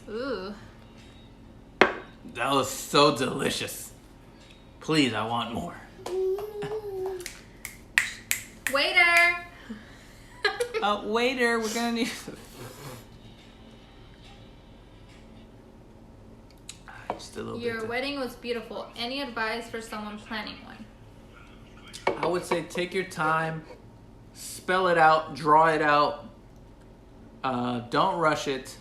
Ooh. That was so delicious. Please, I want more. Waiter! Waiter, we're gonna need... Just a little Your bit. wedding was beautiful. Any advice for someone planning one? I would say take your time, spell it out, draw it out, don't rush it,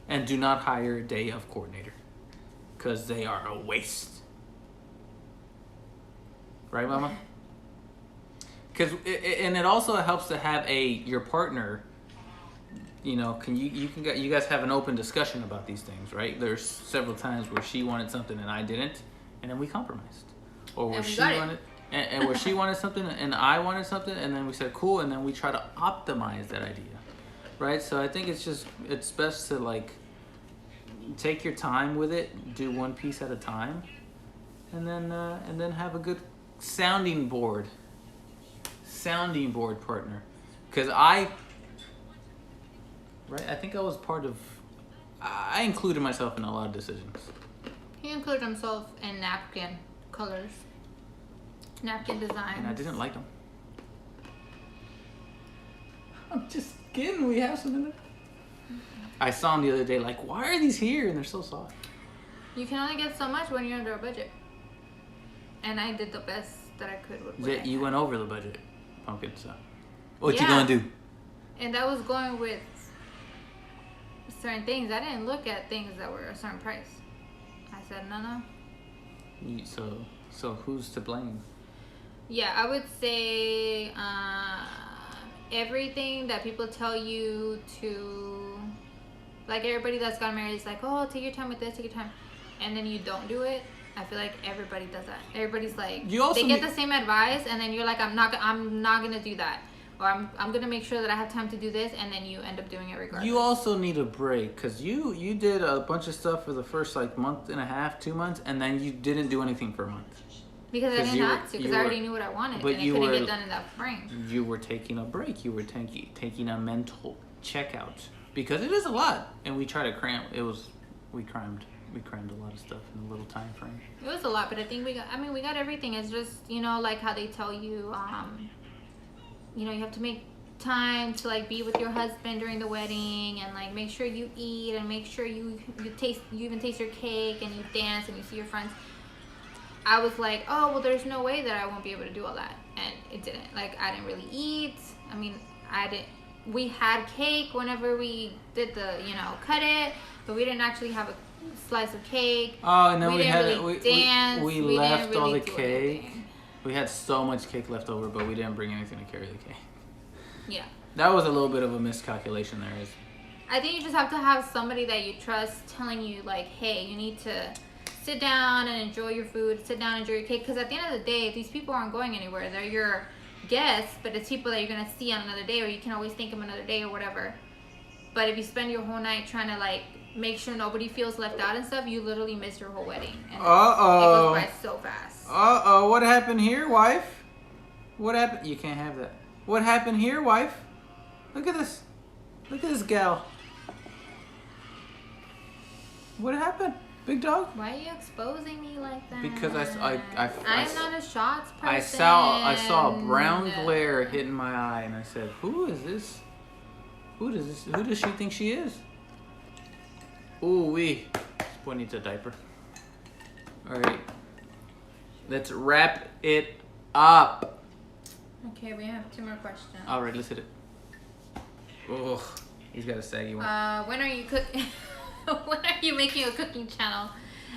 and do not hire a day of coordinator, because they are a waste. Right, Mama? Because it also helps to have your partner. You know, you guys have an open discussion about these things, right? There's several times where she wanted something and I didn't, and then we compromised, or where she wanted. And where she wanted something and I wanted something, and then we said cool, and then we try to optimize that idea, right? So I think it's best to like take your time with it, do one piece at a time, and then have a good sounding board partner. Because I think I was I included myself in a lot of decisions. He included himself in napkin colors. Napkin design. And I didn't like them. I'm just kidding. We have some in there. I saw them the other day. Like, why are these here? And they're so soft. You can only get so much when you're under a budget. And I did the best that I could with what You I went had. over the budget, pumpkin. So, what you gonna do? And I was going with certain things. I didn't look at things that were a certain price. I said no. So who's to blame? Yeah, I would say everything that people tell you to, like everybody that's gotten married is like, oh, take your time with this, take your time, and then you don't do it. I feel like everybody does that. Everybody's like, they get the same advice, and then you're like, I'm not gonna do that, or I'm gonna make sure that I have time to do this, and then you end up doing it regardless. You also need a break, because you did a bunch of stuff for the first like month and a half, 2 months, and then you didn't do anything for a month. Because I didn't have to, because I already knew what I wanted, and it couldn't get done in that frame. You were taking a break. You were taking a mental checkout, because it is a lot, and we try to cram. We crammed a lot of stuff in a little time frame. It was a lot, but I think we got everything. It's just, like how they tell you, you have to make time to like be with your husband during the wedding, and like make sure you eat, and make sure you even taste your cake, and you dance, and you see your friends. I was like, oh, well, there's no way that I won't be able to do all that. And it didn't. Like, I didn't really eat. I mean, we had cake whenever we did the, cut it, but we didn't actually have a slice of cake. Oh, and then we dance. We left all the cake. Anything. We had so much cake left over, but we didn't bring anything to carry the cake. Yeah. That was a little bit of a miscalculation there. I think you just have to have somebody that you trust telling you, like, hey, you need to sit down and enjoy your food, sit down and enjoy your cake, because at the end of the day, these people aren't going anywhere. They're your guests, but it's people that you're going to see on another day, or you can always thank them another day or whatever. But if you spend your whole night trying to like make sure nobody feels left out and stuff, you literally miss your whole wedding. And it goes by so fast. What happened here, wife? What happened? You can't have that. What happened here, wife? Look at this gal. What happened? Big dog? Why are you exposing me like that? Because I'm not a shots person. I saw a brown glare hitting my eye, and I said, "Who is this? Who does she think she is?" Ooh wee. Boy needs a diaper. All right, let's wrap it up. Okay, we have 2 more questions. All right, let's hit it. Oh, he's got a saggy one. When are you cooking? When are you making a cooking channel?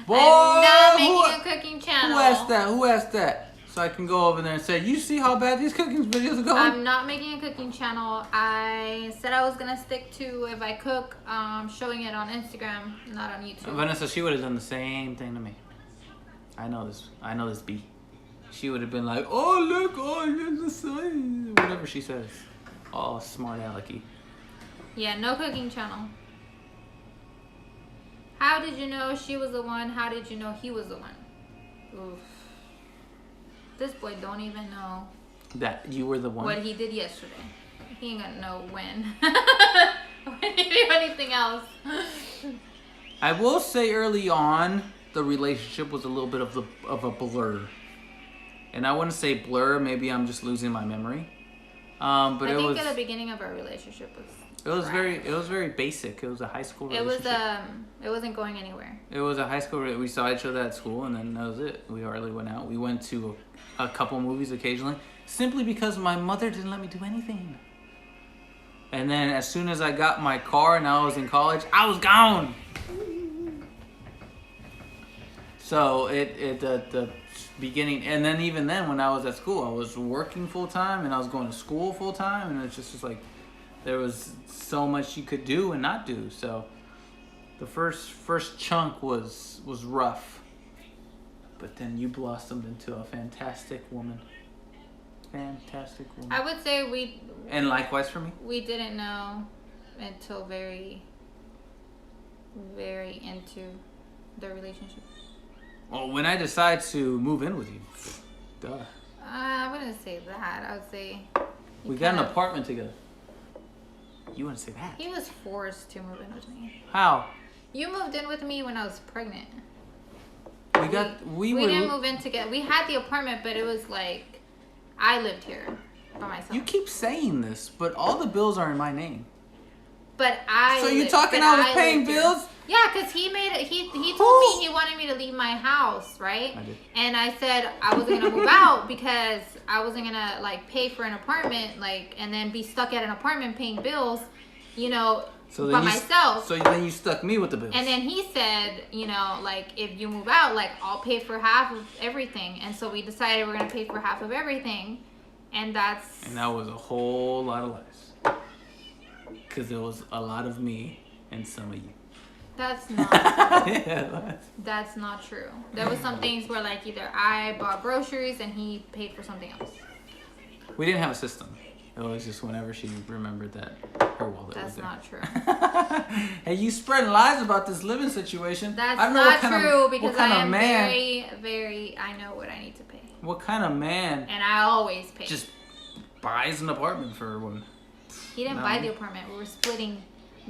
Boy, I'm not making a cooking channel. Who asked that? So I can go over there and say, you see how bad these cooking videos are going? I'm not making a cooking channel. I said I was going to stick to, if I cook, showing it on Instagram, not on YouTube. Vanessa, she would have done the same thing to me. I know this beat. She would have been like, oh, look, oh, you're the same. Whatever she says. Oh, smart alecky. Yeah, no cooking channel. How did you know she was the one? How did you know he was the one? Oof. This boy don't even know that you were the one. What he did yesterday. He ain't gonna know when. When he do anything else. I will say early on, the relationship was a little bit of a blur. And I wouldn't say blur. Maybe I'm just losing my memory. But I think at the beginning of our relationship was very basic. It was a high school relationship. It wasn't going anywhere. It was a high school. We saw each other at school, and then that was it. We hardly went out. We went to a couple movies occasionally, simply because my mother didn't let me do anything. And then as soon as I got my car and I was in college, I was gone. So the beginning, and then even then when I was at school, I was working full time and I was going to school full time, and it's just like there was so much you could do and not do. So the first chunk was rough, but then you blossomed into a fantastic woman. Fantastic woman. I would say and likewise for me. We didn't know until very, very into the relationship. Well, when I decided to move in with you, duh. I wouldn't say that. I would say we got an apartment together. You wouldn't say that. He was forced to move in with me. How? You moved in with me when I was pregnant. We didn't move in together. We had the apartment, but it was like I lived here by myself. You keep saying this, but all the bills are in my name. But So you talking I was paying bills? Yeah, because he told me he wanted me to leave my house, right? I did. And I said I wasn't gonna move out because I wasn't gonna like pay for an apartment, and then be stuck at an apartment paying bills, by myself. So then you stuck me with the bills. And then he said, if you move out, I'll pay for half of everything. And so we decided we're gonna pay for half of everything, and that was a whole lot of lies. Because there was a lot of me and some of you. That's not That's not true. There was some things where either I bought groceries and he paid for something else. We didn't have a system. It was just whenever she remembered that her wallet was there. That's not true. Hey, you spreading lies about this living situation. That's not true because I am very, very, I know what I need to pay. What kind of man? And I always pay. Just buys an apartment for a woman. He didn't buy the apartment. We were splitting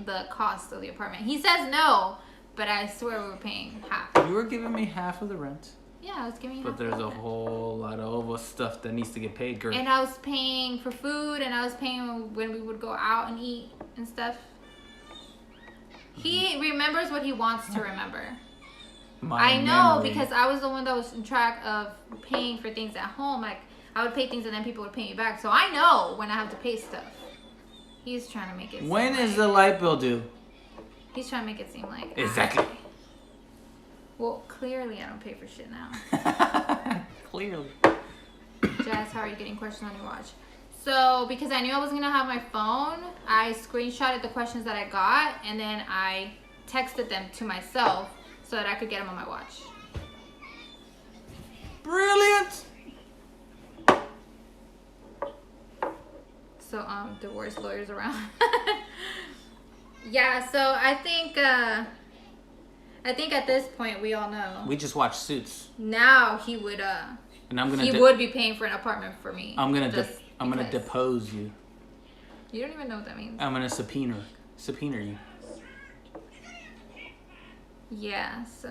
the cost of the apartment. He says no, but I swear we were paying half. You were giving me half of the rent. Yeah, I was giving you half. But there's a whole lot of stuff that needs to get paid, girl. And I was paying for food, and I was paying when we would go out and eat and stuff. He remembers what he wants to remember. I know, because I was the one that was in track of paying for things at home. I would pay things and then people would pay me back. So I know when I have to pay stuff. He's trying to make it seem When is the light bill due? He's trying to make it seem like exactly. Well, clearly I don't pay for shit now. Clearly. Jazz, how are you getting questions on your watch? So, because I knew I wasn't going to have my phone, I screenshotted the questions that I got, and then I texted them to myself so that I could get them on my watch. Brilliant! So, the worst lawyers around. Yeah, so I think at this point we all know. We just watched Suits. Now he would and I'm gonna he would be paying for an apartment for me. I'm gonna depose you. You don't even know what that means. I'm gonna subpoena you. Yeah, so.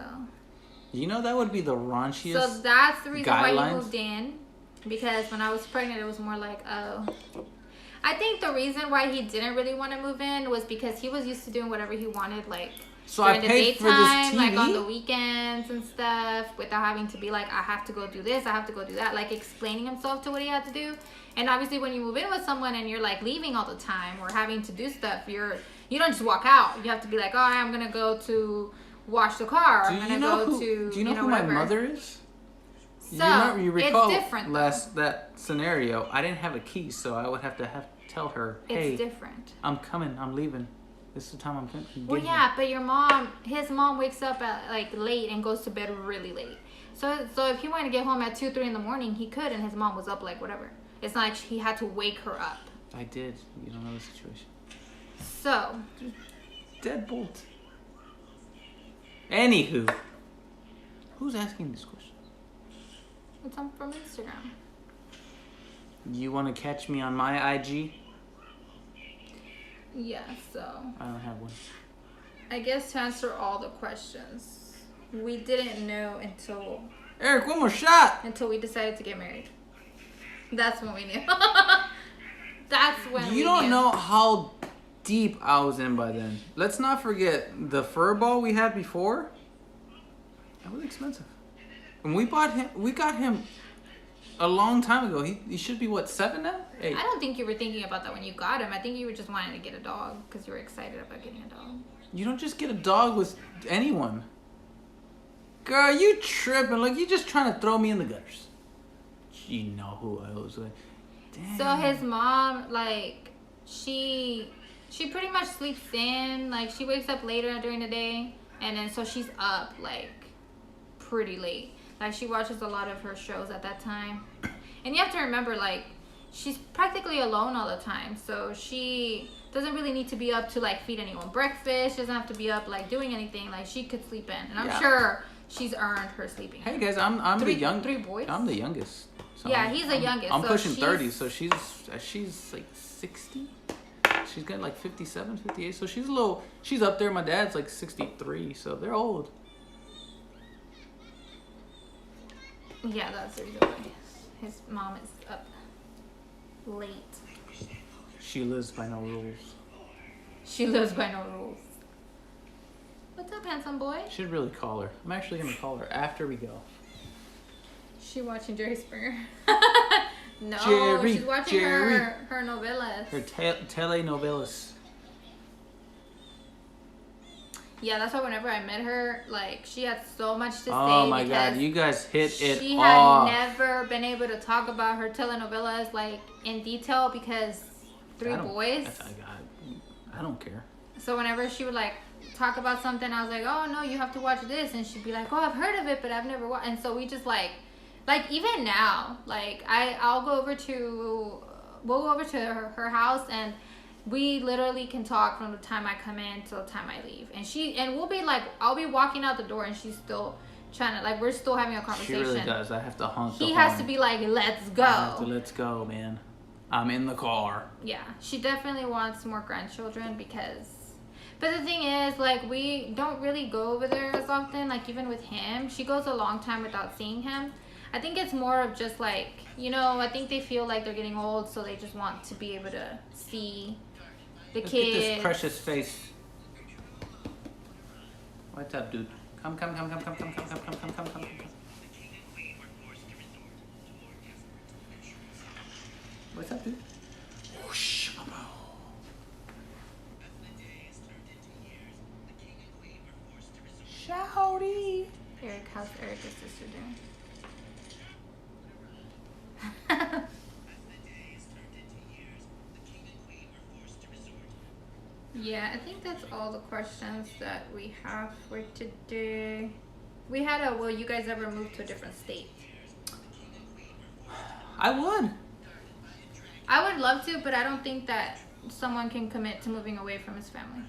You know that would be the raunchiest. So that's the reason guidelines? why he moved in, because when I was pregnant, it was more like, oh. I think the reason why he didn't really want to move in was because he was used to doing whatever he wanted, so during I the paid daytime, for this TV? on the weekends and stuff, without having to be I have to go do this, I have to go do that, explaining himself to what he had to do. And obviously when you move in with someone and you're leaving all the time or having to do stuff, you don't just walk out. You have to be oh, I'm gonna go to wash the car. I'm gonna go to. Do you know who my mother is? So you recall it's different. that scenario. I didn't have a key, so I would have to tell her, hey, it's different. I'm coming. I'm leaving. This is the time I'm coming. Well, yeah, but his mom wakes up at late and goes to bed really late. So if he wanted to get home at 2, 3 in the morning, he could, and his mom was up whatever. It's not he had to wake her up. I did. You don't know the situation. So. Deadbolt. Anywho, who's asking this question? It's from Instagram. You want to catch me on my IG? Yeah, so. I don't have one. I guess to answer all the questions, we didn't know until Eric, one more shot. we decided to get married. That's when we knew. That's when You don't know how deep I was in by then. Let's not forget the fur ball we had before. That was expensive. And we got him a long time ago. He should be what, 7 now? 8. I don't think you were thinking about that when you got him. I think you were just wanting to get a dog because you were excited about getting a dog. You don't just get a dog with anyone. Girl, you tripping. Look, you just trying to throw me in the gutters. You know who I was with. Damn. So his mom, like, she pretty much sleeps in. Like, she wakes up later during the day. And then so she's up, like, pretty late. Like, she watches a lot of her shows at that time. And you have to remember, like, she's practically alone all the time. So she doesn't really need to be up to, like, feed anyone breakfast. She doesn't have to be up, like, doing anything. Like, she could sleep in. And I'm sure she's earned her sleeping. Hey, guys, I'm the young. 3 boys? I'm the youngest. So yeah, he's the youngest. I'm so pushing 30, so she's like 60. She's got like 57, 58. So she's up there. My dad's like 63, so they're old. Yeah, that's the reason why his mom is up late. She lives by no rules. She lives by no rules. What's up, handsome boy? Should really call her. I'm actually gonna call her after we go. She watching Jerry Springer? No, she's watching her novelas. Her telenovelas. Yeah, that's why whenever I met her, like, she had so much to say. Oh my God, you guys hit it off. She had never been able to talk about her telenovelas, like, in detail because 3 boys. I don't care. So whenever she would, like, talk about something, I was like, oh, no, you have to watch this. And she'd be like, oh, I've heard of it, but I've never watched. And so we just, like, even now, like, we'll go over to her house, and we literally can talk from the time I come in till the time I leave. And we'll be like, I'll be walking out the door and she's still trying to, like, we're still having a conversation. She really does. I have to honk the He horn. has to be like, let's go. I have to, let's go, man. I'm in the car. Yeah, she definitely wants more grandchildren but the thing is, like, we don't really go over there as often. Like, even with him, she goes a long time without seeing him. I think it's more of just, like, you know, I think they feel like they're getting old, so they just want to be able to see the kids. Look at this precious face. What's up, dude? Come. What's up, dude? Whoosh, Shouty. Eric, how's Erica's sister doing? Yeah, I think that's all the questions that we have for today. We had will you guys ever move to a different state? I would. I would love to, but I don't think that someone can commit to moving away from his family.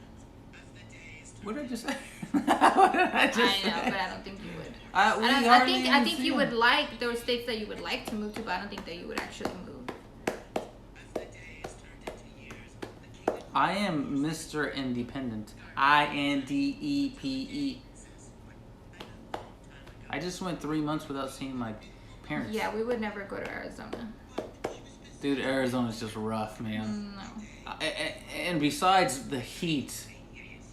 What did I just say? What did I just say? I know, but I don't think you would. I think you would like, there were states that you would like to move to, but I don't think that you would actually move. I am Mr. Independent. INDEPE. I just went 3 months without seeing my parents. Yeah, we would never go to Arizona. Dude, Arizona's just rough, man. No. And besides the heat,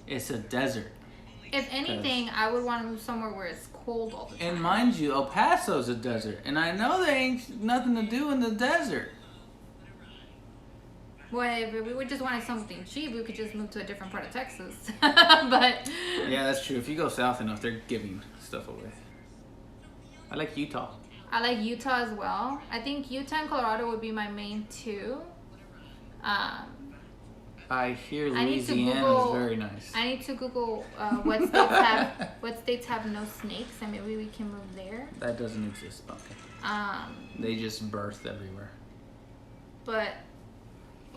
it's a desert. If anything, I would want to move somewhere where it's cold all the time. And mind you, El Paso's a desert. And I know there ain't nothing to do in the desert. Well, if we would just wanted something cheap, we could just move to a different part of Texas. But yeah, that's true. If you go south enough, they're giving stuff away. I like Utah. I like Utah as well. I think Utah and Colorado would be my main 2. I hear Louisiana is very nice. I need to Google what states have no snakes, and maybe we can move there. That doesn't exist. Okay. They just birth everywhere. But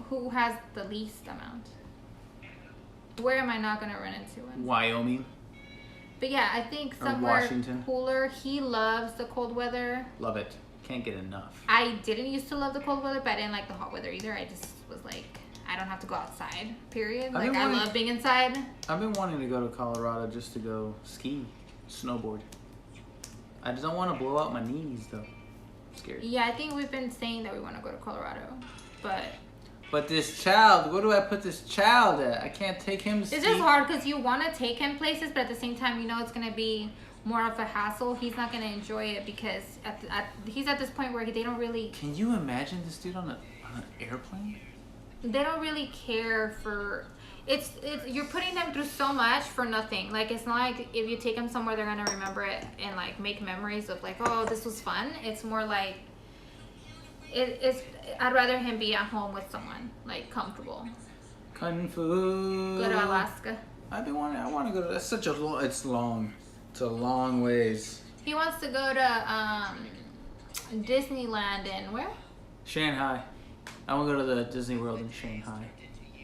who has the least amount? Where am I not gonna run into one? Wyoming. But yeah, I think Or somewhere Washington. cooler. He loves the cold weather. Love it. Can't get enough. I didn't used to love the cold weather, but I didn't like the hot weather either. I just was like, I don't have to go outside, period. Like, I love being inside. I've been wanting to go to Colorado just to go ski, snowboard. I just don't want to blow out my knees, though. I'm scared. Yeah, I think we've been saying that we want to go to Colorado, but... But this child, where do I put this child at? I can't take him to ski. It's just hard because you want to take him places, but at the same time, you know it's going to be more of a hassle. He's not going to enjoy it because he's at this point where they don't really... Can you imagine this dude on an airplane? They don't really care for... It's you're putting them through so much for nothing. Like, it's not like if you take them somewhere, they're going to remember it and, like, make memories of, like, oh, this was fun. It's more like... I'd rather him be at home with someone, like, comfortable. Kung Fu. Go to Alaska. I want to go to... That's such a long... It's long. It's a long ways. He wants to go to Disneyland and where? Shanghai. I want to go to the Disney World in Shanghai.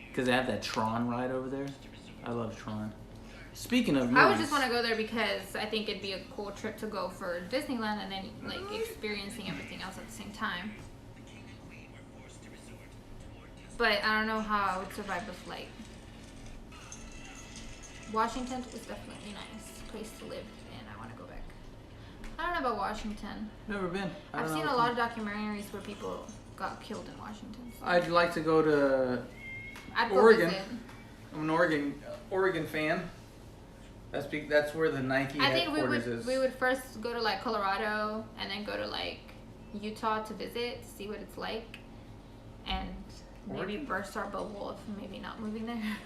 Because they have that Tron ride over there. I love Tron. Speaking of movies, I would just want to go there because I think it'd be a cool trip to go for Disneyland and then, like, experiencing everything else at the same time. But I don't know how I would survive the flight. Washington is definitely a nice place to live and I want to go back. I don't know about Washington. Never been. I've seen a lot of documentaries where people got killed in Washington. So. I'd like to go to Oregon. I'm an Oregon fan. That's where the Nike headquarters is. We would first go to, like, Colorado and then go to, like, Utah to visit, to see what it's like, and maybe burst our bubble of maybe not moving there.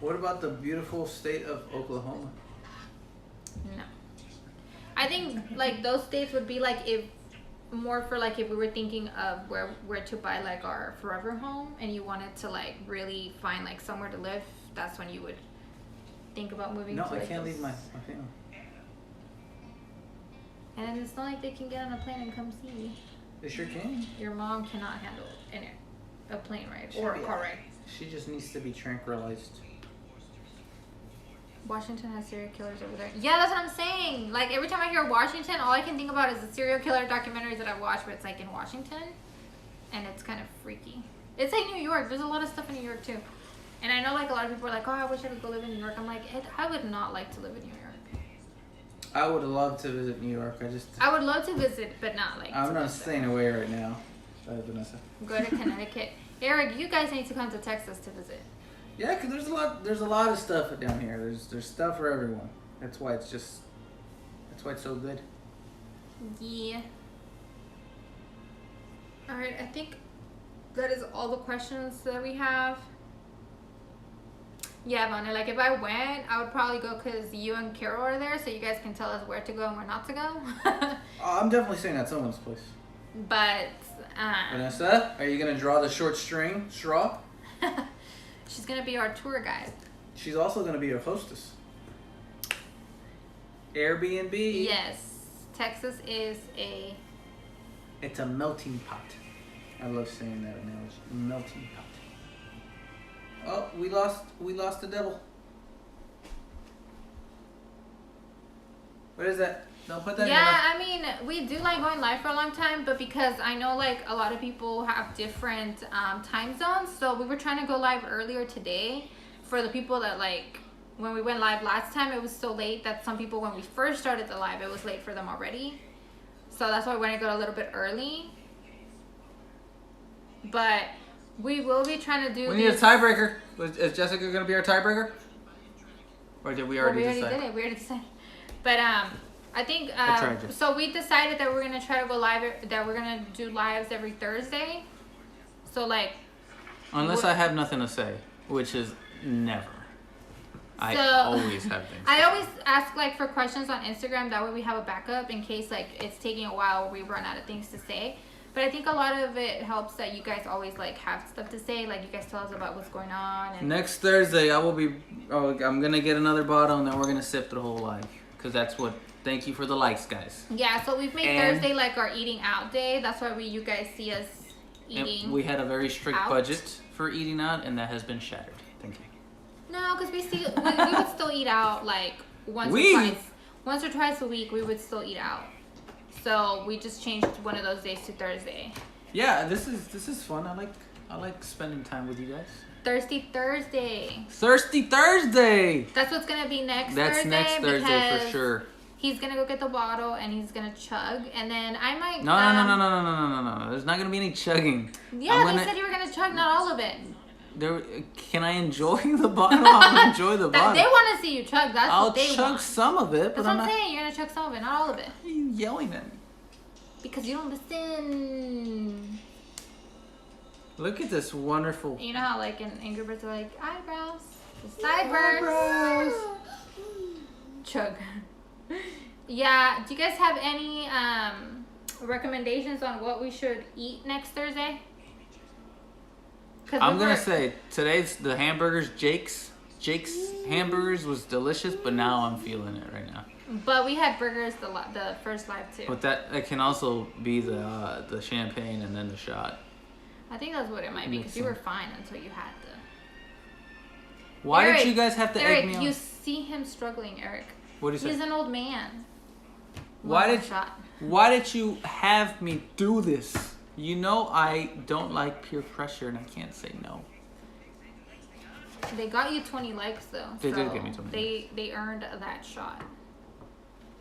What about the beautiful state of Oklahoma? No. I think, like, those states would be, like, if we were thinking of where to buy, like, our forever home and you wanted to, like, really find, like, somewhere to live, that's when you would think about moving to, like, I can't leave my family. And it's not like they can get on a plane and come see you. They sure can. Your mom cannot handle a plane ride or a car ride. She just needs to be tranquilized. Washington has serial killers over there. Yeah, that's what I'm saying. Like, every time I hear Washington, all I can think about is the serial killer documentaries that I've watched where it's, like, in Washington. And it's kind of freaky. It's like New York. There's a lot of stuff in New York, too. And I know, like, a lot of people are like, oh, I wish I could go live in New York. I'm like, I would not like to live in New York. I would love to visit New York. I would love to visit, but not, like, I'm not staying away right now. Vanessa. Go to Connecticut. Eric, you guys need to come to Texas to visit. Yeah, because there's a lot of stuff down here. There's stuff for everyone. That's why it's so good. Yeah. All right, I think that is all the questions that we have. Yeah, Vonna, like, if I went, I would probably go because you and Carol are there, so you guys can tell us where to go and where not to go. I'm definitely staying at someone's place. But, Vanessa, are you going to draw the short straw? She's going to be our tour guide. She's also going to be our hostess. Airbnb. Yes. Texas is It's a melting pot. I love saying that analogy. Melting pot. Oh, we lost the devil. What is that? Don't put that in. Yeah, I mean, we do like going live for a long time, but because I know, like, a lot of people have different time zones, so we were trying to go live earlier today for the people that, like, when we went live last time, it was so late that some people, when we first started the live, it was late for them already. So that's why we went to go a little bit early. But we will be trying to do. We need a tiebreaker. Is Jessica going to be our tiebreaker? Or did we already decide? We already did it. We already decided. But I think I so. We decided that we're gonna try to go live. That we're gonna do lives every Thursday. So, like, unless I have nothing to say, which is never. I always have things. I always ask, like, for questions on Instagram. That way we have a backup in case, like, it's taking a while or we run out of things to say. But I think a lot of it helps that you guys always, like, have stuff to say. Like, you guys tell us about what's going on. And next Thursday, I will be. Oh, I'm gonna get another bottle, and then we're gonna sip the whole live. Cause that's what. Thank you for the likes, guys. Yeah, so we've made Thursday like our eating out day. That's why you guys see us eating. And we had a very strict budget for eating out, and that has been shattered. Thank you. No, because we would still eat out, like, once or twice. Once or twice a week, we would still eat out. So we just changed one of those days to Thursday. Yeah, this is fun. I like spending time with you guys. Thirsty Thursday. Thirsty Thursday. That's what's gonna be next Thursday. That's next Thursday for sure. He's gonna go get the bottle and he's gonna chug, and then I might. No. There's not gonna be any chugging. Yeah, they said you were gonna chug, not all of it. Can I enjoy the bottle? I'll enjoy the bottle. They want to see you chug. That's what they want. I'll chug some of it, but That's what I'm saying. You're gonna chug some of it, not all of it. Why are you yelling at me? Because you don't listen. Look at this wonderful. You know how like in Angry Birds are like eyebrows, sideburns. Chug. Yeah. Do you guys have any recommendations on what we should eat next Thursday? I'm gonna say today's the hamburgers. Jake's hamburgers was delicious, but now I'm feeling it right now. But we had burgers the first live too. But it can also be the champagne and then the shot. I think that's what it might be because you were fine until you had the. Why did you guys have to egg me on? You see him struggling, Eric. What do you say? He's an old man. Why did you have me do this? You know I don't like peer pressure and I can't say no. They got you 20 likes though. They did give me 20 likes. They earned that shot.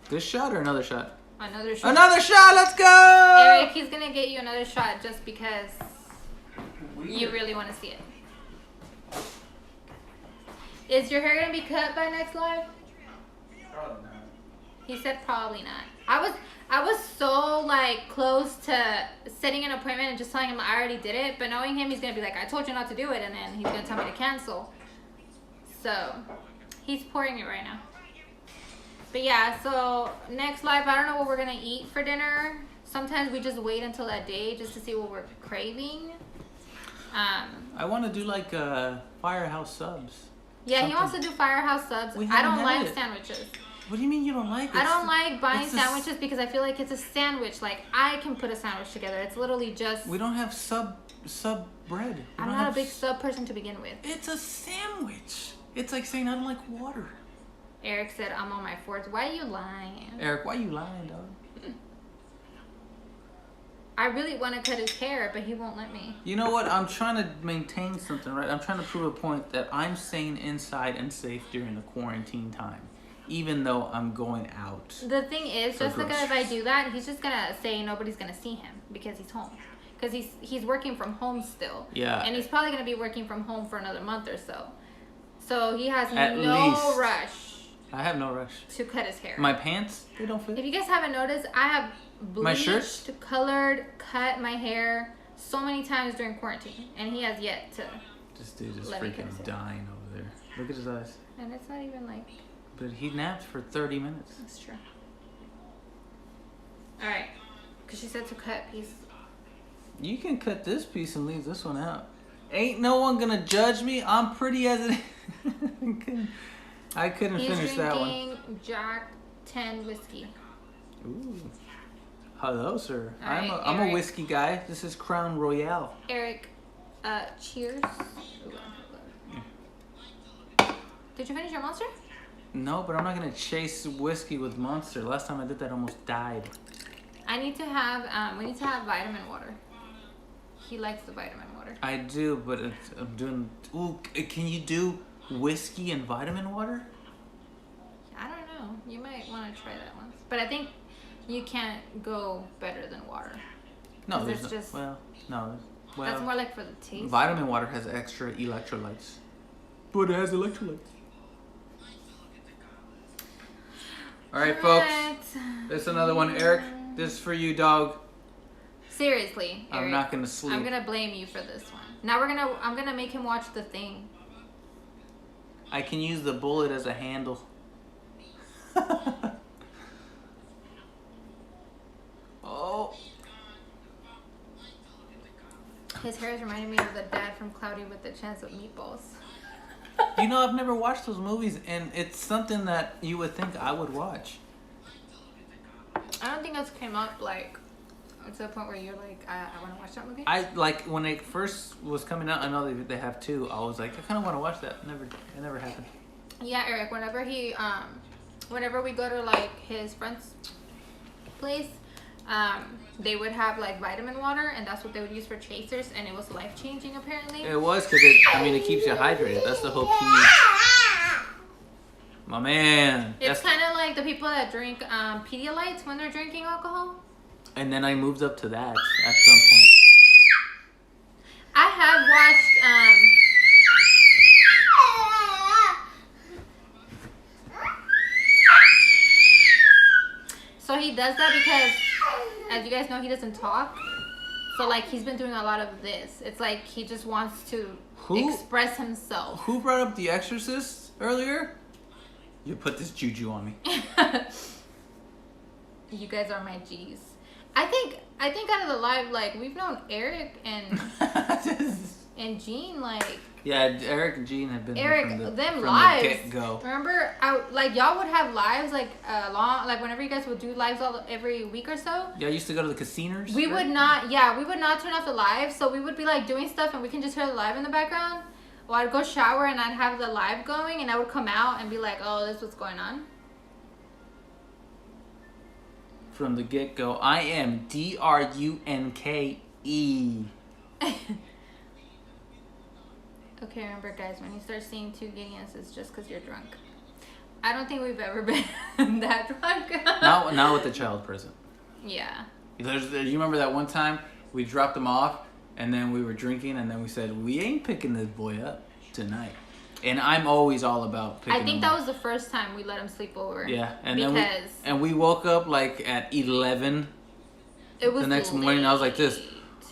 This shot or another shot? Another shot. Another shot, let's go! Eric, he's gonna get you another shot just because you really want to see it. Is your hair gonna be cut by next live? Probably not. He said probably not. I was so like close to setting an appointment and just telling him I already did it, but knowing him, he's gonna be like, I told you not to do it, and then he's gonna tell me to cancel. So he's pouring it right now. But yeah, so next live, I don't know what we're gonna eat for dinner. Sometimes we just wait until that day just to see what we're craving. I want to do like Firehouse subs. Yeah, he wants to do Firehouse subs. I don't like sandwiches. What do you mean you don't like it? I don't like buying sandwiches because I feel like it's a sandwich. Like, I can put a sandwich together. It's literally just... We don't have sub bread. I'm not a big sub person to begin with. It's a sandwich. It's like saying I don't like water. Eric said, I'm on my fourth. Why are you lying? Eric, why are you lying, dog? I really want to cut his hair, but he won't let me. You know what? I'm trying to maintain something, right? I'm trying to prove a point that I'm staying inside and safe during the quarantine time, even though I'm going out. The thing is, just because if I do that, he's just going to say nobody's going to see him because he's home. Because he's working from home still. Yeah. And he's probably going to be working from home for another month or so. So he has At no least. rush. I have no rush. To cut his hair. My pants, they don't fit. If you guys haven't noticed, I have bleached, colored, cut my hair so many times during quarantine, and he has yet to. This dude is freaking dying over there. Look at his eyes. And it's not even like. But he napped for 30 minutes. That's true. All right, because she said to cut piece. You can cut this piece and leave this one out. Ain't no one gonna judge me. I'm pretty as it. I couldn't finish that one. He's drinking Jack 10 whiskey. Ooh. Hello, sir. Right, I'm a whiskey guy. This is Crown Royale. Eric, cheers. Did you finish your Monster? No, but I'm not gonna chase whiskey with Monster. Last time I did that, I almost died. I need to have. We need to have vitamin water. He likes the vitamin water. I do, but I'm doing. Ooh, can you do whiskey and vitamin water? I don't know. You might want to try that once. But I think you can't go better than water. No, there's no. just. Well, no. Well, that's more like for the taste. Vitamin water has extra electrolytes. But it has electrolytes. Alright, folks. There's another one. Eric, this is for you, dog. Seriously, Eric, I'm not gonna sleep. I'm gonna blame you for this one. Now I'm gonna make him watch The Thing. I can use the bullet as a handle. Oh. His hair is reminding me of the dad from Cloudy with a Chance of Meatballs. You know, I've never watched those movies, and it's something that you would think I would watch. I don't think those came up like to the point where you're like, I want to watch that movie. I like when it first was coming out. I know they have two. I was like, I kind of want to watch that. It never happened. Yeah, Eric. Whenever he whenever we go to like his friend's place, they would have like vitamin water, and that's what they would use for chasers, and it was life changing apparently. It was because it keeps you hydrated. That's the whole key. My man. It's kind of like the people that drink Pedialytes when they're drinking alcohol. And then I moved up to that at some point. I have watched. So he does that because, as you guys know, he doesn't talk. So like he's been doing a lot of this. It's like he just wants to express himself. Who brought up The Exorcist earlier? You put this juju on me. You guys are my G's. I think out of the live, like we've known Eric and and Gene, like Eric and Gene have been from the lives. get-go. Remember, like y'all would have lives like whenever you guys would do lives every week or so. Yeah, I used to go to the casinos. We would not turn off the live, so we would be like doing stuff and we can just hear the live in the background. Well, I'd go shower and I'd have the live going, and I would come out and be like, "Oh, this is what's going on." From the get-go, I am DRUNKE. Okay, remember, guys, when you start seeing two Gideons, it's just because you're drunk. I don't think we've ever been that drunk. Not with the child present. Yeah. You remember that one time we dropped them off, and then we were drinking, and then we said, we ain't picking this boy up tonight. And I'm always all about picking him up. I think that was the first time we let him sleep over. Yeah, and we woke up like at 11. It was the next late. morning. I was like this.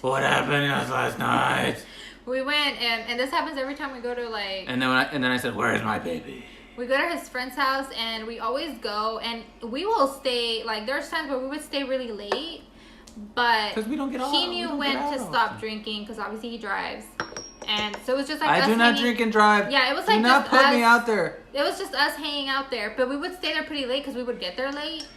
What happened last night? We went and this happens every time we go to like. And then I said, where is my baby? We go to his friend's house and we always go and we will stay like there's times where we would stay really late, but because we don't get he knew when to stop drinking because obviously he drives. And so it was just like I do not drink and drive. Yeah, it was like do not put me out there. It was just us hanging out there, but we would stay there pretty late because we would get there late,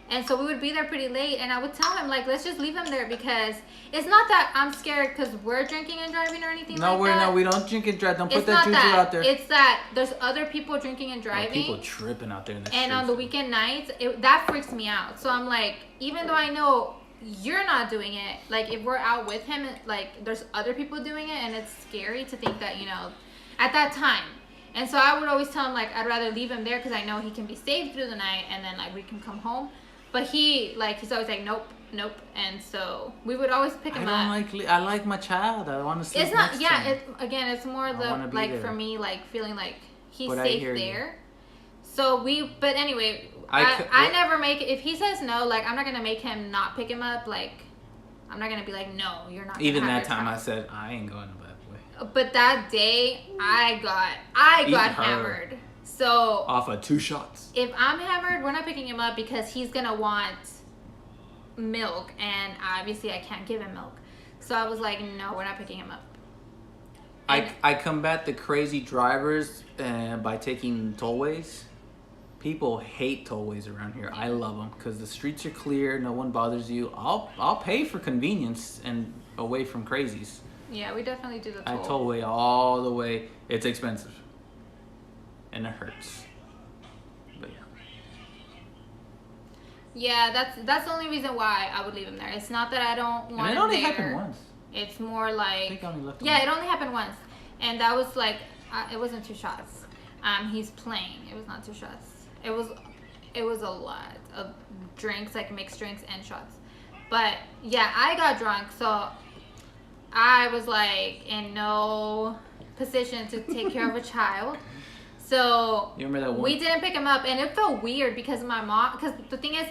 and so we would be there pretty late. And I would tell him like, let's just leave him there because it's not that I'm scared because we're drinking and driving or anything. No, we don't drink and drive. Don't put that juju out there. It's that there's other people drinking and driving. People tripping out there in the streets. And on the weekend nights, that freaks me out. So I'm like, even though I know you're not doing it, like if we're out with him, like there's other people doing it, and it's scary to think that at that time. And so I would always tell him like I'd rather leave him there because I know he can be safe through the night, and then like we can come home. But he's always like nope, and so we would always pick him up. I like my child. I want to sleep. It's not. Next Yeah. time. It's more the like there. For me like feeling like he's but safe there. So but anyway. I never make if he says no, like I'm not gonna make him not pick him up. Like I'm not gonna be like, no, you're not. Even that time, I said I ain't going to bed. But that day, I got hammered. So off of 2 shots. If I'm hammered, we're not picking him up because he's gonna want milk, and obviously I can't give him milk. So I was like, no, we're not picking him up. I combat the crazy drivers by taking tollways. People hate tollways around here. I love them because the streets are clear. No one bothers you. I'll pay for convenience and away from crazies. Yeah, we definitely do the toll. I tollway all the way. It's expensive. And it hurts. But yeah. Yeah, that's the only reason why I would leave him there. It's not that I don't want him there. And it only happened once. It's more like... I think I only left him it only happened once. And that was like... it wasn't 2 shots. He's playing. It was not 2 shots. It was a lot of drinks, like mixed drinks and shots. But yeah, I got drunk, so I was like in no position to take care of a child. So you remember that one? We didn't pick him up, and it felt weird because my mom. Because the thing is,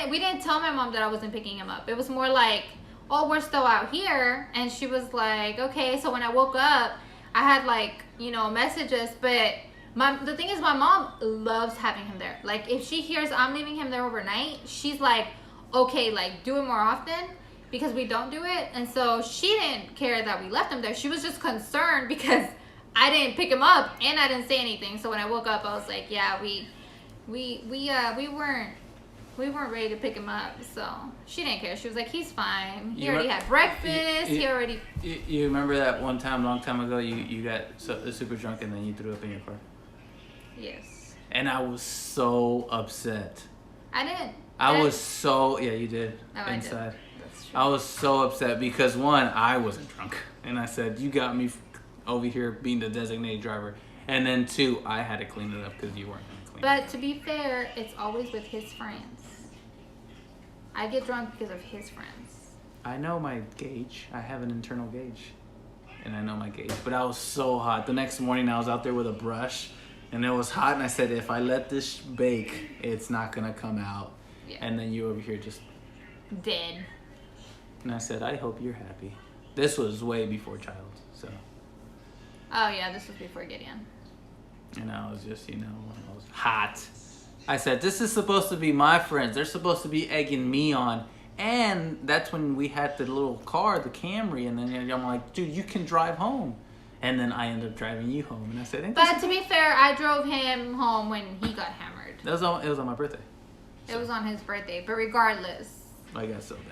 we didn't tell my mom that I wasn't picking him up. It was more like, oh, we're still out here, and she was like, okay. So when I woke up, I had like messages, but. The thing is, my mom loves having him there. Like, if she hears I'm leaving him there overnight, she's like, okay, like, do it more often because we don't do it. And so she didn't care that we left him there. She was just concerned because I didn't pick him up and I didn't say anything. So when I woke up, I was like, yeah, we weren't ready to pick him up. So she didn't care. She was like, he's fine. He already had breakfast. You remember that one time, long time ago, you got super drunk and then you threw up in your car? Yes. And I was so upset. I didn't. I was so... Yeah, you did. Oh, inside. I did. That's true. I was so upset because, one, I wasn't drunk. And I said, you got me over here being the designated driver. And then, two, I had to clean it up because you weren't going to clean it up. But to be fair, it's always with his friends. I get drunk because of his friends. I know my gauge. I have an internal gauge. And I know my gauge. But I was so hot. The next morning, I was out there with a brush. And it was hot. And I said, if I let this bake, it's not going to come out. Yeah. And then you over here just... Dead. And I said, I hope you're happy. This was way before child. So... Oh, yeah. This was before Gideon. And I was just, I was hot. I said, this is supposed to be my friends. They're supposed to be egging me on. And that's when we had the little car, the Camry. And then I'm like, dude, you can drive home. And then I ended up driving you home. And I said, but to be fair, I drove him home when he got hammered. It was on my birthday. It was on his birthday. But regardless. I got so bad.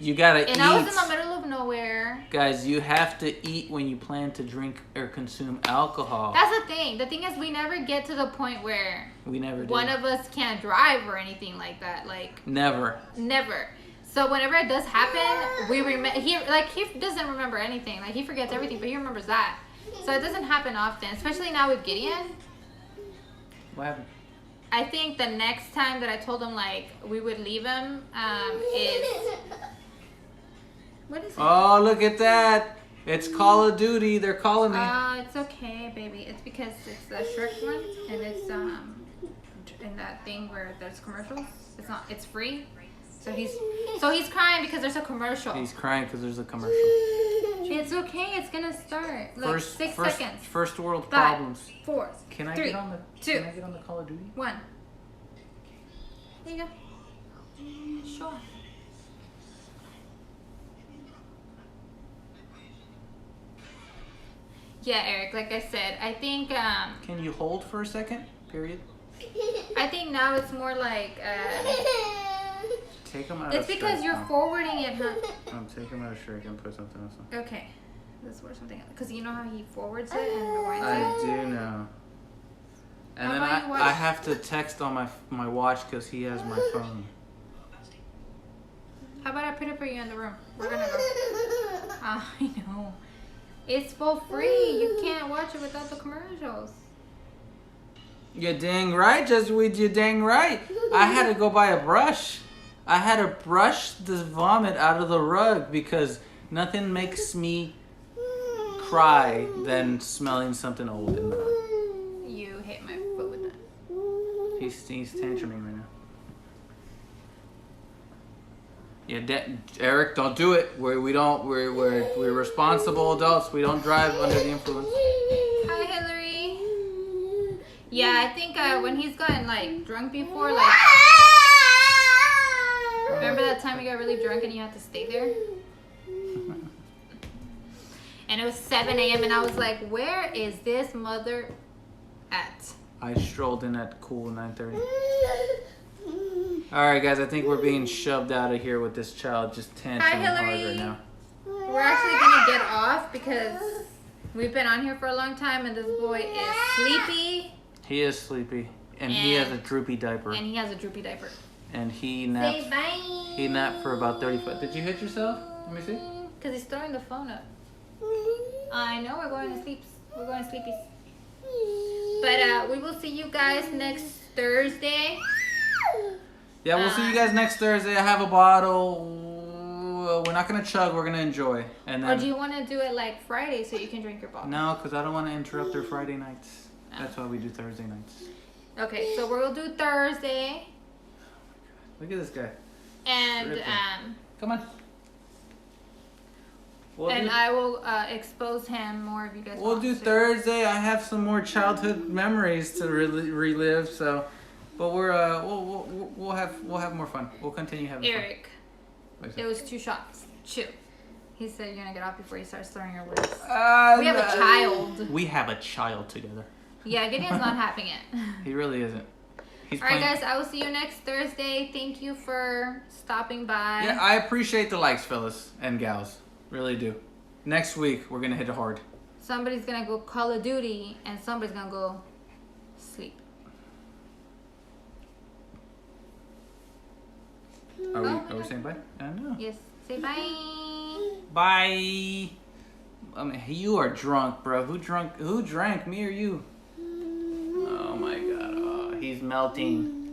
You gotta eat. And I was in the middle of nowhere. Guys, you have to eat when you plan to drink or consume alcohol. That's the thing. The thing is, we never get to the point where We never do. one of us can't drive or anything like that. Like Never. never. So whenever it does happen, we he doesn't remember anything. Like he forgets everything, but he remembers that. So it doesn't happen often, especially now with Gideon. What happened? I think the next time that I told him like we would leave him is what is it? Oh, look at that. It's Call of Duty. They're calling me. It's okay, baby. It's because it's the Shrek one, and it's in that thing where there's commercials. It's free. So he's crying because there's a commercial. He's crying because there's a commercial. It's okay. It's gonna start. Look, 6 seconds. First world 5, problems. 4, Can I 3, get on the 2, Can I get on the Call of Duty? 1. There you go. Sure. Yeah, Eric. Like I said, I think. Can you hold for a second? Period. I think now it's more like. Take them out. It's because you're forwarding it, huh? Take them out of Shrek and put something else on. Okay. Let's work something else. Because you know how he forwards it and rewinds I it? do know. And How then about you watch- I have to text on my watch because he has my phone. How about I put it for you in the room? We're gonna go. Oh, I know. It's for free. You can't watch it without the commercials. You're dang right, Jesuit. You're dang right. I had to go buy a brush. I had to brush this vomit out of the rug because nothing makes me cry than smelling something old in the rug. You hit my foot with that. He's tantruming right now. Yeah, Eric, don't do it. We're responsible adults. We don't drive under the influence. Hi, Hillary. Yeah, I think when he's gotten like drunk before, like remember that time you got really drunk and you had to stay there? And it was 7 a.m. and I was like, where is this mother at? I strolled in at cool 9:30. All right, guys, I think we're being shoved out of here with this child just tantruming hard right now. We're actually gonna get off because we've been on here for a long time and this boy is sleepy. He is sleepy, and he has a droopy diaper. And he has a droopy diaper. And he napped. Say bye. He napped for about 35. Did you hit yourself? Let me see. Because he's throwing the phone up. I know we're going to sleep. We're going to sleepies. But we will see you guys next Thursday. Yeah, we'll see you guys next Thursday. I have a bottle. We're not gonna chug. We're gonna enjoy. And then. Or do you want to do it like Friday so you can drink your bottle? No, because I don't want to interrupt their Friday nights. That's why we do Thursday nights. Okay, so we'll do Thursday. Look at this guy. And Come on. I will expose him more if you guys We'll want do to. Thursday. I have some more childhood memories to relive. So, but we'll have more fun. We'll continue having Eric, it was 2 shots. Chew. He said you're gonna get off before he starts throwing your words. We have a child. We have a child together. Yeah, Gideon's not having it. He really isn't. All right, guys. I will see you next Thursday. Thank you for stopping by. Yeah, I appreciate the likes, fellas and gals. Really do. Next week, we're going to hit it hard. Somebody's going to go Call of Duty, and somebody's going to go sleep. Are we saying bye? No. Yes. Say bye. Bye. You are drunk, bro. Who drank? Me or you? Oh my god. Oh, he's melting.